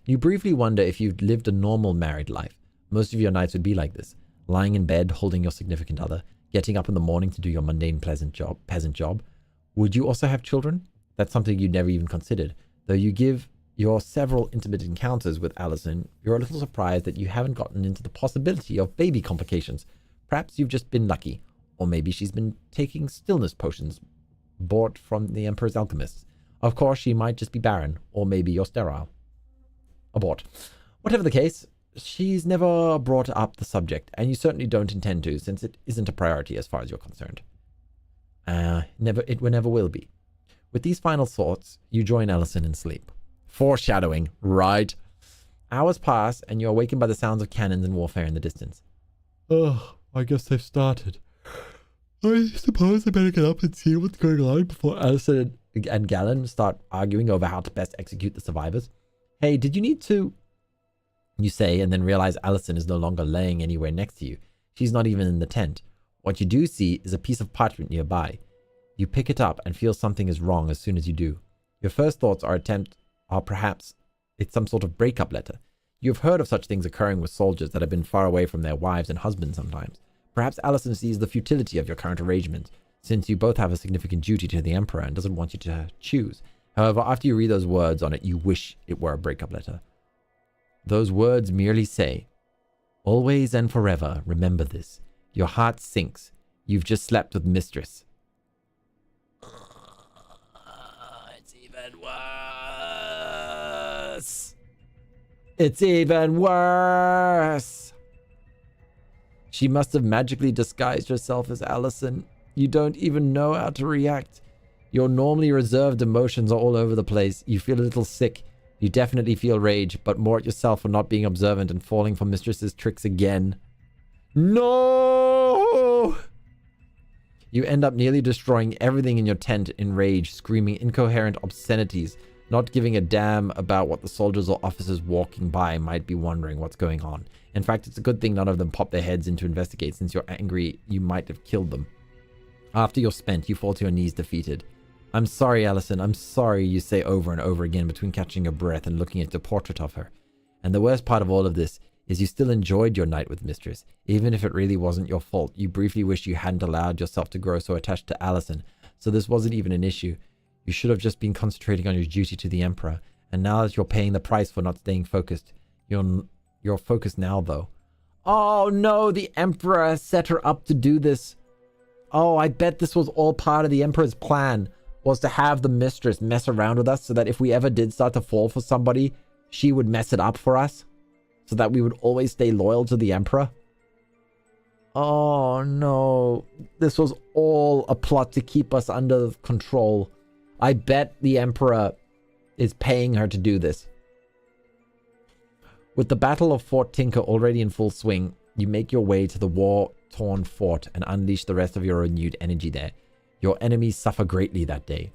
You briefly wonder if you'd lived a normal married life. Most of your nights would be like this, lying in bed, holding your significant other, getting up in the morning to do your mundane peasant job. Would you also have children? That's something you'd never even considered. Though you give your several intimate encounters with Allison, you're a little surprised that you haven't gotten into the possibility of baby complications. Perhaps you've just been lucky, or maybe she's been taking stillness potions bought from the Emperor's alchemists. Of course, she might just be barren, or maybe you're sterile. Abort. Whatever the case, she's never brought up the subject, and you certainly don't intend to, since it isn't a priority as far as you're concerned. It never will be. With these final thoughts, you join Allison in sleep. Foreshadowing, right? Hours pass, and you're awakened by the sounds of cannons and warfare in the distance. Ugh, I guess they've started. I suppose I better get up and see what's going on before Allison and Galen start arguing over how to best execute the survivors. Hey, did you need to... You say, and then realize Allison is no longer laying anywhere next to you. She's not even in the tent. What you do see is a piece of parchment nearby. You pick it up and feel something is wrong as soon as you do. Your first thoughts are perhaps it's some sort of breakup letter. You've heard of such things occurring with soldiers that have been far away from their wives and husbands sometimes. Perhaps Allison sees the futility of your current arrangement, since you both have a significant duty to the Emperor and doesn't want you to choose. However, after you read those words on it, you wish it were a breakup letter. Those words merely say, "Always and forever, remember this. Your heart sinks. You've just slept with Mistress." It's even worse. It's even worse. She must have magically disguised herself as Allison. You don't even know how to react. Your normally reserved emotions are all over the place. You feel a little sick. You definitely feel rage, but more at yourself for not being observant and falling for Mistress's tricks again. No! You end up nearly destroying everything in your tent in rage, screaming incoherent obscenities, not giving a damn about what the soldiers or officers walking by might be wondering what's going on. In fact, it's a good thing none of them pop their heads in to investigate, since you're angry you might have killed them. After you're spent, you fall to your knees defeated. "I'm sorry, Allison, I'm sorry," you say over and over again between catching your breath and looking at the portrait of her. And the worst part of all of this is you still enjoyed your night with Mistress. Even if it really wasn't your fault, you briefly wish you hadn't allowed yourself to grow so attached to Allison, so this wasn't even an issue. You should have just been concentrating on your duty to the Emperor, and now that you're paying the price for not staying focused, you're focused now, though. Oh no, the Emperor set her up to do this. Oh, I bet this was all part of the Emperor's plan, was to have the Mistress mess around with us so that if we ever did start to fall for somebody, she would mess it up for us, so that we would always stay loyal to the Emperor. Oh no, this was all a plot to keep us under control. I bet the Emperor is paying her to do this. With the Battle of Fort Tinker already in full swing, you make your way to the war-torn fort and unleash the rest of your renewed energy there. Your enemies suffer greatly that day.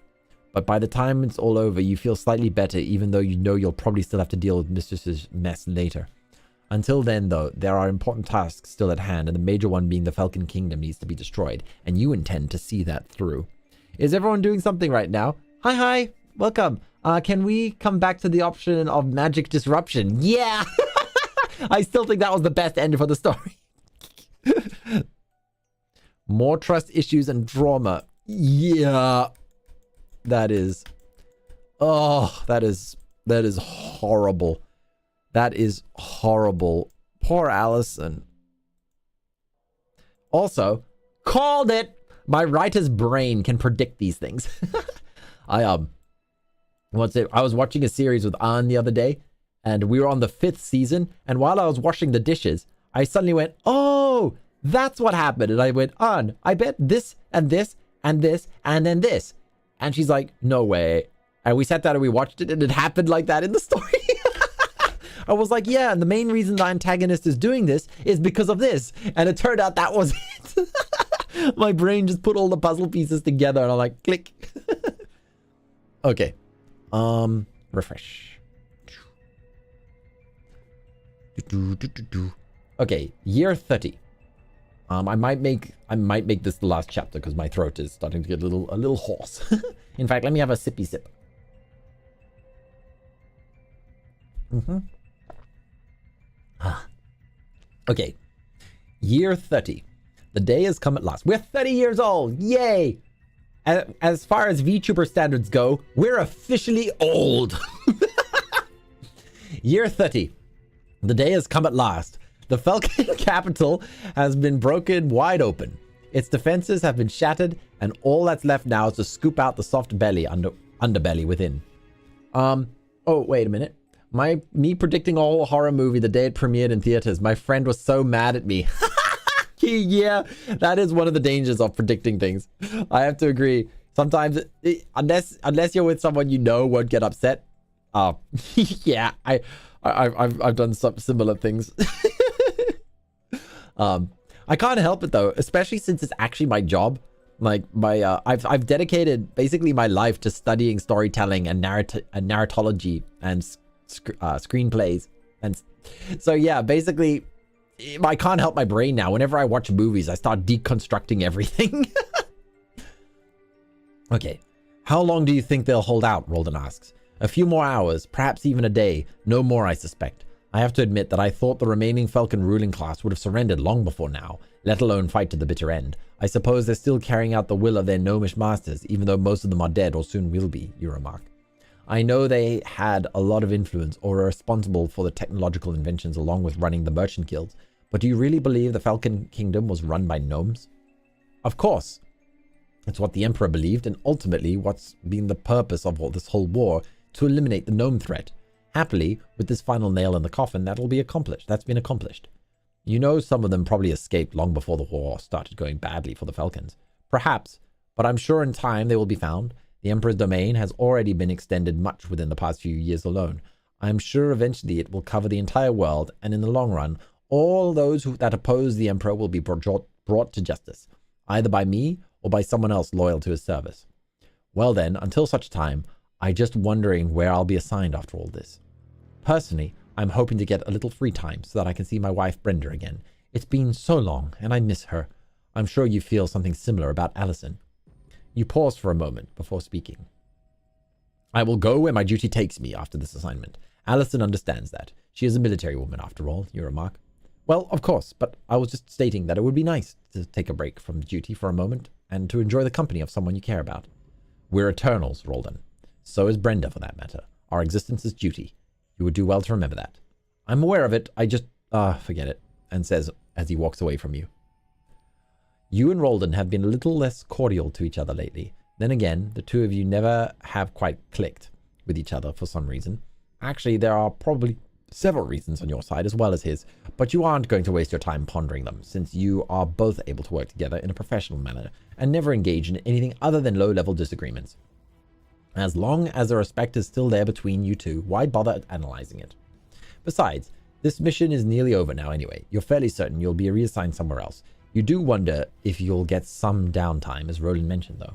But by the time it's all over, you feel slightly better, even though you know you'll probably still have to deal with Mistress's mess later. Until then, though, there are important tasks still at hand, and the major one being the Falcon Kingdom needs to be destroyed, and you intend to see that through. Is everyone doing something right now? Hi, welcome. Can we come back to the option of magic disruption? Yeah! I still think that was the best end for the story. More trust issues and drama. Yeah. That is Oh, that is horrible. That is horrible. Poor Allison. Also, called it. My writer's brain can predict these things. I was watching a series with Ann the other day, and we were on the 5th season, and while I was washing the dishes, I suddenly went, oh, that's what happened. And I went, Ann, I bet this and this and this and then this. And she's like, no way. And we sat down and we watched it, and it happened like that in the story. I was like, yeah, and the main reason the antagonist is doing this is because of this. And it turned out that was it. My brain just put all the puzzle pieces together, and I'm like, click. Okay. Refresh. Okay, year 30. I might make this the last chapter because my throat is starting to get a little hoarse. In fact, let me have a sippy sip. Okay, year 30. The day has come at last. We're 30 years old. Yay! As far as VTuber standards go, we're officially old. Year 30. The day has come at last. The Falcon capital has been broken wide open. Its defenses have been shattered, and all that's left now is to scoop out the soft underbelly within. Oh, wait a minute. Me predicting a whole horror movie the day it premiered in theaters. My friend was so mad at me. Yeah, that is one of the dangers of predicting things. I have to agree. Sometimes, unless you're with someone you know won't get upset. Yeah, I've done some similar things. I can't help it though, especially since it's actually my job. Like I've dedicated basically my life to studying storytelling and narratology and screenplays, and so yeah, basically I can't help my brain now. Whenever I watch movies, I start deconstructing everything. Okay, how long do you think they'll hold out? Roldan asks. A few more hours, perhaps even a day. No more, I suspect. I have to admit that I thought the remaining Falcon ruling class would have surrendered long before now, let alone fight to the bitter end. I suppose they're still carrying out the will of their gnomish masters, even though most of them are dead or soon will be, you remark. I know they had a lot of influence or are responsible for the technological inventions along with running the merchant guilds, but do you really believe the Falcon Kingdom was run by gnomes? Of course. It's what the Emperor believed, and ultimately what's been the purpose of all this whole war, to eliminate the gnome threat. Happily, with this final nail in the coffin, that's been accomplished. You know, some of them probably escaped long before the war started going badly for the Falcons. Perhaps, but I'm sure in time they will be found. The Emperor's domain has already been extended much within the past few years alone. I'm sure eventually it will cover the entire world, and in the long run, all those that oppose the Emperor will be brought to justice, either by me or by someone else loyal to his service. Well then, until such time, I'm just wondering where I'll be assigned after all this. Personally, I'm hoping to get a little free time so that I can see my wife Brenda again. It's been so long, and I miss her. I'm sure you feel something similar about Allison. You pause for a moment before speaking. I will go where my duty takes me after this assignment. Allison understands that. She is a military woman after all, you remark. Well, of course, but I was just stating that it would be nice to take a break from duty for a moment and to enjoy the company of someone you care about. We're eternals, Roldan. So is Brenda, for that matter. Our existence is duty. You would do well to remember that. I'm aware of it. I just, forget it, and says as he walks away from you. You and Roldan have been a little less cordial to each other lately. Then again, the two of you never have quite clicked with each other for some reason. Actually, there are probably several reasons on your side as well as his, but you aren't going to waste your time pondering them, since you are both able to work together in a professional manner and never engage in anything other than low-level disagreements. As long as the respect is still there between you two, why bother analyzing it? Besides, this mission is nearly over now anyway. You're fairly certain you'll be reassigned somewhere else. You do wonder if you'll get some downtime, as Roland mentioned, though.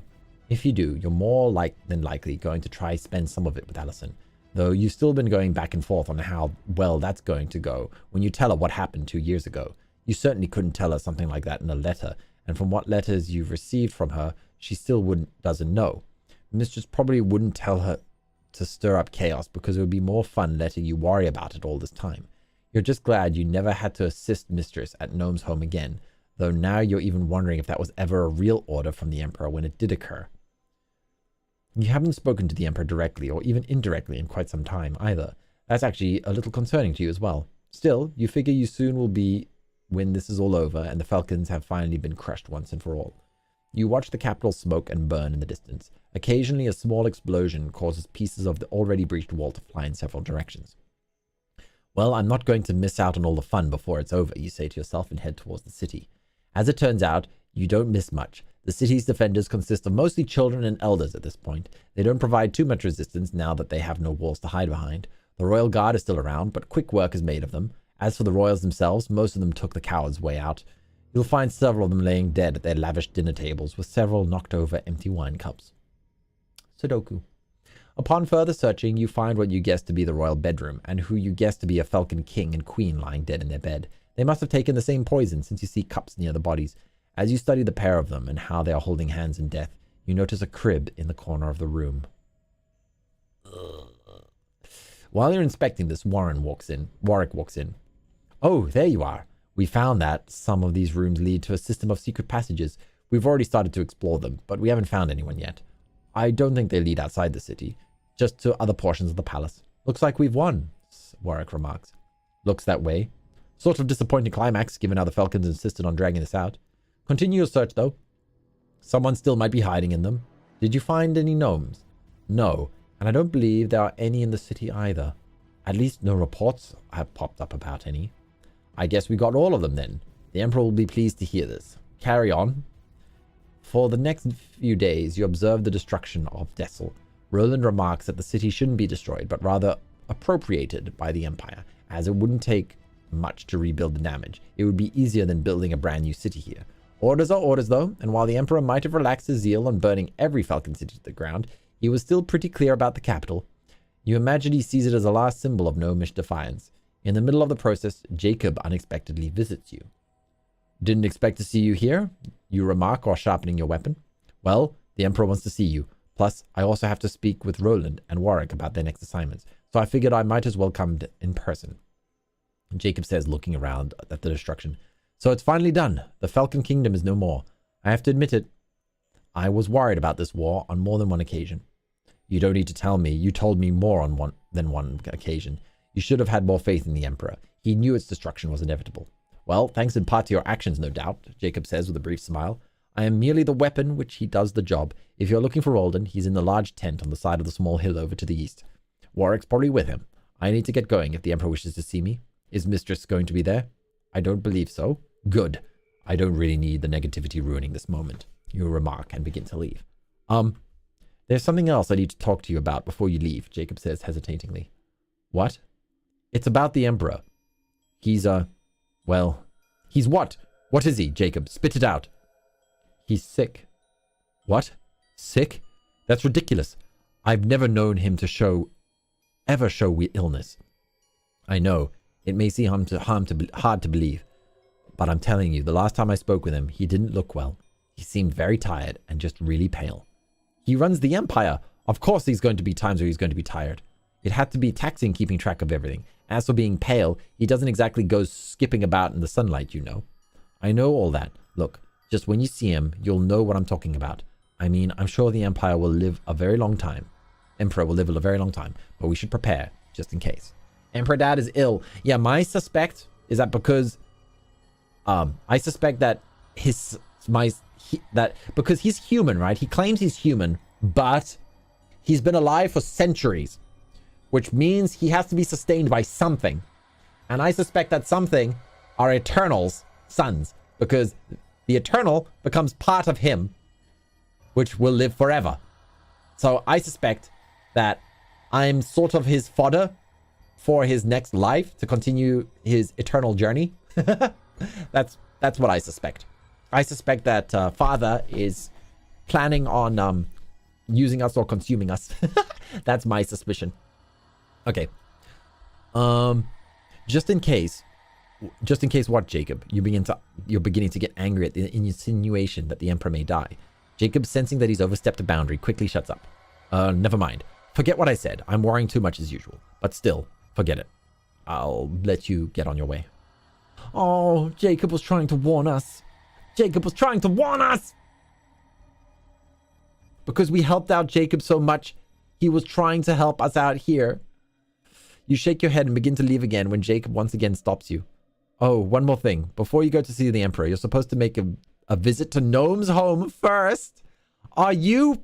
If you do, you're more than likely going to try spend some of it with Allison, though you've still been going back and forth on how well that's going to go when you tell her what happened 2 years ago. You certainly couldn't tell her something like that in a letter, and from what letters you've received from her, she still doesn't know. Mistress probably wouldn't tell her to stir up chaos because it would be more fun letting you worry about it all this time. You're just glad you never had to assist Mistress at Gnome's home again, though now you're even wondering if that was ever a real order from the Emperor when it did occur. You haven't spoken to the Emperor directly or even indirectly in quite some time either. That's actually a little concerning to you as well. Still, you figure you soon will be when this is all over and the Falcons have finally been crushed once and for all. You watch the capital smoke and burn in the distance. Occasionally, a small explosion causes pieces of the already breached wall to fly in several directions. Well, I'm not going to miss out on all the fun before it's over, you say to yourself and head towards the city. As it turns out, you don't miss much. The city's defenders consist of mostly children and elders at this point. They don't provide too much resistance now that they have no walls to hide behind. The Royal Guard is still around, but quick work is made of them. As for the royals themselves, most of them took the coward's way out. You'll find several of them laying dead at their lavish dinner tables with several knocked over empty wine cups. Sudoku. Upon further searching, you find what you guess to be the royal bedroom, and who you guess to be a falcon king and queen lying dead in their bed. They must have taken the same poison, since you see cups near the bodies. As you study the pair of them and how they are holding hands in death, you notice a crib in the corner of the room. While you're inspecting this, Warwick walks in. Oh, there you are. We found that some of these rooms lead to a system of secret passages. We've already started to explore them, but we haven't found anyone yet. I don't think they lead outside the city, just to other portions of the palace. Looks like we've won, Warwick remarks. Looks that way. Sort of disappointing climax, given how the Falcons insisted on dragging this out. Continue your search, though. Someone still might be hiding in them. Did you find any gnomes? No, and I don't believe there are any in the city either. At least no reports have popped up about any. I guess we got all of them then. The Emperor will be pleased to hear this. Carry on. For the next few days, you observe the destruction of Dessel. Roland remarks that the city shouldn't be destroyed, but rather appropriated by the Empire, as it wouldn't take much to rebuild the damage. It would be easier than building a brand new city here. Orders are orders, though, and while the Emperor might have relaxed his zeal on burning every Falcon city to the ground, he was still pretty clear about the capital. You imagine he sees it as a last symbol of gnomish defiance. In the middle of the process, Jacob unexpectedly visits you. Didn't expect to see you here, you remark while sharpening your weapon. Well, the Emperor wants to see you. Plus, I also have to speak with Roland and Warwick about their next assignments, so I figured I might as well come in person. Jacob says, looking around at the destruction. So it's finally done. The Falcon Kingdom is no more. I have to admit it. I was worried about this war on more than one occasion. You don't need to tell me. You told me more on than one occasion. You should have had more faith in the Emperor. He knew its destruction was inevitable. Well, thanks in part to your actions, no doubt, Jacob says with a brief smile. I am merely the weapon which he does the job. If you're looking for Roland, he's in the large tent on the side of the small hill over to the east. Warwick's probably with him. I need to get going if the Emperor wishes to see me. Is Mistress going to be there? I don't believe so. Good. I don't really need the negativity ruining this moment. You remark and begin to leave. There's something else I need to talk to you about before you leave, Jacob says hesitatingly. What? It's about the Emperor. He's, well, he's what? What is he, Jacob? Spit it out. He's sick. What? Sick? That's ridiculous. I've never known him to ever show illness. I know. It may seem hard to believe. But I'm telling you, the last time I spoke with him, he didn't look well. He seemed very tired and just really pale. He runs the Empire. Of course there's going to be times where he's going to be tired. It had to be taxing keeping track of everything. As for being pale, he doesn't exactly go skipping about in the sunlight, you know. I know all that. Look, just when you see him, you'll know what I'm talking about. I mean, I'm sure the Empire will live a very long time. Emperor will live a very long time, but we should prepare, just in case. Emperor Dad is ill. Yeah, my suspect is that because... I suspect that because he's human, right? He claims he's human, but he's been alive for centuries, which means he has to be sustained by something. And I suspect that something are Eternal's sons, because the Eternal becomes part of him, which will live forever. So I suspect that I'm sort of his fodder for his next life to continue his eternal journey. That's what I suspect. I suspect that Father is planning on using us or consuming us. That's my suspicion. Okay. Just in case what, Jacob? You're beginning to get angry at the insinuation that the Emperor may die. Jacob, sensing that he's overstepped a boundary, quickly shuts up. Never mind. Forget what I said. I'm worrying too much as usual. But still, forget it. I'll let you get on your way. Oh, Jacob was trying to warn us. Jacob was trying to warn us! because we helped out Jacob so much. He was trying to help us out here. You shake your head and begin to leave again when Jacob once again stops you. Oh, one more thing. Before you go to see the Emperor, you're supposed to make a visit to Gnome's home first. Are you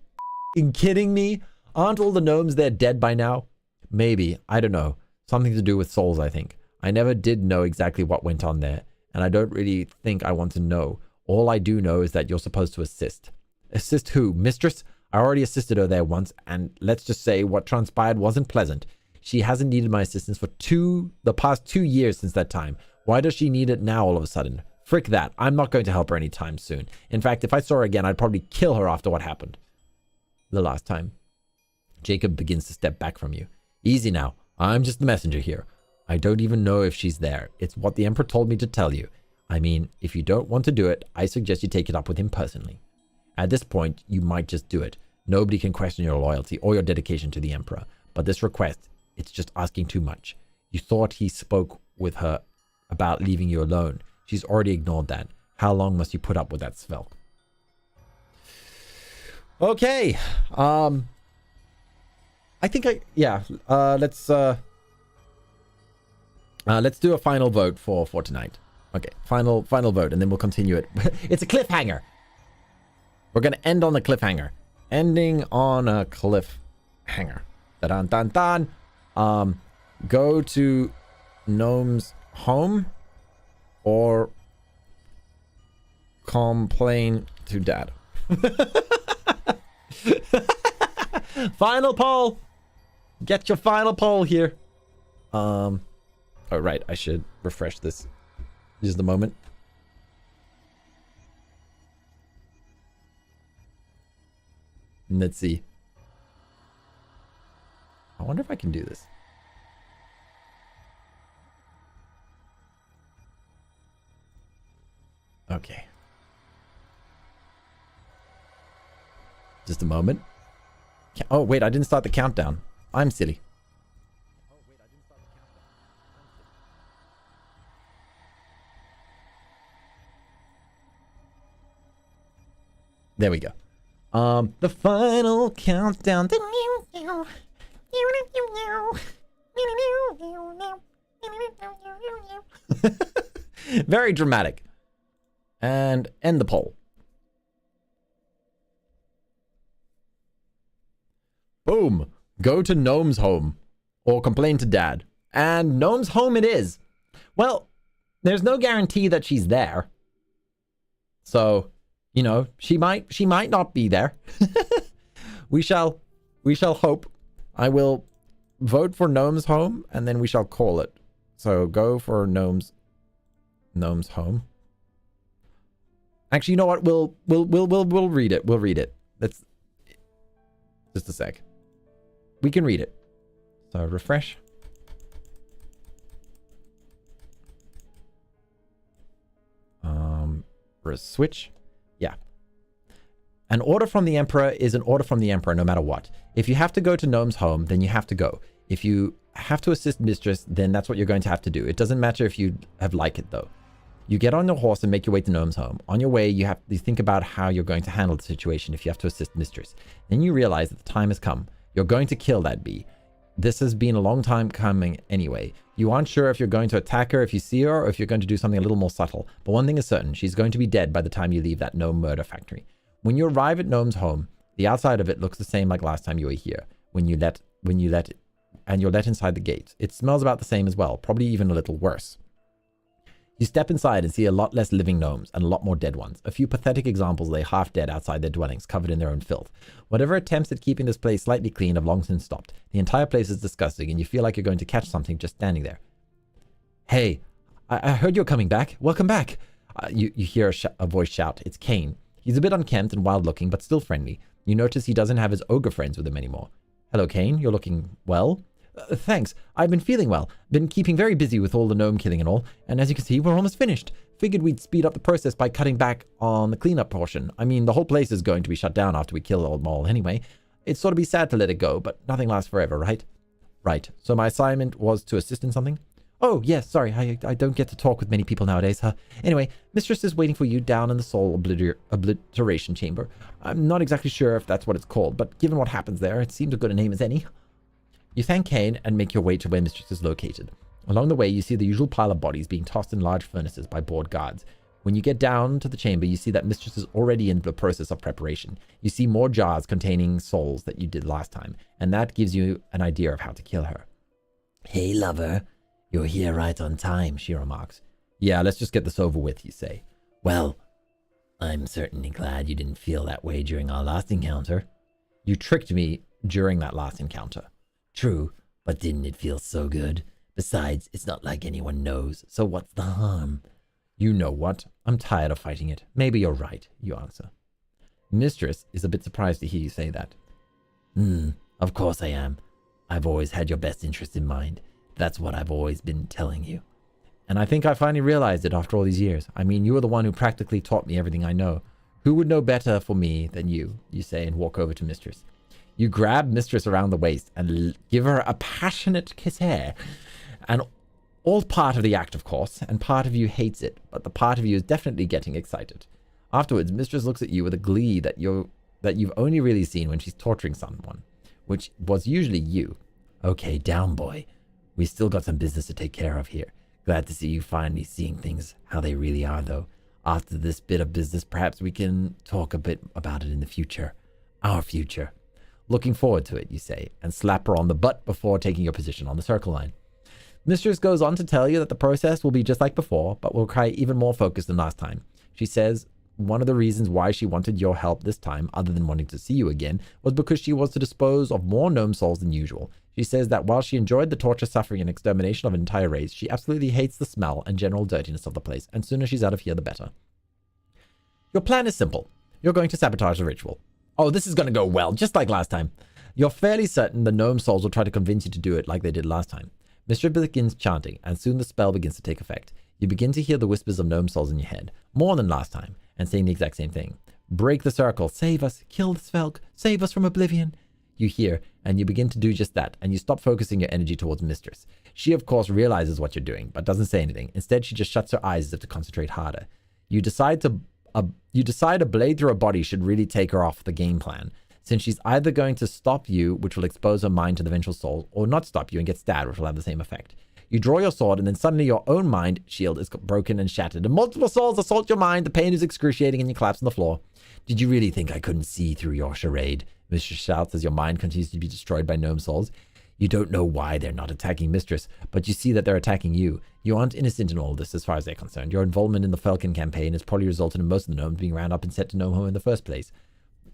kidding me? Aren't all the gnomes there dead by now? Maybe. I don't know. Something to do with souls, I think. I never did know exactly what went on there, and I don't really think I want to know. All I do know is that you're supposed to assist. Assist who? Mistress? I already assisted her there once, and let's just say what transpired wasn't pleasant. She hasn't needed my assistance for the past 2 years since that time. Why does she need it now all of a sudden? Frick that. I'm not going to help her anytime soon. In fact, if I saw her again, I'd probably kill her after what happened the last time. Jacob begins to step back from you. Easy now. I'm just the messenger here. I don't even know if she's there. It's what the Emperor told me to tell you. I mean, if you don't want to do it, I suggest you take it up with him personally. At this point, you might just do it. Nobody can question your loyalty or your dedication to the Emperor. But this request, it's just asking too much. You thought he spoke with her about leaving you alone. She's already ignored that. How long must you put up with that Svelk? Okay. I think let's do a final vote for tonight. Okay, final vote, and then we'll continue it. It's a cliffhanger. We're gonna end on a cliffhanger. Ending on a cliffhanger. Dun dun dun. Go to Gnome's home or complain to Dad. Final poll. Get your final poll here. Oh, right. I should refresh this. Just a moment. Let's see. I wonder if I can do this. Okay. Just a moment. Oh, wait. I didn't start the countdown. I'm silly. There we go. The final countdown. Very dramatic. And end the poll. Boom. Go to Gnome's home or complain to Dad. And Gnome's home it is. Well, there's no guarantee that she's there. So, you know, she might not be there. we shall hope. I will vote for Gnome's home and then we shall call it. So go for Gnome's home. Actually, you know what? We'll read it. We'll read it. Let's just a sec. We can read it. So refresh. Switch. Yeah. An order from the Emperor is an order from the Emperor no matter what. If you have to go to Gnome's home, then you have to go. If you have to assist Mistress, then that's what you're going to have to do. It doesn't matter if you have like it though. You get on your horse and make your way to Gnome's home. On your way, you think about how you're going to handle the situation if you have to assist Mistress. Then you realize that the time has come. You're going to kill that bee. This has been a long time coming anyway. You aren't sure if you're going to attack her if you see her or if you're going to do something a little more subtle. But one thing is certain, she's going to be dead by the time you leave that gnome murder factory. When you arrive at Gnome's home, the outside of it looks the same like last time you were here. And you're let inside the gate. It smells about the same as well, probably even a little worse. You step inside and see a lot less living gnomes and a lot more dead ones. A few pathetic examples lay half dead outside their dwellings, covered in their own filth. Whatever attempts at keeping this place slightly clean have long since stopped. The entire place is disgusting and you feel like you're going to catch something just standing there. Hey, I heard you're coming back. Welcome back. You hear a voice shout. It's Kane. He's a bit unkempt and wild looking, but still friendly. You notice he doesn't have his ogre friends with him anymore. Hello, Kane. You're looking well? Thanks. I've been feeling well. Been keeping very busy with all the gnome killing and all. And as you can see, we're almost finished. Figured we'd speed up the process by cutting back on the cleanup portion. I mean, the whole place is going to be shut down after we kill Old Mole anyway. It'd sort of be sad to let it go, but nothing lasts forever, right? Right. So my assignment was to assist in something? Oh, yes, sorry, I don't get to talk with many people nowadays, huh? Anyway, Mistress is waiting for you down in the soul obliteration chamber. I'm not exactly sure if that's what it's called, but given what happens there, it seems as good a name as any. You thank Kane and make your way to where Mistress is located. Along the way, you see the usual pile of bodies being tossed in large furnaces by bored guards. When you get down to the chamber, you see that Mistress is already in the process of preparation. You see more jars containing souls that you did last time, and that gives you an idea of how to kill her. Hey, lover. You're here right on time, she remarks. Yeah, let's just get this over with, you say. Well, I'm certainly glad you didn't feel that way during our last encounter. You tricked me during that last encounter. True, but didn't it feel so good? Besides, it's not like anyone knows, so what's the harm? You know what? I'm tired of fighting it. Maybe you're right, you answer. Mistress is a bit surprised to hear you say that. Of course I am. I've always had your best interest in mind. That's what I've always been telling you. And I think I finally realized it after all these years. I mean, you were the one who practically taught me everything I know. Who would know better for me than you say, and walk over to Mistress. You grab Mistress around the waist and give her a passionate kiss here. And all part of the act, of course, and part of you hates it, but the part of you is definitely getting excited. Afterwards, Mistress looks at you with a glee that you've only really seen when she's torturing someone, which was usually you. Okay, down, boy. We still got some business to take care of here. Glad to see you finally seeing things how they really are, though. After this bit of business, perhaps we can talk a bit about it in the future. Our future. Looking forward to it, you say, and slap her on the butt before taking your position on the circle line. Mistress goes on to tell you that the process will be just like before, but will require even more focus than last time. She says one of the reasons why she wanted your help this time, other than wanting to see you again, was because she was to dispose of more gnome souls than usual. She says that while she enjoyed the torture, suffering, and extermination of an entire race, she absolutely hates the smell and general dirtiness of the place, and sooner she's out of here, the better. Your plan is simple. You're going to sabotage the ritual. Oh, this is going to go well, just like last time. You're fairly certain the gnome souls will try to convince you to do it like they did last time. Mistress begins chanting, and soon the spell begins to take effect. You begin to hear the whispers of gnome souls in your head, more than last time, and saying the exact same thing. Break the circle, save us, kill the Svelk, save us from oblivion. You hear, and you begin to do just that, and you stop focusing your energy towards Mistress. She, of course, realizes what you're doing, but doesn't say anything. Instead, she just shuts her eyes as if to concentrate harder. You decide a blade through her body should really take her off the game plan, since she's either going to stop you, which will expose her mind to the vengeful soul, or not stop you and get stabbed, which will have the same effect. You draw your sword, and then suddenly your own mind shield is broken and shattered, and multiple souls assault your mind. The pain is excruciating, and you collapse on the floor. Did you really think I couldn't see through your charade? Mistress shouts as your mind continues to be destroyed by gnome souls. You don't know why they're not attacking Mistress, but you see that they're attacking you. You aren't innocent in all of this as far as they're concerned. Your involvement in the Falcon campaign has probably resulted in most of the gnomes being rounded up and sent to gnome home in the first place.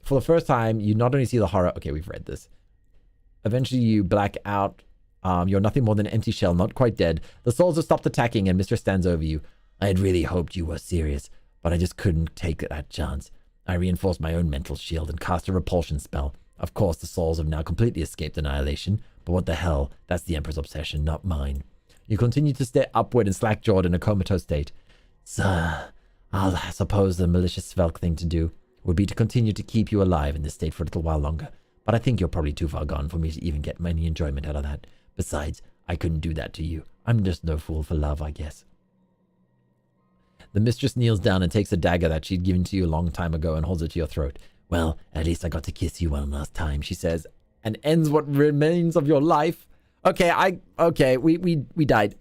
For the first time, you not only see the horror... Okay, we've read this. Eventually, you black out. You're nothing more than an empty shell, not quite dead. The souls have stopped attacking, and Mistress stands over you. I had really hoped you were serious, but I just couldn't take that chance. I reinforced my own mental shield and cast a repulsion spell. Of course, the souls have now completely escaped annihilation, but what the hell? That's the Emperor's obsession, not mine. You continue to stare upward and slack-jawed in a comatose state. Sir, I'll suppose the malicious Svelk thing to do would be to continue to keep you alive in this state for a little while longer, but I think you're probably too far gone for me to even get any enjoyment out of that. Besides, I couldn't do that to you. I'm just no fool for love, I guess. The Mistress kneels down and takes a dagger that she'd given to you a long time ago and holds it to your throat. Well, at least I got to kiss you one last time, she says, and ends what remains of your life. Okay, we died.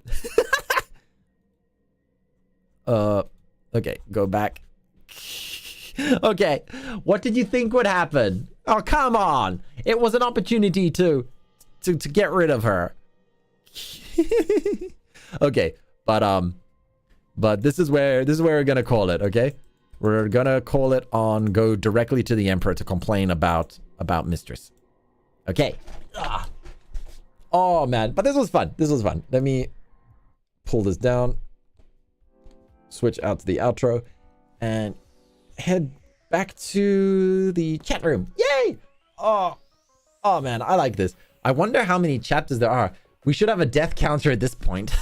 Okay, go back. Okay, what did you think would happen? Oh, come on. It was an opportunity to get rid of her. Okay, but this is where we're gonna call it, okay? We're gonna call it on go directly to the Emperor to complain about Mistress. Okay. Oh man, but this was fun. Let me pull this down, switch out to the outro, and head back to the chat room. Yay! Oh man, I like this. I wonder how many chapters there are. We should have a death counter at this point.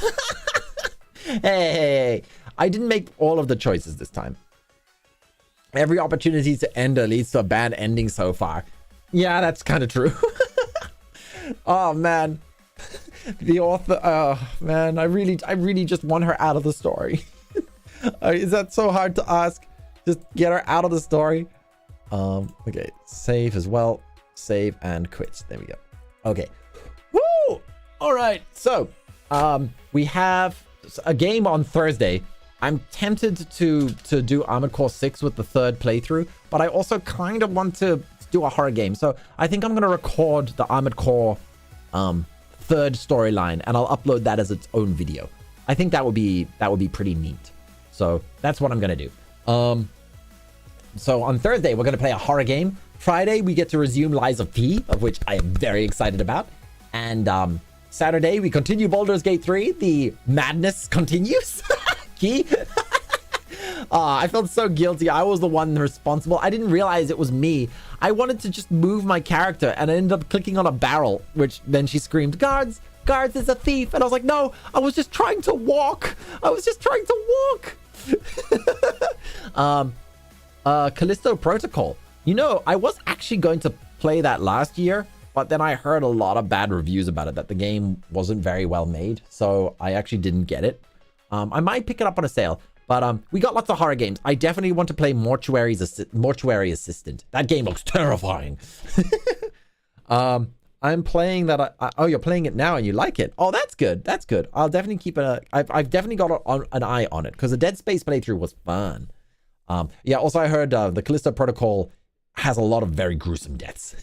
Hey, I didn't make all of the choices this time. Every opportunity to end leads to a bad ending so far. Yeah, that's kind of true. Oh man, The author, oh man, I really just want her out of the story. Is that so hard to ask? Just get her out of the story. Okay, save as well. Save and quit. There we go. Okay. Woo! All right. So, we have a game on Thursday. I'm tempted to do Armored Core 6 with the third playthrough, but I also kind of want to do a horror game. So I think I'm going to record the Armored Core third storyline, and I'll upload that as its own video. I think that would be pretty neat. So that's what I'm going to do. So on Thursday, we're going to play a horror game. Friday, we get to resume Lies of P, of which I am very excited about. And Saturday, we continue Baldur's Gate 3. The madness continues. Key. I felt so guilty. I was the one responsible. I didn't realize it was me. I wanted to just move my character, and I ended up clicking on a barrel, which then she screamed, guards, guards, there's a thief. And I was like, no, I was just trying to walk. I was just trying to walk. Callisto Protocol. You know, I was actually going to play that last year, but then I heard a lot of bad reviews about it, that the game wasn't very well made. So I actually didn't get it. I might pick it up on a sale, but we got lots of horror games. I definitely want to play Mortuary Assistant. That game looks terrifying. I'm playing that. Oh, you're playing it now and you like it. Oh, that's good. That's good. I'll definitely keep I've definitely got an eye on it, because the Dead Space playthrough was fun. Yeah, also I heard the Callisto Protocol has a lot of very gruesome deaths.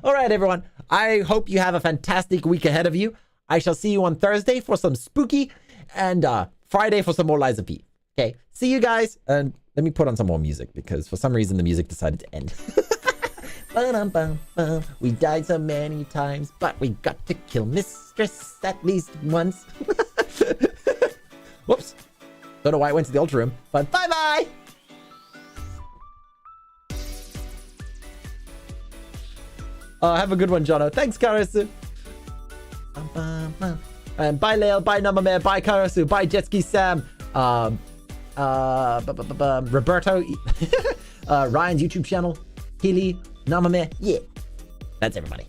All right, everyone. I hope you have a fantastic week ahead of you. I shall see you on Thursday for some spooky, and Friday for some more Lies of P. Okay, see you guys. And let me put on some more music, because for some reason the music decided to end. We died so many times, but we got to kill Mistress at least once. Whoops. Don't know why I went to the ultra room, but bye-bye! Have a good one, Jono. Thanks, Karasu. And bye, Lael. Bye, Namamare. Bye, Karasu. Bye, Jetski Sam. Roberto. Ryan's YouTube channel. Healy. Namamare. Yeah. That's everybody.